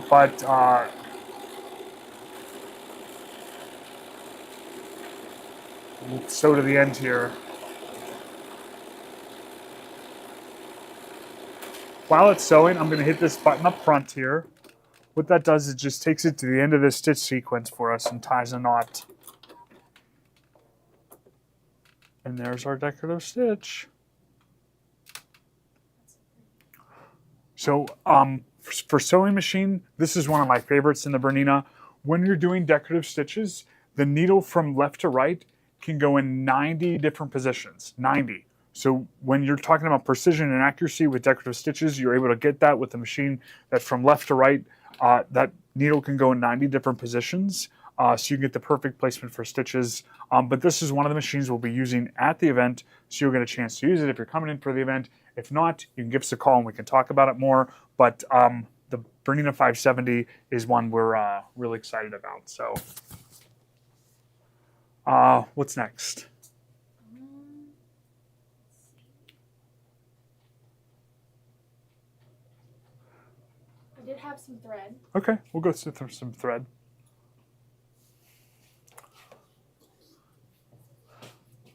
S4: but we'll sew to the end here. While it's sewing, I'm going to hit this button up front here. What that does is just takes it to the end of this stitch sequence for us and ties a knot. And there's our decorative stitch. So for sewing machine, this is one of my favorites in the Bernina. When you're doing decorative stitches, the needle from left to right can go in 90 different positions, 90. So when you're talking about precision and accuracy with decorative stitches, you're able to get that with the machine that from left to right That needle can go in 90 different positions, so you can get the perfect placement for stitches. But this is one of the machines we'll be using at the event, so you'll get a chance to use it if you're coming in for the event. If not, you can give us a call and we can talk about it more. But the Bernina 570 is one we're really excited about. So what's next?
S3: I did have some thread.
S4: Okay, we'll go through some thread.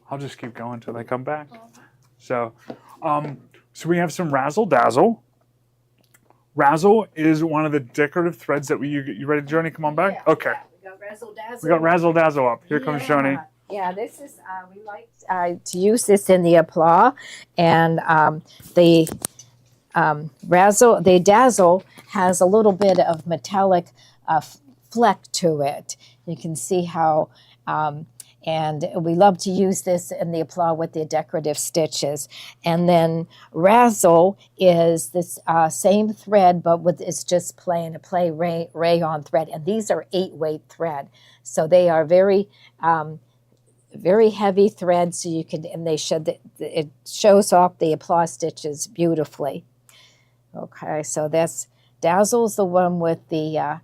S4: I'll just keep going until they come back. So we have some Razzle Dazzle. Razzle is one of the decorative threads that you ready, Joni? Come on back.
S2: Yeah,
S4: Okay.
S2: yeah, we got Razzle Dazzle.
S4: We got Razzle Dazzle up. Here comes Joni.
S2: Yeah, this is we like to use this in the applause, and the Dazzle has a little bit of metallic fleck to it. You can see how. And we love to use this in the applause with the decorative stitches. And then Razzle is this same thread, but it's just plain rayon thread. And these are 8-weight thread. So they are very, very heavy thread. So you can, and it shows off the applause stitches beautifully. Okay, so that's Dazzle's the one with the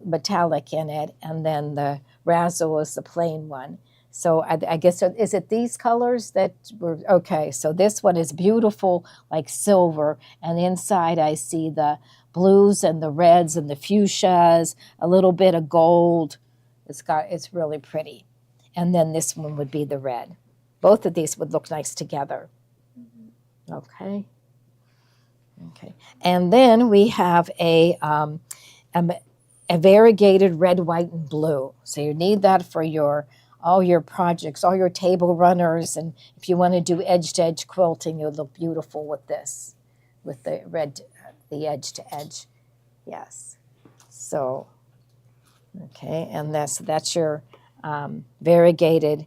S2: metallic in it, and then the Razzle is the plain one. So I guess, is it these colors that were, okay, so this one is beautiful, like silver, and inside I see the blues and the reds and the fuchsias, a little bit of gold. It's really pretty. And then this one would be the red. Both of these would look nice together. Okay. Okay. And then we have a variegated red, white, and blue. So you need that for all your projects, all your table runners, and if you want to do edge-to-edge quilting, you'll look beautiful with this, with the red, the edge-to-edge. Yes. So, okay, and that's your variegated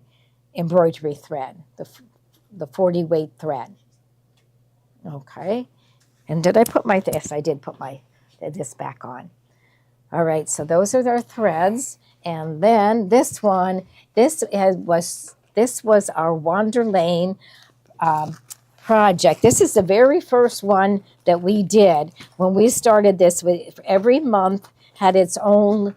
S2: embroidery thread, the 40-weight thread. Okay. And did I put yes, I did put this back on. All right, so those are their threads. And then this one, this was our Wander Lane project. This is the very first one that we did. When we started this, every month had its own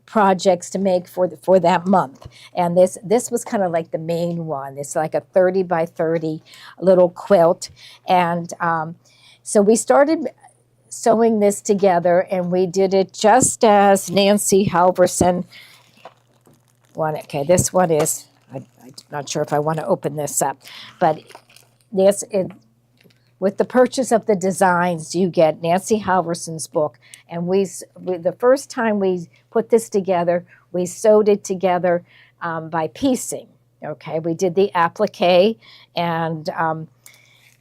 S2: projects to make for that month. And this was kind of like the main one. It's like a 30 by 30 little quilt. And so we started sewing this together, and we did it just as Nancy Halverson wanted. Okay, this one is, I'm not sure if I want to open this up, but with the purchase of the designs, you get Nancy Halverson's book. And the first time we put this together, we sewed it together by piecing. Okay, we did the applique, and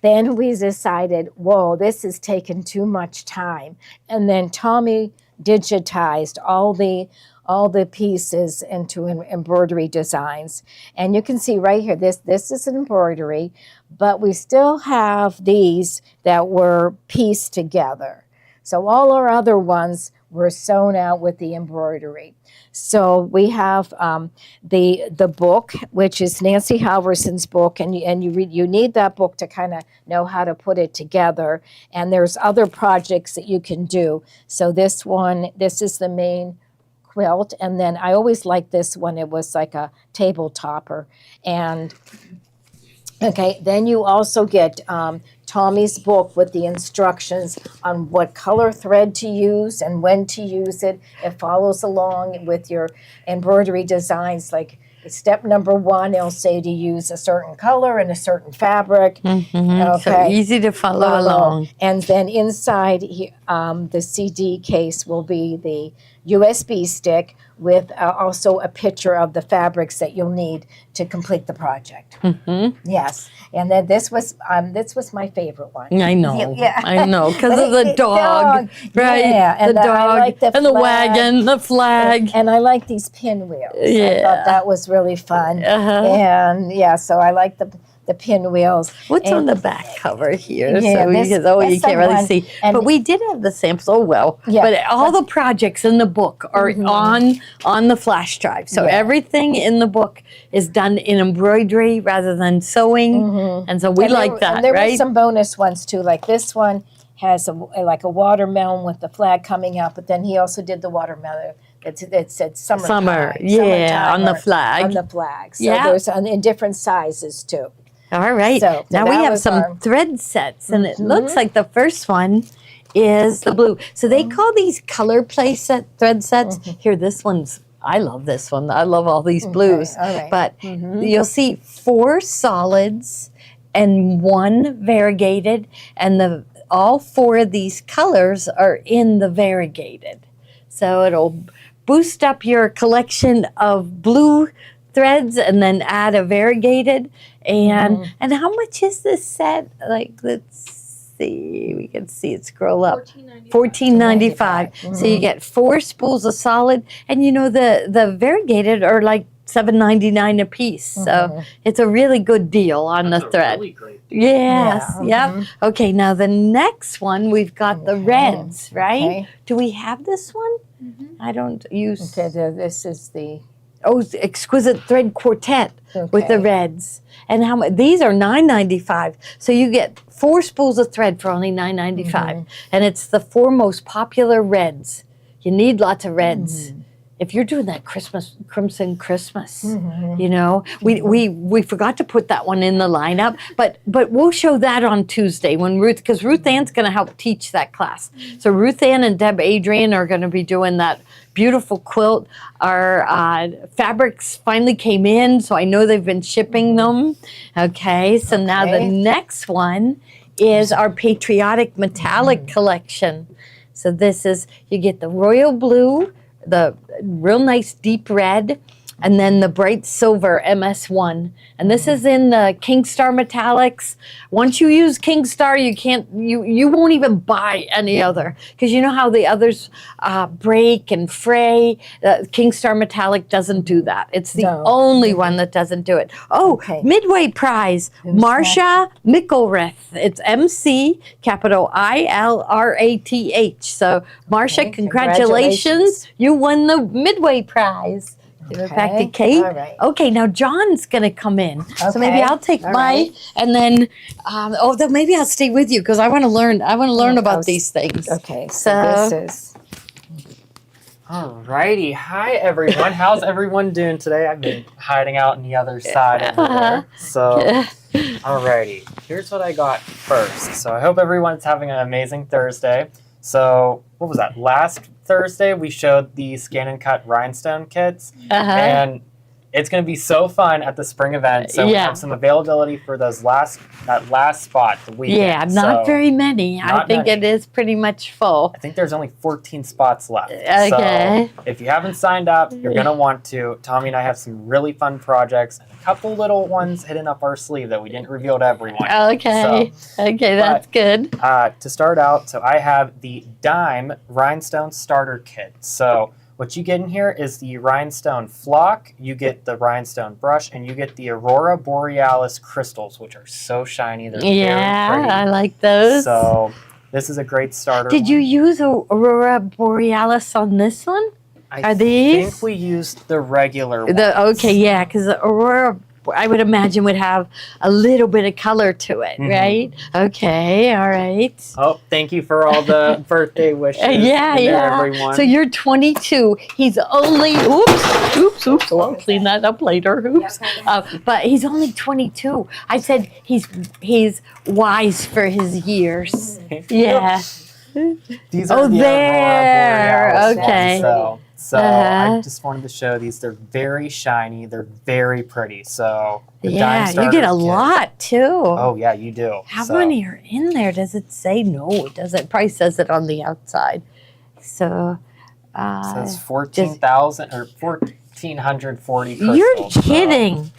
S2: then we decided, whoa, this has taken too much time. And then Tommy digitized all the pieces into embroidery designs. And you can see right here, this is an embroidery, but we still have these that were pieced together. So all our other ones were sewn out with the embroidery. So we have the book, which is Nancy Halverson's book, and you need that book to kind of know how to put it together. And there's other projects that you can do. So this is the main quilt, and then I always liked this one. It was like a table topper. And okay, then you also get Tommy's book with the instructions on what color thread to use and when to use it. It follows along with your embroidery designs. Like step number 1, it'll say to use a certain color and a certain fabric. Okay.
S1: So easy to follow along.
S2: And then inside the CD case will be the USB stick with also a picture of the fabrics that you'll need to complete the project. Yes, and then this was my favorite one.
S1: I know,
S2: yeah.
S1: I know, because of the dog, right?
S2: Yeah, and
S1: the dog,
S2: like
S1: and the wagon, the flag.
S2: And I like these pinwheels.
S1: Yeah.
S2: I thought that was really fun. And yeah, so I like the the pinwheels.
S1: What's
S2: And-
S1: on the back cover here?
S2: Yeah,
S1: so
S2: this-
S1: you
S2: that's
S1: can't really
S2: someone-
S1: see.
S2: and-
S1: But we did have the samples. Oh well.
S2: Yeah,
S1: but all the projects in the book are on the flash drive. So
S2: Yeah.
S1: everything in the book is done in embroidery rather than sewing. And so we
S2: And
S1: like
S2: there,
S1: that,
S2: and there
S1: right?
S2: were some bonus ones too. Like this one has like a watermelon with the flag coming out, but then he also did the watermelon. It said summertime.
S1: Summer, yeah,
S2: summertime
S1: on the
S2: or-
S1: flag.
S2: On the flag. So
S1: Yeah.
S2: there's in different sizes too.
S1: All right.
S2: So
S1: now we
S2: that
S1: have
S2: was
S1: some
S2: our-
S1: thread sets, and it looks like the first one is the blue. So they call these color play set thread sets. Here, this one's. I love this one. I love all these blues.
S2: all right.
S1: But you'll see 4 solids and 1 variegated, and all 4 of these colors are in the variegated. So it'll boost up your collection of blue threads and then add a variegated. And how much is this set? Like, let's see. We can see it scroll up. $14.95. So you get 4 spools of solid, and the variegated are like $7.99 a piece. So it's a really good deal on the thread.
S5: Really great.
S1: Yes.
S2: Yeah.
S1: Yep. Okay. Now the next one we've got the reds, right?
S2: Okay.
S1: Do we have this one? I don't use.
S2: Okay, this is the
S1: Oh, it's exquisite thread quartet with the
S2: Okay.
S1: reds. And how much? These are $9.95. So you get 4 spools of thread for only $9.95, and it's the 4 most popular reds. You need lots of reds. If you're doing that crimson Christmas, we forgot to put that one in the lineup, but we'll show that on Tuesday because Ruth Ann's going to help teach that class. So Ruth Ann and Deb Adrian are going to be doing that beautiful quilt. Our fabrics finally came in, so I know they've been shipping them. Okay, so now the next one is our Patriotic Metallic collection. So this is, you get the royal blue, the real nice deep red, and then the bright silver MS1. And this is in the Kingstar Metallics. Once you use Kingstar, you won't even buy any other, because you know how the others break and fray. Kingstar Metallic doesn't do that. It's the only one that doesn't do it. Oh, Midway Prize, Marcia Mickelrath. It's MC, capital ILRATH. So Marcia, congratulations. You won the Midway Prize. Give it back to Kate.
S2: All right.
S1: Okay, now John's going to come in. So maybe I'll take
S2: All
S1: my,
S2: right.
S1: and then, then maybe I'll stay with you because I want to learn. I want to learn about these things.
S2: Okay,
S1: So-
S2: this is
S5: Alrighty, hi everyone. How's everyone doing today? I've been hiding out on the other side over there. So, alrighty, here's what I got first. So I hope everyone's having an amazing Thursday. So, what was that? Last Thursday we showed the scan and cut rhinestone kits, and it's going to be so fun at the spring event. So we have some availability for that last spot, the weekend.
S1: Yeah, not
S5: So
S1: very many. I
S5: not
S1: think
S5: many.
S1: it is pretty much full.
S5: I think there's only 14 spots left.
S1: Okay.
S5: So if you haven't signed up, you're going to want to. Tommy and I have some really fun projects and a couple little ones hidden up our sleeve that we didn't reveal to everyone.
S1: Okay. Okay, that's good.
S5: To start out, so I have the Dime Rhinestone Starter Kit. So what you get in here is the rhinestone flock, you get the rhinestone brush, and you get the Aurora Borealis crystals, which are so shiny. They're very pretty.
S1: I like those.
S5: So this is a great starter.
S1: Did you use Aurora Borealis on this one?
S5: I
S1: Are these?
S5: think we used the regular one.
S1: Okay, yeah, because the Aurora, I would imagine, would have a little bit of color to it, right? Okay, all right.
S5: Oh, thank you for all the birthday wishes.
S1: Yeah.
S5: Everyone.
S1: So you're 22. He's only, oops. I'll clean that up later. Oops. But he's only 22. I said he's wise for his years. Yeah.
S5: These are the
S1: there.
S5: Aurora Borealis
S1: Okay.
S5: ones, So I just wanted to show these. They're very shiny. They're very pretty. So the Dime
S1: Yeah, you
S5: Starter
S1: get a
S5: Kit.
S1: lot too.
S5: Oh yeah, you do.
S1: How
S5: So,
S1: many are in there? Does it say? No, it doesn't. It probably says it on the outside. So,
S5: it says 14,000 or 1,440 crystals.
S1: you're kidding.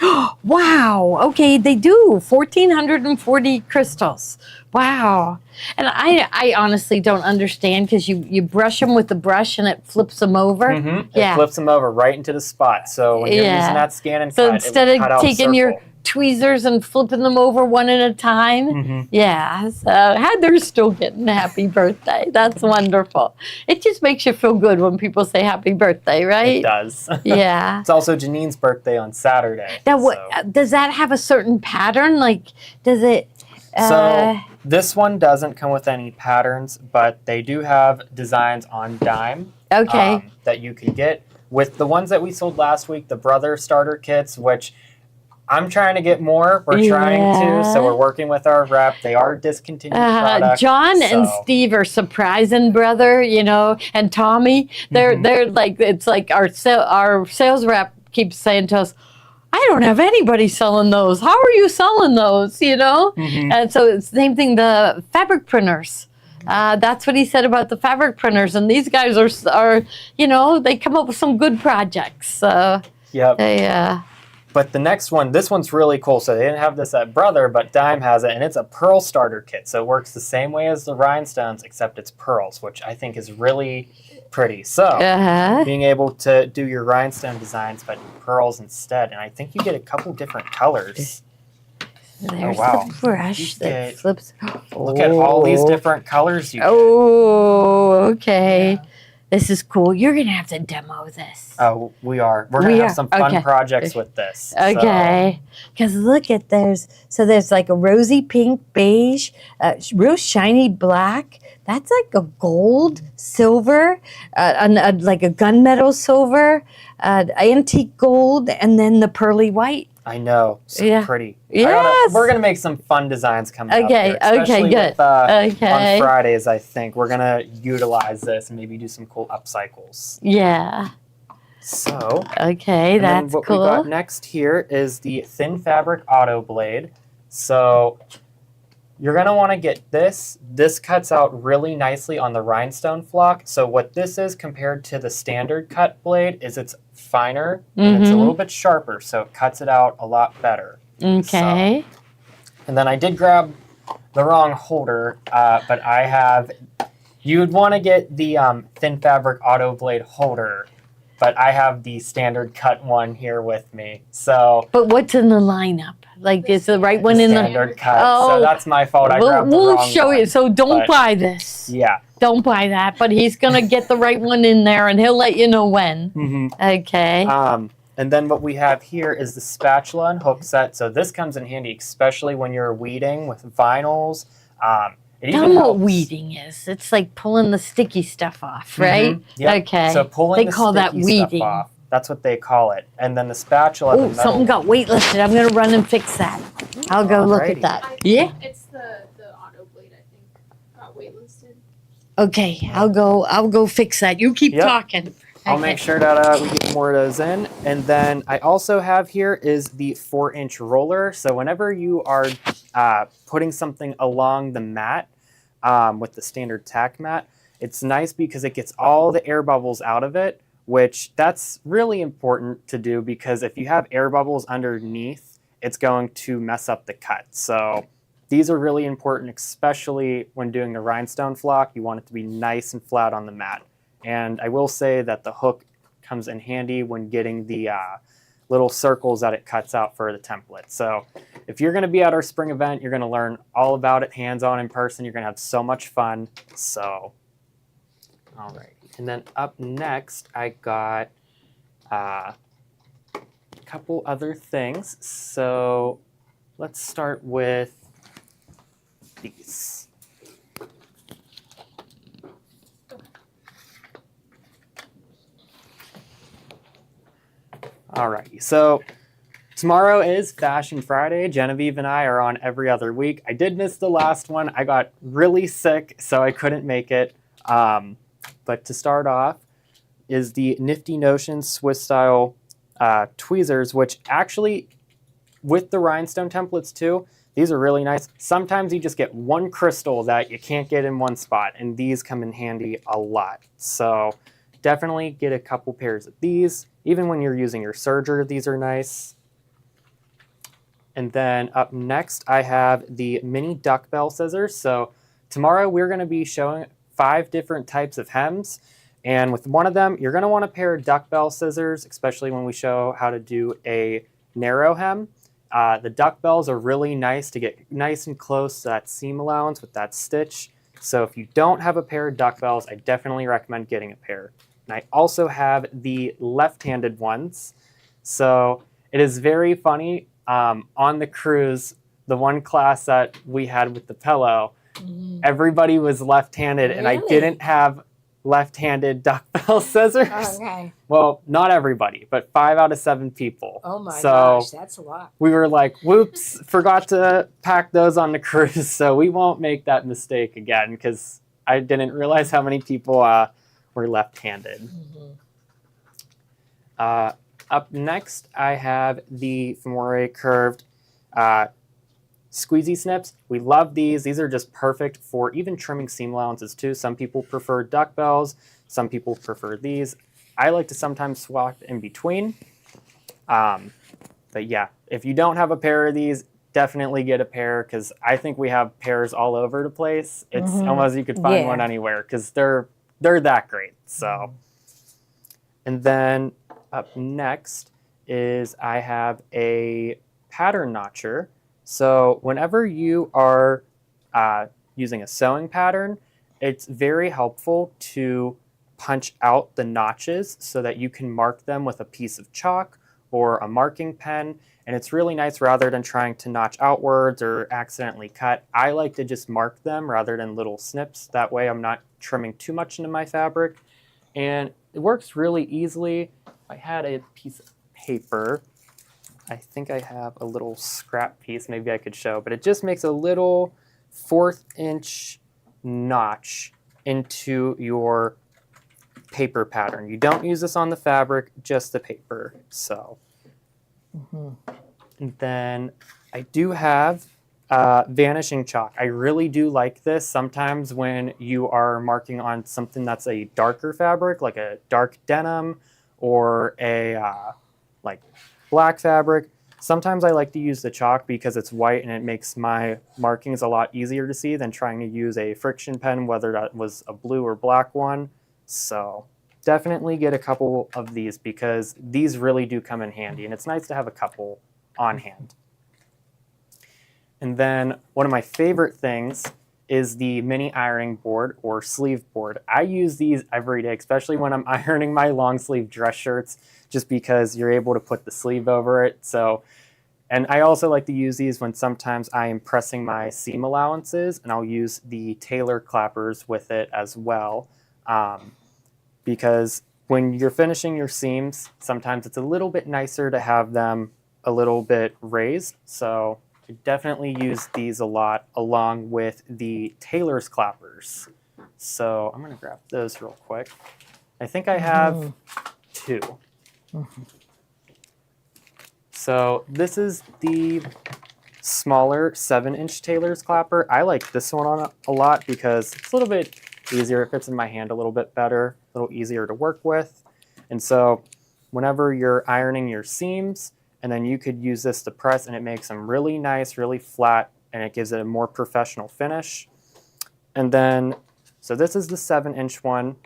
S1: Wow. Okay, they do. 1,440 crystals. Wow. And I honestly don't understand because you brush them with the brush and it flips them over.
S5: It
S1: Yeah.
S5: flips them over right into the spot. So when you're using that scan and
S1: So
S5: cut,
S1: instead
S5: it will cut
S1: of
S5: out a
S1: taking your
S5: circle.
S1: tweezers and flipping them over one at a time.
S5: Mm-hmm.
S1: Yeah, so Heather's still getting happy birthday. That's wonderful. It just makes you feel good when people say happy birthday, right?
S5: It does.
S1: Yeah.
S5: It's also Janine's birthday on Saturday.
S1: Now, what
S5: so.
S1: does that have a certain pattern? Like, does it?
S5: So this one doesn't come with any patterns, but they do have designs on dime.
S1: Okay.
S5: That you can get. With the ones that we sold last week, the brother starter kits, which I'm trying to get more. We're trying to, so we're working with our rep. They are discontinued products.
S1: John and Steve are surprising brother, you know, and Tommy. They're like, it's like our sales rep keeps saying to us, I don't have anybody selling those. How are you selling those? You know, and so it's the same thing. The fabric printers. That's what he said about the fabric printers, and these guys are you know, they come up with some good projects.
S5: Yep.
S1: They.
S5: But the next one, this one's really cool. So they didn't have this at Brother, but Dime has it, and it's a pearl starter kit. So it works the same way as the rhinestones, except it's pearls, which I think is really pretty. So being able to do your rhinestone designs, but pearls instead, and I think you get a couple different colors.
S1: There's
S5: the
S1: brush that flips.
S5: Look at all these different colors you get.
S1: Oh, okay. Yeah. This is cool. You're going to have to demo this.
S5: Oh, we are. We're going to have some fun projects with this.
S1: Okay. Because look at so there's like a rosy pink, beige, real shiny black. That's like a gold, silver, like a gunmetal silver, antique gold, and then the pearly white.
S5: I know. So pretty.
S1: Yes.
S5: We're going to make some fun designs coming up here.
S1: Okay, good.
S5: With, on Fridays, I think. We're going to utilize this and maybe do some cool upcycles.
S1: Yeah.
S5: So.
S1: Okay, that's
S5: what
S1: cool.
S5: What we got next here is the thin fabric auto blade. So you're going to want to get this. This cuts out really nicely on the rhinestone flock. So what this is compared to the standard cut blade is it's finer and it's a little bit sharper, so it cuts it out a lot better.
S1: Okay.
S5: So, and then I did grab the wrong holder, but I have, you'd want to get the thin fabric auto blade holder, but I have the standard cut one here with me. So.
S1: But what's in the lineup? Like, is the right one in the
S5: standard cut? So that's my fault. I grabbed the wrong
S1: We'll show you. So don't buy this.
S5: Yeah.
S1: Don't buy that. But he's gonna get the right one in there, and he'll let you know when. Okay.
S5: And then what we have here is the spatula and hook set. So this comes in handy, especially when you're weeding with vinyls.
S1: Tell them what weeding is. It's like pulling the sticky stuff off, right?
S5: Yep.
S1: Okay.
S5: So pulling
S1: they call that weeding.
S5: Stuff off. That's what they call it. And then the spatula.
S1: Oh, something got weightlifted. I'm gonna run and fix that. I'll go look at that. Yeah.
S3: It's the auto blade, I think, got waitlisted.
S1: Okay, I'll go fix that. You keep talking.
S5: I'll make sure that we get more of those in. And then I also have here is the 4-inch roller. So whenever you are putting something along the mat with the standard tack mat, it's nice because it gets all the air bubbles out of it, which that's really important to do because if you have air bubbles underneath, it's going to mess up the cut. So these are really important, especially when doing the rhinestone flock. You want it to be nice and flat on the mat. And I will say that the hook comes in handy when getting the little circles that it cuts out for the template. So if you're going to be at our spring event, you're going to learn all about it hands-on in person. You're going to have so much fun. So, all right. And then up next, I got a couple other things. So let's start with these. Alrighty, so tomorrow is Fashion Friday. Genevieve and I are on every other week. I did miss the last one. I got really sick, so I couldn't make it. But to start off is the Nifty Notion Swiss style tweezers, which actually, with the rhinestone templates too, these are really nice. Sometimes you just get one crystal that you can't get in one spot, and these come in handy a lot. So definitely get a couple pairs of these. Even when you're using your serger, these are nice. And then up next, I have the mini duck bell scissors. So tomorrow we're going to be showing 5 different types of hems. And with one of them, you're going to want a pair of duck bell scissors, especially when we show how to do a narrow hem. The duck bells are really nice to get nice and close to that seam allowance with that stitch. So if you don't have a pair of duck bells, I definitely recommend getting a pair. And I also have the left-handed ones. So it is very funny. On the cruise, the one class that we had with the pillow, everybody was left-handed, and I
S2: Really?
S5: didn't have left-handed duck bell scissors.
S2: Okay.
S5: Well, not everybody, but 5 out of 7 people.
S2: Oh my
S5: So
S2: gosh, that's a lot.
S5: we were like, whoops, forgot to pack those on the cruise, so we won't make that mistake again, because I didn't realize how many people were left-handed. Up next, I have the Femore curved squeezy snips. We love these. These are just perfect for even trimming seam allowances too. Some people prefer duck bells. Some people prefer these. I like to sometimes swap in between. But yeah, if you don't have a pair of these, definitely get a pair, because I think we have pairs all over the place. It's almost you could find one anywhere, because they're that great. So, and then up next is I have a pattern notcher. So whenever you are using a sewing pattern, it's very helpful to punch out the notches so that you can mark them with a piece of chalk or a marking pen. And it's really nice, rather than trying to notch outwards or accidentally cut. I like to just mark them rather than little snips. That way I'm not trimming too much into my fabric. And it works really easily. I had a piece of paper. I think I have a little scrap piece, maybe I could show, but it just makes a little 1/4 inch notch into your paper pattern. You don't use this on the fabric, just the paper. So, and then I do have vanishing chalk. I really do like this sometimes when you are marking on something that's a darker fabric, like a dark denim or a like black fabric. Sometimes I like to use the chalk because it's white and it makes my markings a lot easier to see than trying to use a friction pen, whether that was a blue or black one. So definitely get a couple of these, because these really do come in handy, and it's nice to have a couple on hand. And then one of my favorite things is the mini ironing board or sleeve board. I use these every day, especially when I'm ironing my long sleeve dress shirts, just because you're able to put the sleeve over it. So, and I also like to use these when sometimes I am pressing my seam allowances, and I'll use the tailor clappers with it as well. Because when you're finishing your seams, sometimes it's a little bit nicer to have them a little bit raised. So I definitely use these a lot, along with the tailor's clappers. So I'm going to grab those real quick. I think I have 2. So this is the smaller 7-inch tailor's clapper. I like this one on a lot because it's a little bit easier. It fits in my hand a little bit better, a little easier to work with. And so whenever you're ironing your seams, and then you could use this to press, and it makes them really nice, really flat, and it gives it a more professional finish. And then, so this is the 7-inch one.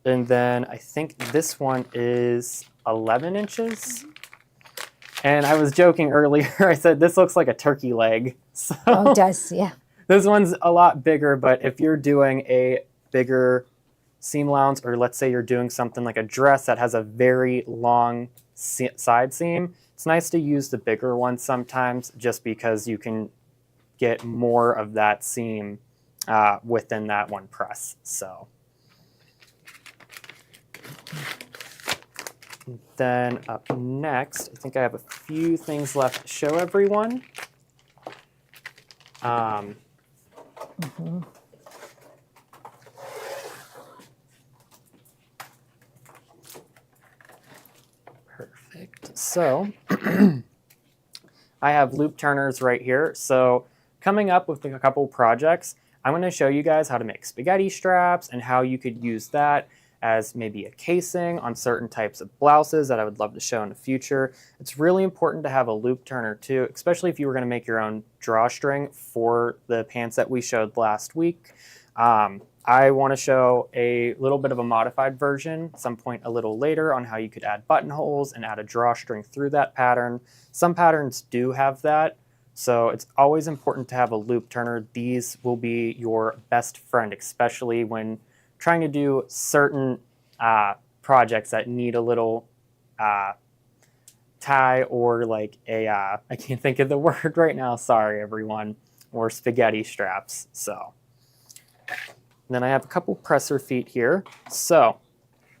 S5: And then I think this one is 11 inches. And I was joking earlier, I said this looks like a turkey leg. So
S2: Oh, it does, yeah.
S5: this one's a lot bigger, but if you're doing a bigger seam allowance, or let's say you're doing something like a dress that has a very long side seam, it's nice to use the bigger one sometimes, just because you can get more of that seam within that one press. So then up next, I think I have a few things left to show everyone. Perfect. So I have loop turners right here. So coming up with a couple projects, I'm going to show you guys how to make spaghetti straps and how you could use that as maybe a casing on certain types of blouses that I would love to show in the future. It's really important to have a loop turner too, especially if you were going to make your own drawstring for the pants that we showed last week. I want to show a little bit of a modified version, at some point a little later, on how you could add buttonholes and add a drawstring through that pattern. Some patterns do have that, so it's always important to have a loop turner. These will be your best friend, especially when trying to do certain projects that need a little tie, or like a, I can't think of the word right now, sorry everyone, or spaghetti straps. So then I have a couple presser feet here. So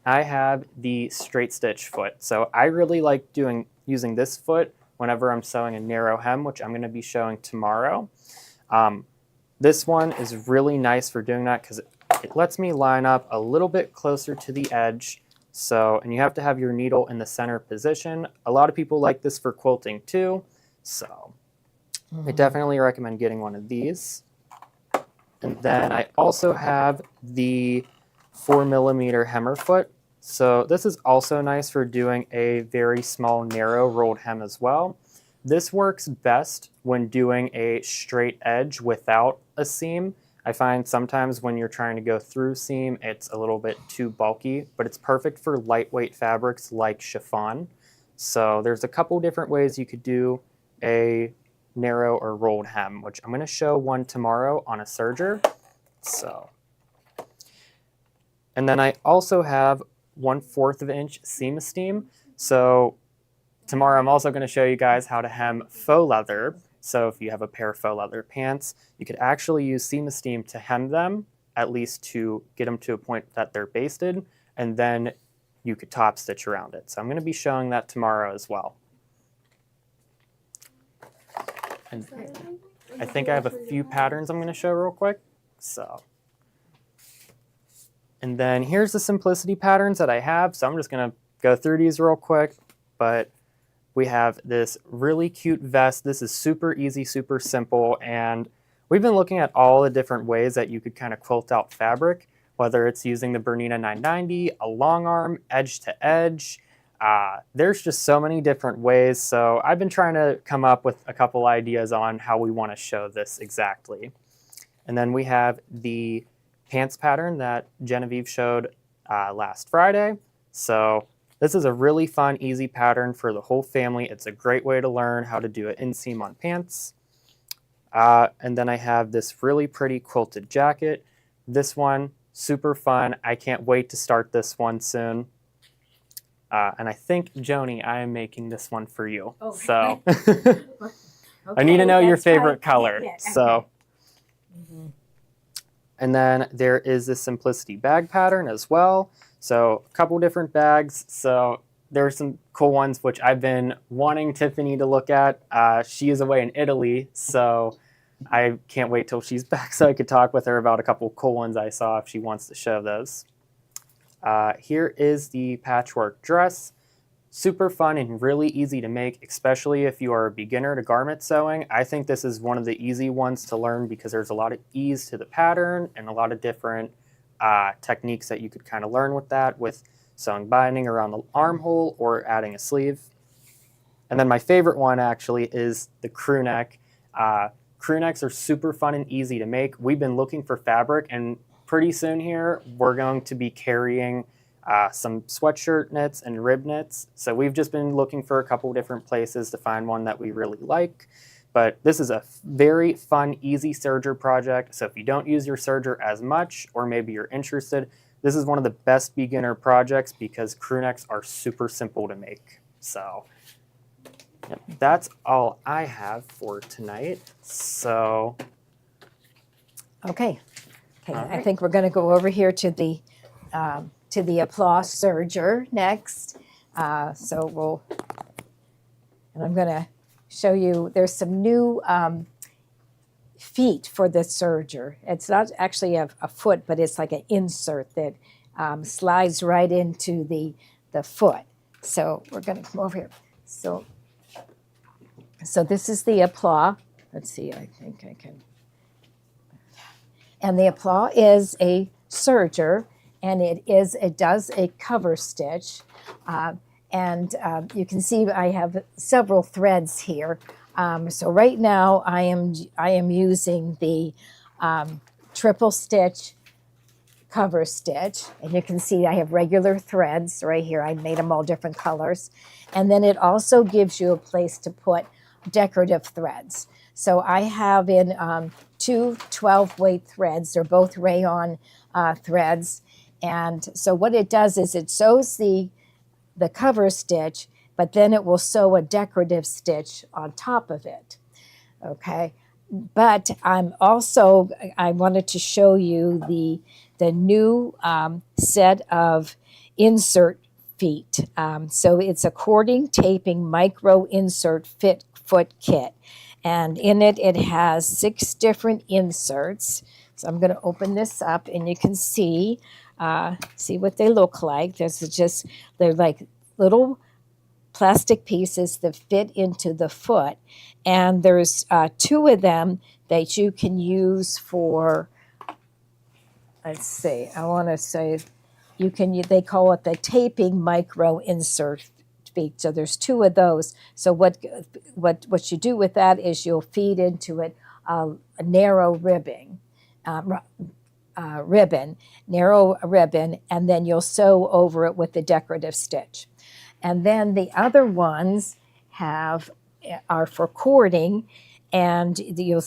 S5: I have the straight stitch foot. So I really like using this foot whenever I'm sewing a narrow hem, which I'm going to be showing tomorrow. This one is really nice for doing that because it lets me line up a little bit closer to the edge. So, and you have to have your needle in the center position. A lot of people like this for quilting too. So I definitely recommend getting one of these. And then I also have the 4mm hemmer foot. So this is also nice for doing a very small, narrow rolled hem as well. This works best when doing a straight edge without a seam. I find sometimes when you're trying to go through seam, it's a little bit too bulky, but it's perfect for lightweight fabrics like chiffon. So there's a couple different ways you could do a narrow or rolled hem, which I'm going to show one tomorrow on a serger. So, and then I also have 1/4 inch seam esteem. So tomorrow I'm also going to show you guys how to hem faux leather. So if you have a pair of faux leather pants, you could actually use seam esteem to hem them, at least to get them to a point that they're basted, and then you could top stitch around it. So I'm going to be showing that tomorrow as well. And I think I have a few patterns I'm going to show real quick. So, and then here's the simplicity patterns that I have. So I'm just going to go through these real quick, but we have this really cute vest. This is super easy, super simple, and we've been looking at all the different ways that you could kind of quilt out fabric, whether it's using the Bernina 990, a long arm, edge to edge. There's just so many different ways, so I've been trying to come up with a couple ideas on how we want to show this exactly. And then we have the pants pattern that Genevieve showed last Friday. So this is a really fun, easy pattern for the whole family. It's a great way to learn how to do an inseam on pants. And then I have this really pretty quilted jacket. This one, super fun. I can't wait to start this one soon. And I think, Joni, I am making this one for you.
S2: Oh.
S5: So
S2: Okay,
S5: I need to know your
S2: that's
S5: favorite
S2: fine.
S5: color.
S2: Yeah, okay.
S5: So. And then there is this simplicity bag pattern as well. So a couple different bags. So there are some cool ones which I've been wanting Tiffany to look at. She is away in Italy, so I can't wait till she's back so I could talk with her about a couple cool ones I saw if she wants to show those. Here is the patchwork dress. Super fun and really easy to make, especially if you are a beginner to garment sewing. I think this is one of the easy ones to learn because there's a lot of ease to the pattern and a lot of different techniques that you could kind of learn with that, with sewing binding around the armhole or adding a sleeve. And then my favorite one actually is the crew neck. Crew necks are super fun and easy to make. We've been looking for fabric, and pretty soon here we're going to be carrying some sweatshirt knits and rib knits. So we've just been looking for a couple different places to find one that we really like. But this is a very fun, easy serger project. So if you don't use your serger as much, or maybe you're interested, this is one of the best beginner projects because crew necks are super simple to make. So yep, that's all I have for tonight. So.
S2: Okay.
S5: All
S2: I
S5: right.
S2: think we're going to go over here to the applause serger next. So and I'm going to show you, there's some new feet for the serger. It's not actually a foot, but it's like an insert that slides right into the foot. So we're going to come over here. So this is the applause. Let's see, I think I can. And the applause is a serger, and it does a cover stitch. And you can see I have several threads here. So right now I am using the triple stitch cover stitch. And you can see I have regular threads right here. I made them all different colors. And then it also gives you a place to put decorative threads. So I have in two 12-weight threads. They're both rayon threads. And so what it does is it sews the cover stitch, but then it will sew a decorative stitch on top of it. Okay. But I wanted to show you the new set of insert feet. So it's a cording, taping, micro insert foot kit. And in it, it has 6 different inserts. So I'm going to open this up and you can see what they look like. They're like little plastic pieces that fit into the foot. And there's 2 of them that you can use for, let's see, I want to say, they call it the taping micro insert feet. So there's 2 of those. So what you do with that is you'll feed into it a narrow ribbon, narrow ribbon, and then you'll sew over it with the decorative stitch. And then the other ones are for cording, and you'll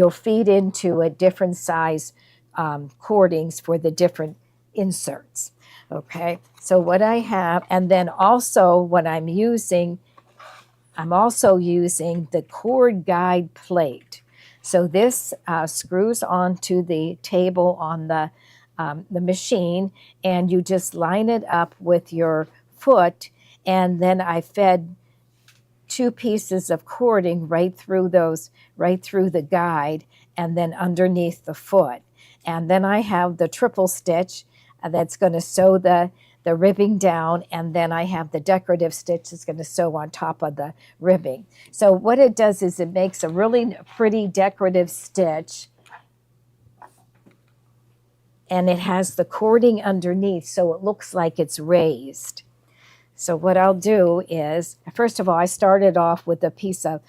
S2: feed into a different size cordings for the different inserts. Okay, so what I have, and then also what I'm also using the cord guide plate. So this screws onto the table on the machine, and you just line it up with your foot, and then I fed 2 pieces of cording right through the guide and then underneath the foot. And then I have the triple stitch that's going to sew the ribbing down, and then I have the decorative stitch that's going to sew on top of the ribbing. So what it does is it makes a really pretty decorative stitch, and it has the cording underneath, so it looks like it's raised. So what I'll do is, first of all, I started off with a piece of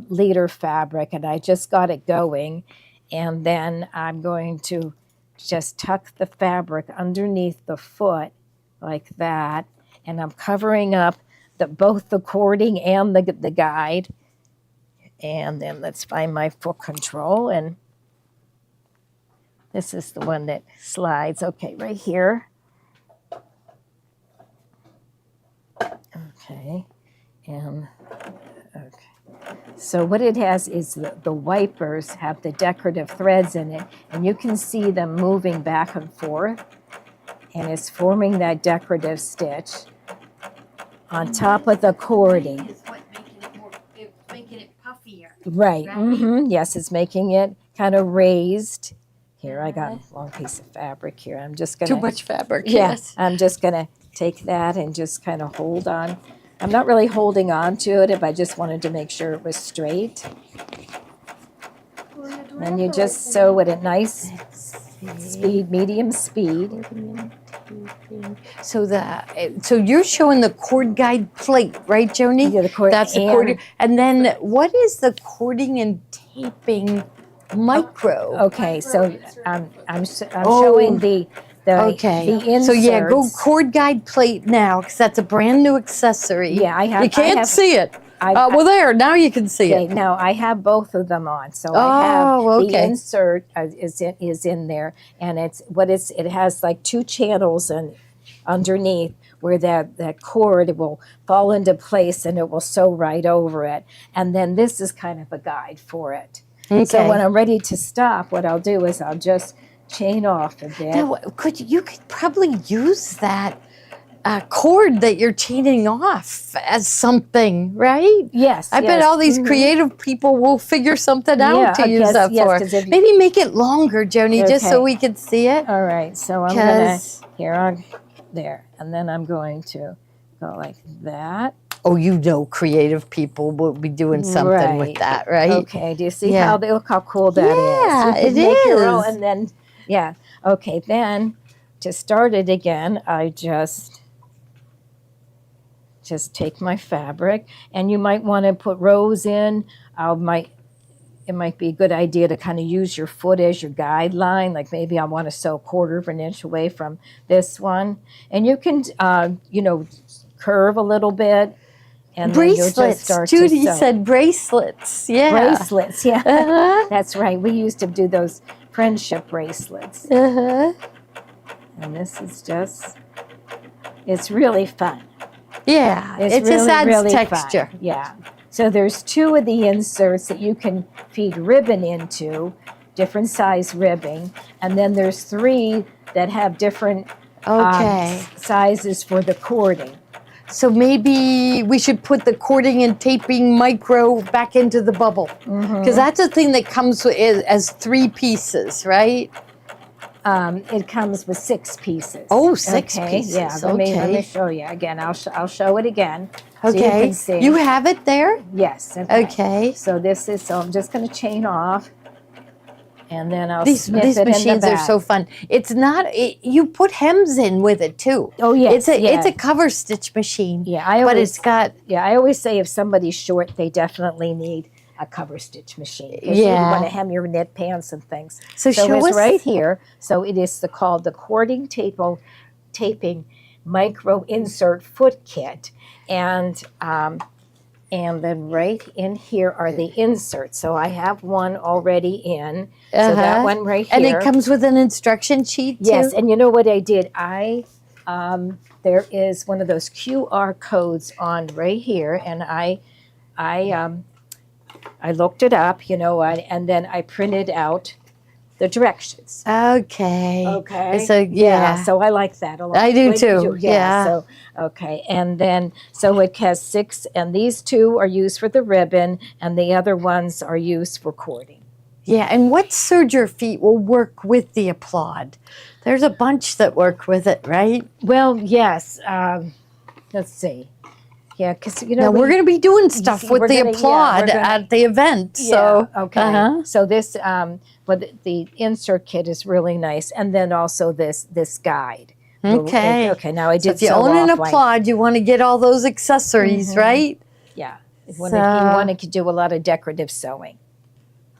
S2: leader fabric, and I just got it going, and then I'm going to just tuck the fabric underneath the foot like that, and I'm covering up both the cording and the guide. And then let's find my foot control, and this is the one that slides. Okay, right here. Okay, and okay. So what it has is the wipers have the decorative threads in it, and you can see them moving back and forth, and it's forming that decorative stitch on top of the cording.
S1: Is what making it puffier.
S2: Right.
S1: Right?
S2: Mm-hmm. Yes, it's making it kind of raised. Here, I got a long piece of fabric here. I'm just going to...
S1: Too much fabric,
S2: Yeah,
S1: yes.
S2: I'm just going to take that and just kind of hold on. I'm not really holding on to it, I just wanted to make sure it was straight. And you just sew at a nice speed, medium speed.
S1: So you're showing the cord guide plate, right, Joni?
S2: Yeah, the cord,
S1: That's the cord. And then what is the cording and taping micro?
S2: Okay, so I'm showing the insert.
S1: So yeah, go cord guide plate now, because that's a brand new accessory.
S2: Yeah, I have.
S1: You can't see it. Well, there, now you can see
S2: Okay,
S1: it.
S2: now I have both of them on. So I have the
S1: okay.
S2: insert is in there, and it has like 2 channels underneath where that cord will fall into place and it will sew right over it. And then this is kind of a guide for it.
S1: Okay.
S2: So when I'm ready to stop, what I'll do is I'll just chain off a bit.
S1: Now, you could probably use that cord that you're chaining off as something, right?
S2: Yes.
S1: I bet all these creative people will figure something out to use that for.
S2: 'cause
S1: Maybe make it longer, Joni, just so
S2: Okay.
S1: we can see it.
S2: All right, so I'm gonna there, and then I'm going to go like that.
S1: Oh, creative people will be doing something with
S2: Right.
S1: that, right?
S2: Okay, do you see
S1: Yeah.
S2: look how cool that is?
S1: Yeah,
S2: You can
S1: it
S2: make your own,
S1: is.
S2: and then okay, then to start it again, I just take my fabric, and you might want to put rows in. it might be a good idea to kind of use your foot as your guideline. Like maybe I want to sew a quarter of an inch away from this one. And you can, curve a little bit. And then you'll just
S1: Bracelets.
S2: start
S1: Judy
S2: to sew.
S1: said bracelets. Yeah.
S2: Bracelets, yeah.
S1: Uh-huh.
S2: That's right. We used to do those friendship bracelets.
S1: Uh-huh.
S2: And this is just, it's really fun.
S1: Yeah.
S2: It's
S1: It just
S2: really,
S1: adds
S2: really
S1: texture.
S2: fun. Yeah. So there's 2 of the inserts that you can feed ribbon into, different size ribbing. And then there's 3 that have different
S1: Okay.
S2: sizes for the cording.
S1: So maybe we should put the cording and taping micro back into the bubble. Because that's a thing that comes as 3 pieces, right?
S2: It comes with 6 pieces.
S1: Oh, 6
S2: Okay,
S1: pieces.
S2: yeah. Let me
S1: Okay.
S2: show you again. I'll show it again. So you
S1: Okay.
S2: can see.
S1: You have it there?
S2: Yes.
S1: Okay.
S2: So so I'm just going to chain off, and then I'll
S1: These
S2: snip it in the
S1: machines are
S2: back.
S1: so fun. It's not, you put hems in with it too.
S2: Oh yes,
S1: It's a cover stitch machine.
S2: yeah.
S1: But it's got,
S2: I always say if somebody's short, they definitely need a cover stitch machine. 'Cause
S1: Yeah.
S2: You want to hem your knit pants and things.
S1: so
S2: So
S1: show
S2: it's
S1: us.
S2: right here. So it is called the cording taping micro insert foot kit, and then right in here are the inserts. So I have one already in. So that
S1: Uh-huh.
S2: one right here.
S1: And it comes with an instruction sheet too?
S2: Yes, and you know what I did? There is one of those QR codes on right here, and I looked it up, and then I printed out the directions.
S1: Okay.
S2: Okay.
S1: So, yeah.
S2: So I like that a lot.
S1: I do
S2: Like,
S1: too, yeah.
S2: So okay, and then so it has 6, and these 2 are used for the ribbon, and the other ones are used for cording.
S1: Yeah, and what serger feet will work with the applaud? There's a bunch that work with it, right?
S2: Well, yes. Let's see. Yeah, because
S1: Now we're going to be doing stuff
S2: see,
S1: with
S2: we're
S1: the
S2: gonna- yeah,
S1: applaud
S2: we're gonna-
S1: at the event. So
S2: okay.
S1: uh-huh.
S2: So this, but the insert kit is really nice, and then also this guide.
S1: Okay.
S2: Okay. Now I
S1: So
S2: did.
S1: if you
S2: sew
S1: own an
S2: off, like-
S1: applaud, you want to get all those accessories, right?
S2: yeah. You
S1: So-
S2: want to do a lot of decorative sewing.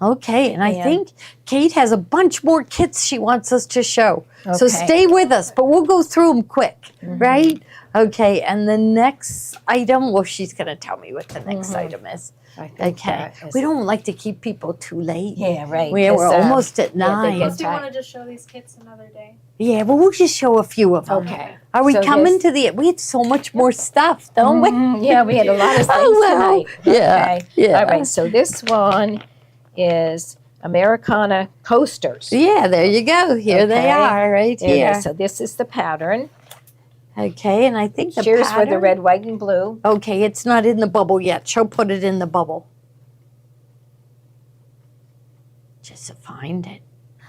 S1: Okay, and I
S2: And-
S1: think Kate has a bunch more kits she wants us to show. So
S2: Okay.
S1: stay with us, but we'll go through them quick, right? Okay, and the next item, well, she's going to tell me what the next item is.
S2: I think
S1: Okay,
S2: that is-
S1: we don't like to keep people too late.
S2: Yeah, right.
S1: We're
S2: 'cause,
S1: almost at
S2: yeah, they
S1: 9.
S2: get
S3: Unless you
S2: tired.
S3: want to just show these kits another day.
S1: Yeah, well, we'll just show a few of them.
S2: Okay.
S1: Are we
S2: So
S1: coming
S2: this-
S1: to the? We had so much more stuff, don't we?
S2: Yeah, we had a lot of things
S1: Oh, wow.
S2: tonight.
S1: Yeah,
S2: Okay.
S1: yeah.
S2: All right. So this one is Americana coasters.
S1: Yeah, there you go. Here they
S2: Okay.
S1: are, right
S2: There it
S1: here.
S2: is. So this is the pattern.
S1: Okay, and I think the
S2: Here's for the
S1: pattern-
S2: red, white, and blue.
S1: Okay, it's not in the bubble yet. She'll put it in the bubble. Just to find it.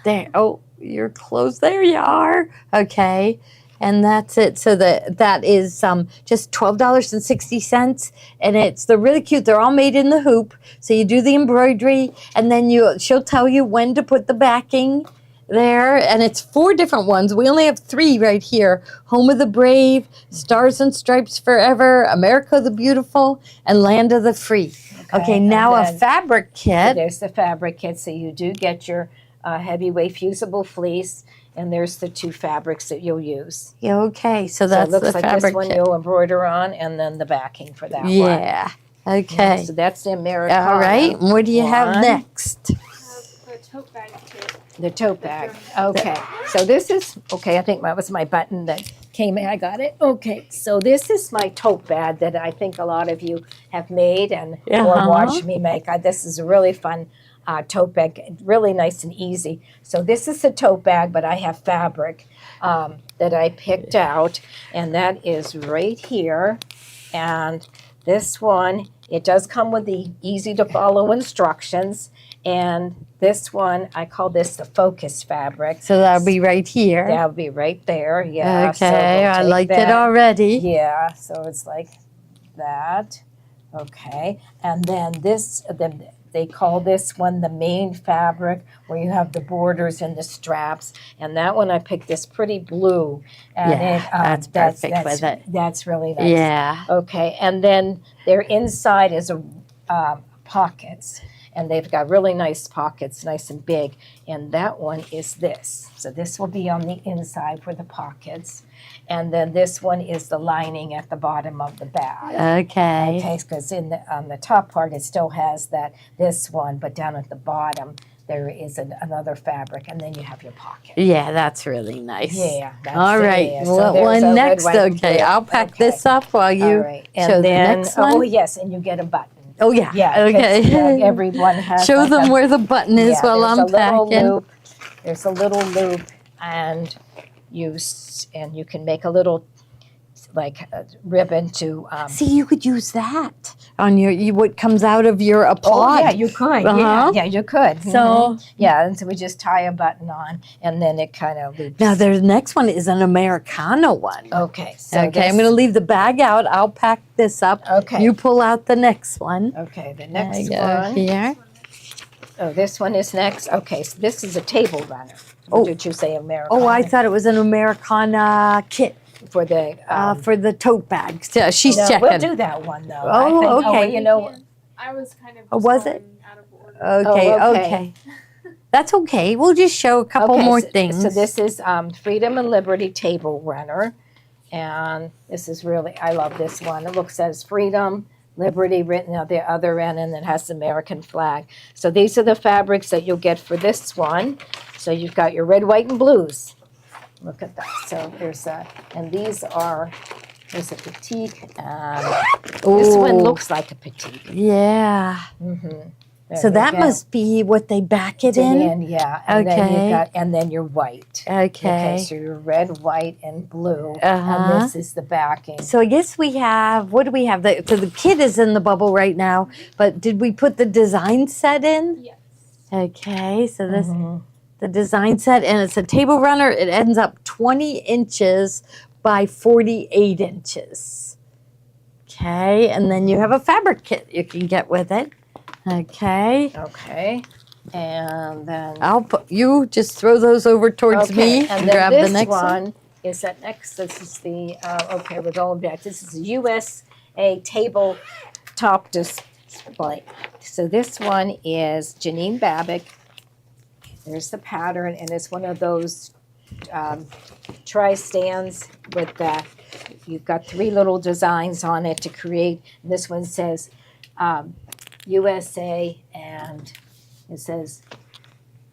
S1: There. Oh, you're close. There you are. Okay. And that's it. So that is just $12.60, and they're really cute. They're all made in the hoop. So you do the embroidery, and then she'll tell you when to put the backing there, and it's 4 different ones. We only have 3 right here: Home of the Brave, Stars and Stripes Forever, America the Beautiful, and Land of the Free. Okay,
S2: and
S1: now a
S2: then-
S1: fabric
S2: So
S1: kit.
S2: there's the fabric kit. So you do get your heavyweight fusible fleece, and there's the 2 fabrics that you'll use.
S1: Yeah, okay, so
S2: So it
S1: that's
S2: looks
S1: the
S2: like
S1: fabric
S2: this one
S1: kit.
S2: you'll embroider on, and then the backing for that one.
S1: Yeah. Okay.
S2: So that's the Americana.
S1: All right. And what do you have
S2: one.
S1: next?
S3: The tote bag kit.
S2: The tote bag. Okay. So this is, okay, I think that was my button that came in. I got it. Okay. So this is my tote bag that I think a lot of you have made and or
S1: Uh-huh.
S2: watched me make. This is a really fun tote bag, really nice and easy. So this is a tote bag, but I have fabric that I picked out, and that is right here. And this one, it does come with the easy to follow instructions. And this one, I call this the focus fabric.
S1: So that'll be right here.
S2: That'll be right there. Yeah. so
S1: Okay,
S2: we'll
S1: I
S2: take
S1: like it
S2: that.
S1: already.
S2: Yeah. So it's like that. Okay. And then they call this one the main fabric, where you have the borders and the straps. And that one, I picked this pretty blue. And
S1: Yeah, that's perfect with it.
S2: That's really nice.
S1: Yeah.
S2: Okay, and then their inside is a pockets, and they've got really nice pockets, nice and big. And that one is this. So this will be on the inside for the pockets. And then this one is the lining at the bottom of the bag.
S1: Okay.
S2: Okay, because on the top part it still has this one, but down at the bottom there is another fabric, and then you have your pocket.
S1: Yeah, that's really nice.
S2: Yeah.
S1: All right.
S2: So
S1: What
S2: there's
S1: one
S2: a red,
S1: next?
S2: white, and
S1: Okay,
S2: blue.
S1: I'll pack
S2: Okay.
S1: this up while
S2: All
S1: you
S2: right.
S1: show
S2: And
S1: the
S2: then,
S1: next one.
S2: oh yes, and you get a button.
S1: Oh yeah.
S2: Yeah. 'cause,
S1: Okay.
S2: everyone has.
S1: Show
S2: like
S1: them
S2: a,
S1: where the button is
S2: yeah,
S1: while
S2: there's
S1: I'm
S2: a little
S1: packing.
S2: loop. There's a little loop, and you can make a little ribbon to.
S1: See, you could use that on what comes out of your applaud.
S2: Oh yeah, you could.
S1: Uh-huh.
S2: Yeah, you could.
S1: So
S2: yeah, and so we just tie a button on, and then it kind of loops.
S1: now the next one is an Americana one.
S2: Okay. So
S1: Okay, I'm going to leave the bag out. I'll pack this up.
S2: Okay.
S1: You pull out the next one.
S2: Okay. The
S1: There
S2: next
S1: you go
S2: one.
S1: here.
S2: Oh, this one is next. Okay, so this is a table runner.
S1: Oh.
S2: Did you say American?
S1: Oh, I thought it was an Americana kit
S2: for the
S1: for the tote bags. Yeah, she's
S2: no,
S1: checking.
S2: we'll do that one though.
S1: Oh,
S2: I think,
S1: okay.
S2: well, you know.
S3: I was kind of
S1: Oh, was it?
S3: going out of order.
S1: Okay,
S2: Oh, okay.
S1: okay. That's okay. We'll just show a couple
S2: Okay,
S1: more
S2: so,
S1: things.
S2: So this is Freedom and Liberty Table Runner, and this is really, I love this one. It looks says Freedom, Liberty written at the other end, and it has the American flag. So these are the fabrics that you'll get for this one. So you've got your red, white, and blues. Look at that. So there's and these are, there's a petite, and this one
S1: Ooh.
S2: looks like a petite.
S1: Yeah.
S2: Mm-hmm.
S1: So that must be what they back it in?
S2: Yeah, and then
S1: Okay.
S2: you've got, and then your white.
S1: Okay.
S2: So you're red, white, and blue,
S1: Uh-huh.
S2: and this is the backing.
S1: So I guess we have, what do we have? So the kit is in the bubble right now, but did we put the design set in?
S3: Yes.
S1: Okay, so this,
S2: Mhm.
S1: the design set, and it's a table runner. It ends up 20 inches by 48 inches. Okay, and then you have a fabric kit you can get with it. Okay,
S2: Okay, and then
S1: I'll put, you just throw those over towards me
S2: and
S1: and
S2: then
S1: grab
S2: this
S1: the next one.
S2: one is that next. This is the okay. We're going back. This is a USA tabletop display. So this one is Janine Babick. There's the pattern, and it's one of those tri-stands with the. You've got three little designs on it to create. This one says USA, and it says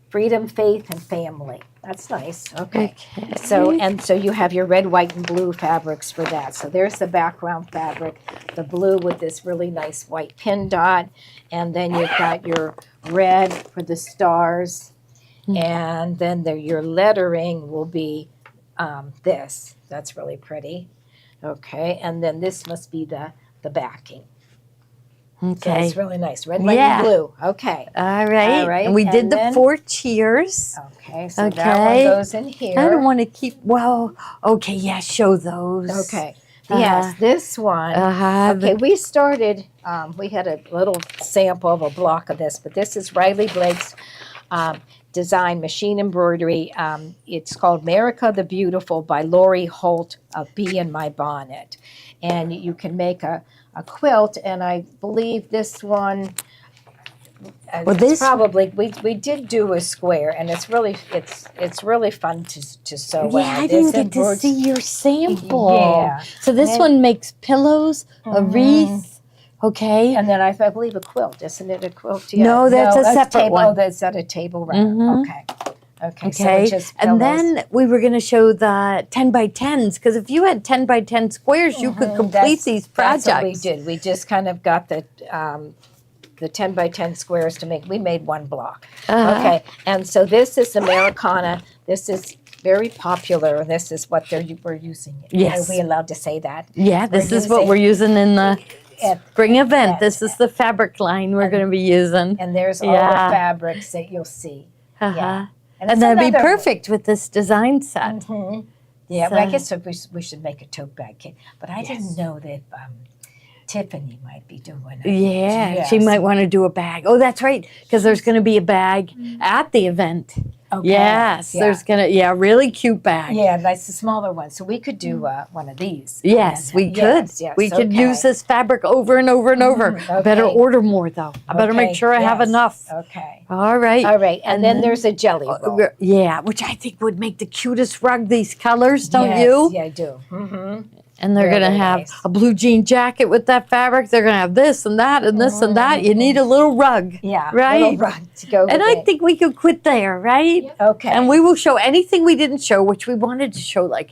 S2: freedom, faith, and family. That's nice. Okay. So you have your red, white, and blue fabrics for that. So there's the background fabric, the blue with this really nice white pin dot, and then you've got your red for the stars, and then your lettering will be this. That's really pretty. Okay, and then this must be the backing. So
S1: Okay.
S2: it's really nice. Red, white,
S1: Yeah.
S2: and blue. Okay.
S1: All right.
S2: All right,
S1: And we did
S2: and
S1: the
S2: then-
S1: 4 cheers.
S2: Okay, so that
S1: Okay.
S2: one goes in here.
S1: I don't want to keep, well, okay, yeah, show those.
S2: Okay.
S1: Uh-huh.
S2: Yes, this one.
S1: Uh-huh.
S2: Okay, we started, we had a little sample of a block of this, but this is Riley Blake's design machine embroidery. It's called America the Beautiful by Lori Holt of Bee in My Bonnet. And you can make a quilt, and I believe this one,
S1: Well,
S2: it's
S1: this-
S2: probably, we did do a square, and it's really fun to sew
S1: Yeah,
S2: out.
S1: I didn't
S2: It's
S1: get to
S2: embroidered-
S1: see your sample.
S2: Yeah.
S1: So this
S2: And-
S1: one makes pillows, a
S2: Mhm.
S1: wreath, okay?
S2: And then I believe a quilt, isn't it a quilt?
S1: No, that's a separate
S2: table,
S1: one.
S2: Oh, that's at a table runner.
S1: Mhm.
S2: Okay. Okay. So
S1: Okay,
S2: it's just
S1: and
S2: pillows.
S1: then we were going to show the 10 by 10s, because if you had 10 by 10 squares, you could complete
S2: That's-
S1: these
S2: That's what we
S1: projects.
S2: did. We just kind of got the 10 by 10 squares to make. We made one block.
S1: Uh-huh.
S2: Okay. And so this is Americana. This is very popular. This is what we're using.
S1: Yes.
S2: Are we allowed to say that?
S1: Yeah, this
S2: We're
S1: is what
S2: using-
S1: we're using in the
S2: At-
S1: spring event.
S2: at-
S1: This is the fabric line we're
S2: and-
S1: going to be using.
S2: And there's all
S1: Yeah.
S2: the fabrics that you'll see.
S1: Uh-huh.
S2: And,
S1: And
S2: it's
S1: that'd be
S2: another-
S1: perfect with this design set.
S2: Mhm. Yeah, but I
S1: So-
S2: guess we should make a tote bag kit. But I didn't know that Tiffany might be doing it.
S1: Yeah, she
S2: Yes.
S1: might want to do a bag. Oh, that's right, because there's going to be a bag at the event.
S2: Okay.
S1: Yes,
S2: Yeah.
S1: there's going to, really cute bag.
S2: Yeah, that's the smaller one. So we could do one of these.
S1: Yes, we could.
S2: Yes, yes,
S1: We could
S2: okay.
S1: use this fabric over and over and over. I better
S2: okay.
S1: order more, though. I better make
S2: Okay,
S1: sure I have
S2: yes.
S1: enough.
S2: Okay.
S1: All right.
S2: All right. And then
S1: then-
S2: there's a jelly roll.
S1: Yeah, which I think would make the cutest rug, these colors, don't
S2: Yes,
S1: you?
S2: Yeah, I do. Mm-hmm.
S1: And they're going to
S2: Really
S1: have
S2: nice.
S1: a blue jean jacket with that fabric. They're going to have this and that and this and that. You need a little rug.
S2: Yeah.
S1: Right?
S2: Little rug to go
S1: And
S2: with
S1: I
S2: it.
S1: think we could quit there, right?
S3: Yep.
S2: Okay.
S1: And we will show anything we didn't show, which we wanted to show, like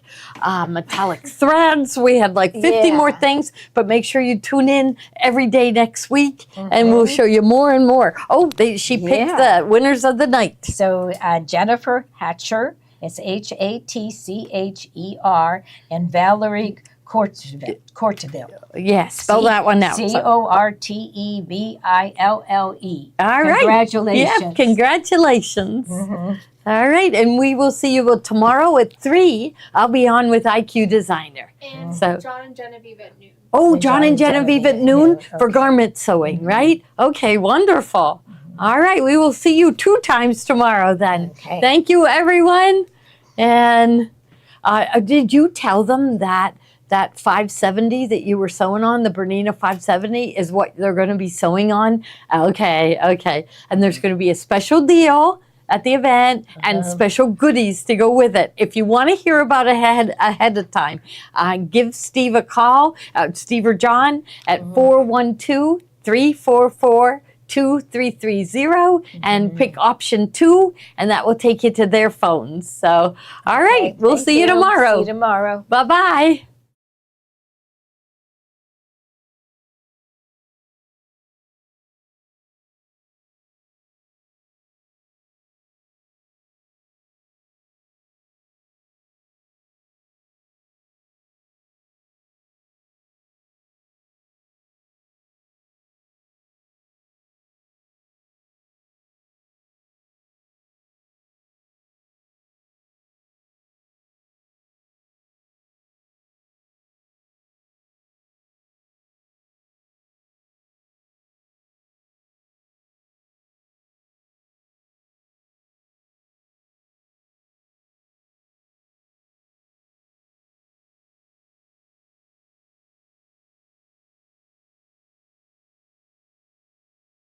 S1: metallic threads. We had like 50 more
S2: Yeah.
S1: things, but make sure you tune in every day next week and we'll show you more and more. Oh, she picked
S2: Yeah.
S1: the winners of the night.
S2: So Jennifer Hatcher, it's Hatcher, and Valerie Corteville.
S1: Yes, spell that one out.
S2: Corteville.
S1: All right.
S2: Congratulations.
S1: Yeah, congratulations.
S2: Mhm.
S1: All right, and we will see you tomorrow at 3. I'll be on with IQ Designer.
S3: And
S1: So-
S3: John and Genevieve at noon.
S1: Oh,
S2: And
S1: John and Genevieve at noon for
S2: Okay.
S1: garment sewing, right? Okay, wonderful. All right, we will see you 2 times tomorrow then.
S2: Okay.
S1: Thank you, everyone. And did you tell them that 570 that you were sewing on, the Bernina 570, is what they're going to be sewing on? Okay. And there's going to be a special deal at the event and special goodies to go with it. If you want to hear about it ahead of time, give Steve a call, Steve or John, at 412-344-2330 and pick option 2, and that will take you to their phones. So, all right, we'll
S2: Thank
S1: see you tomorrow.
S2: See you tomorrow.
S1: Bye-bye.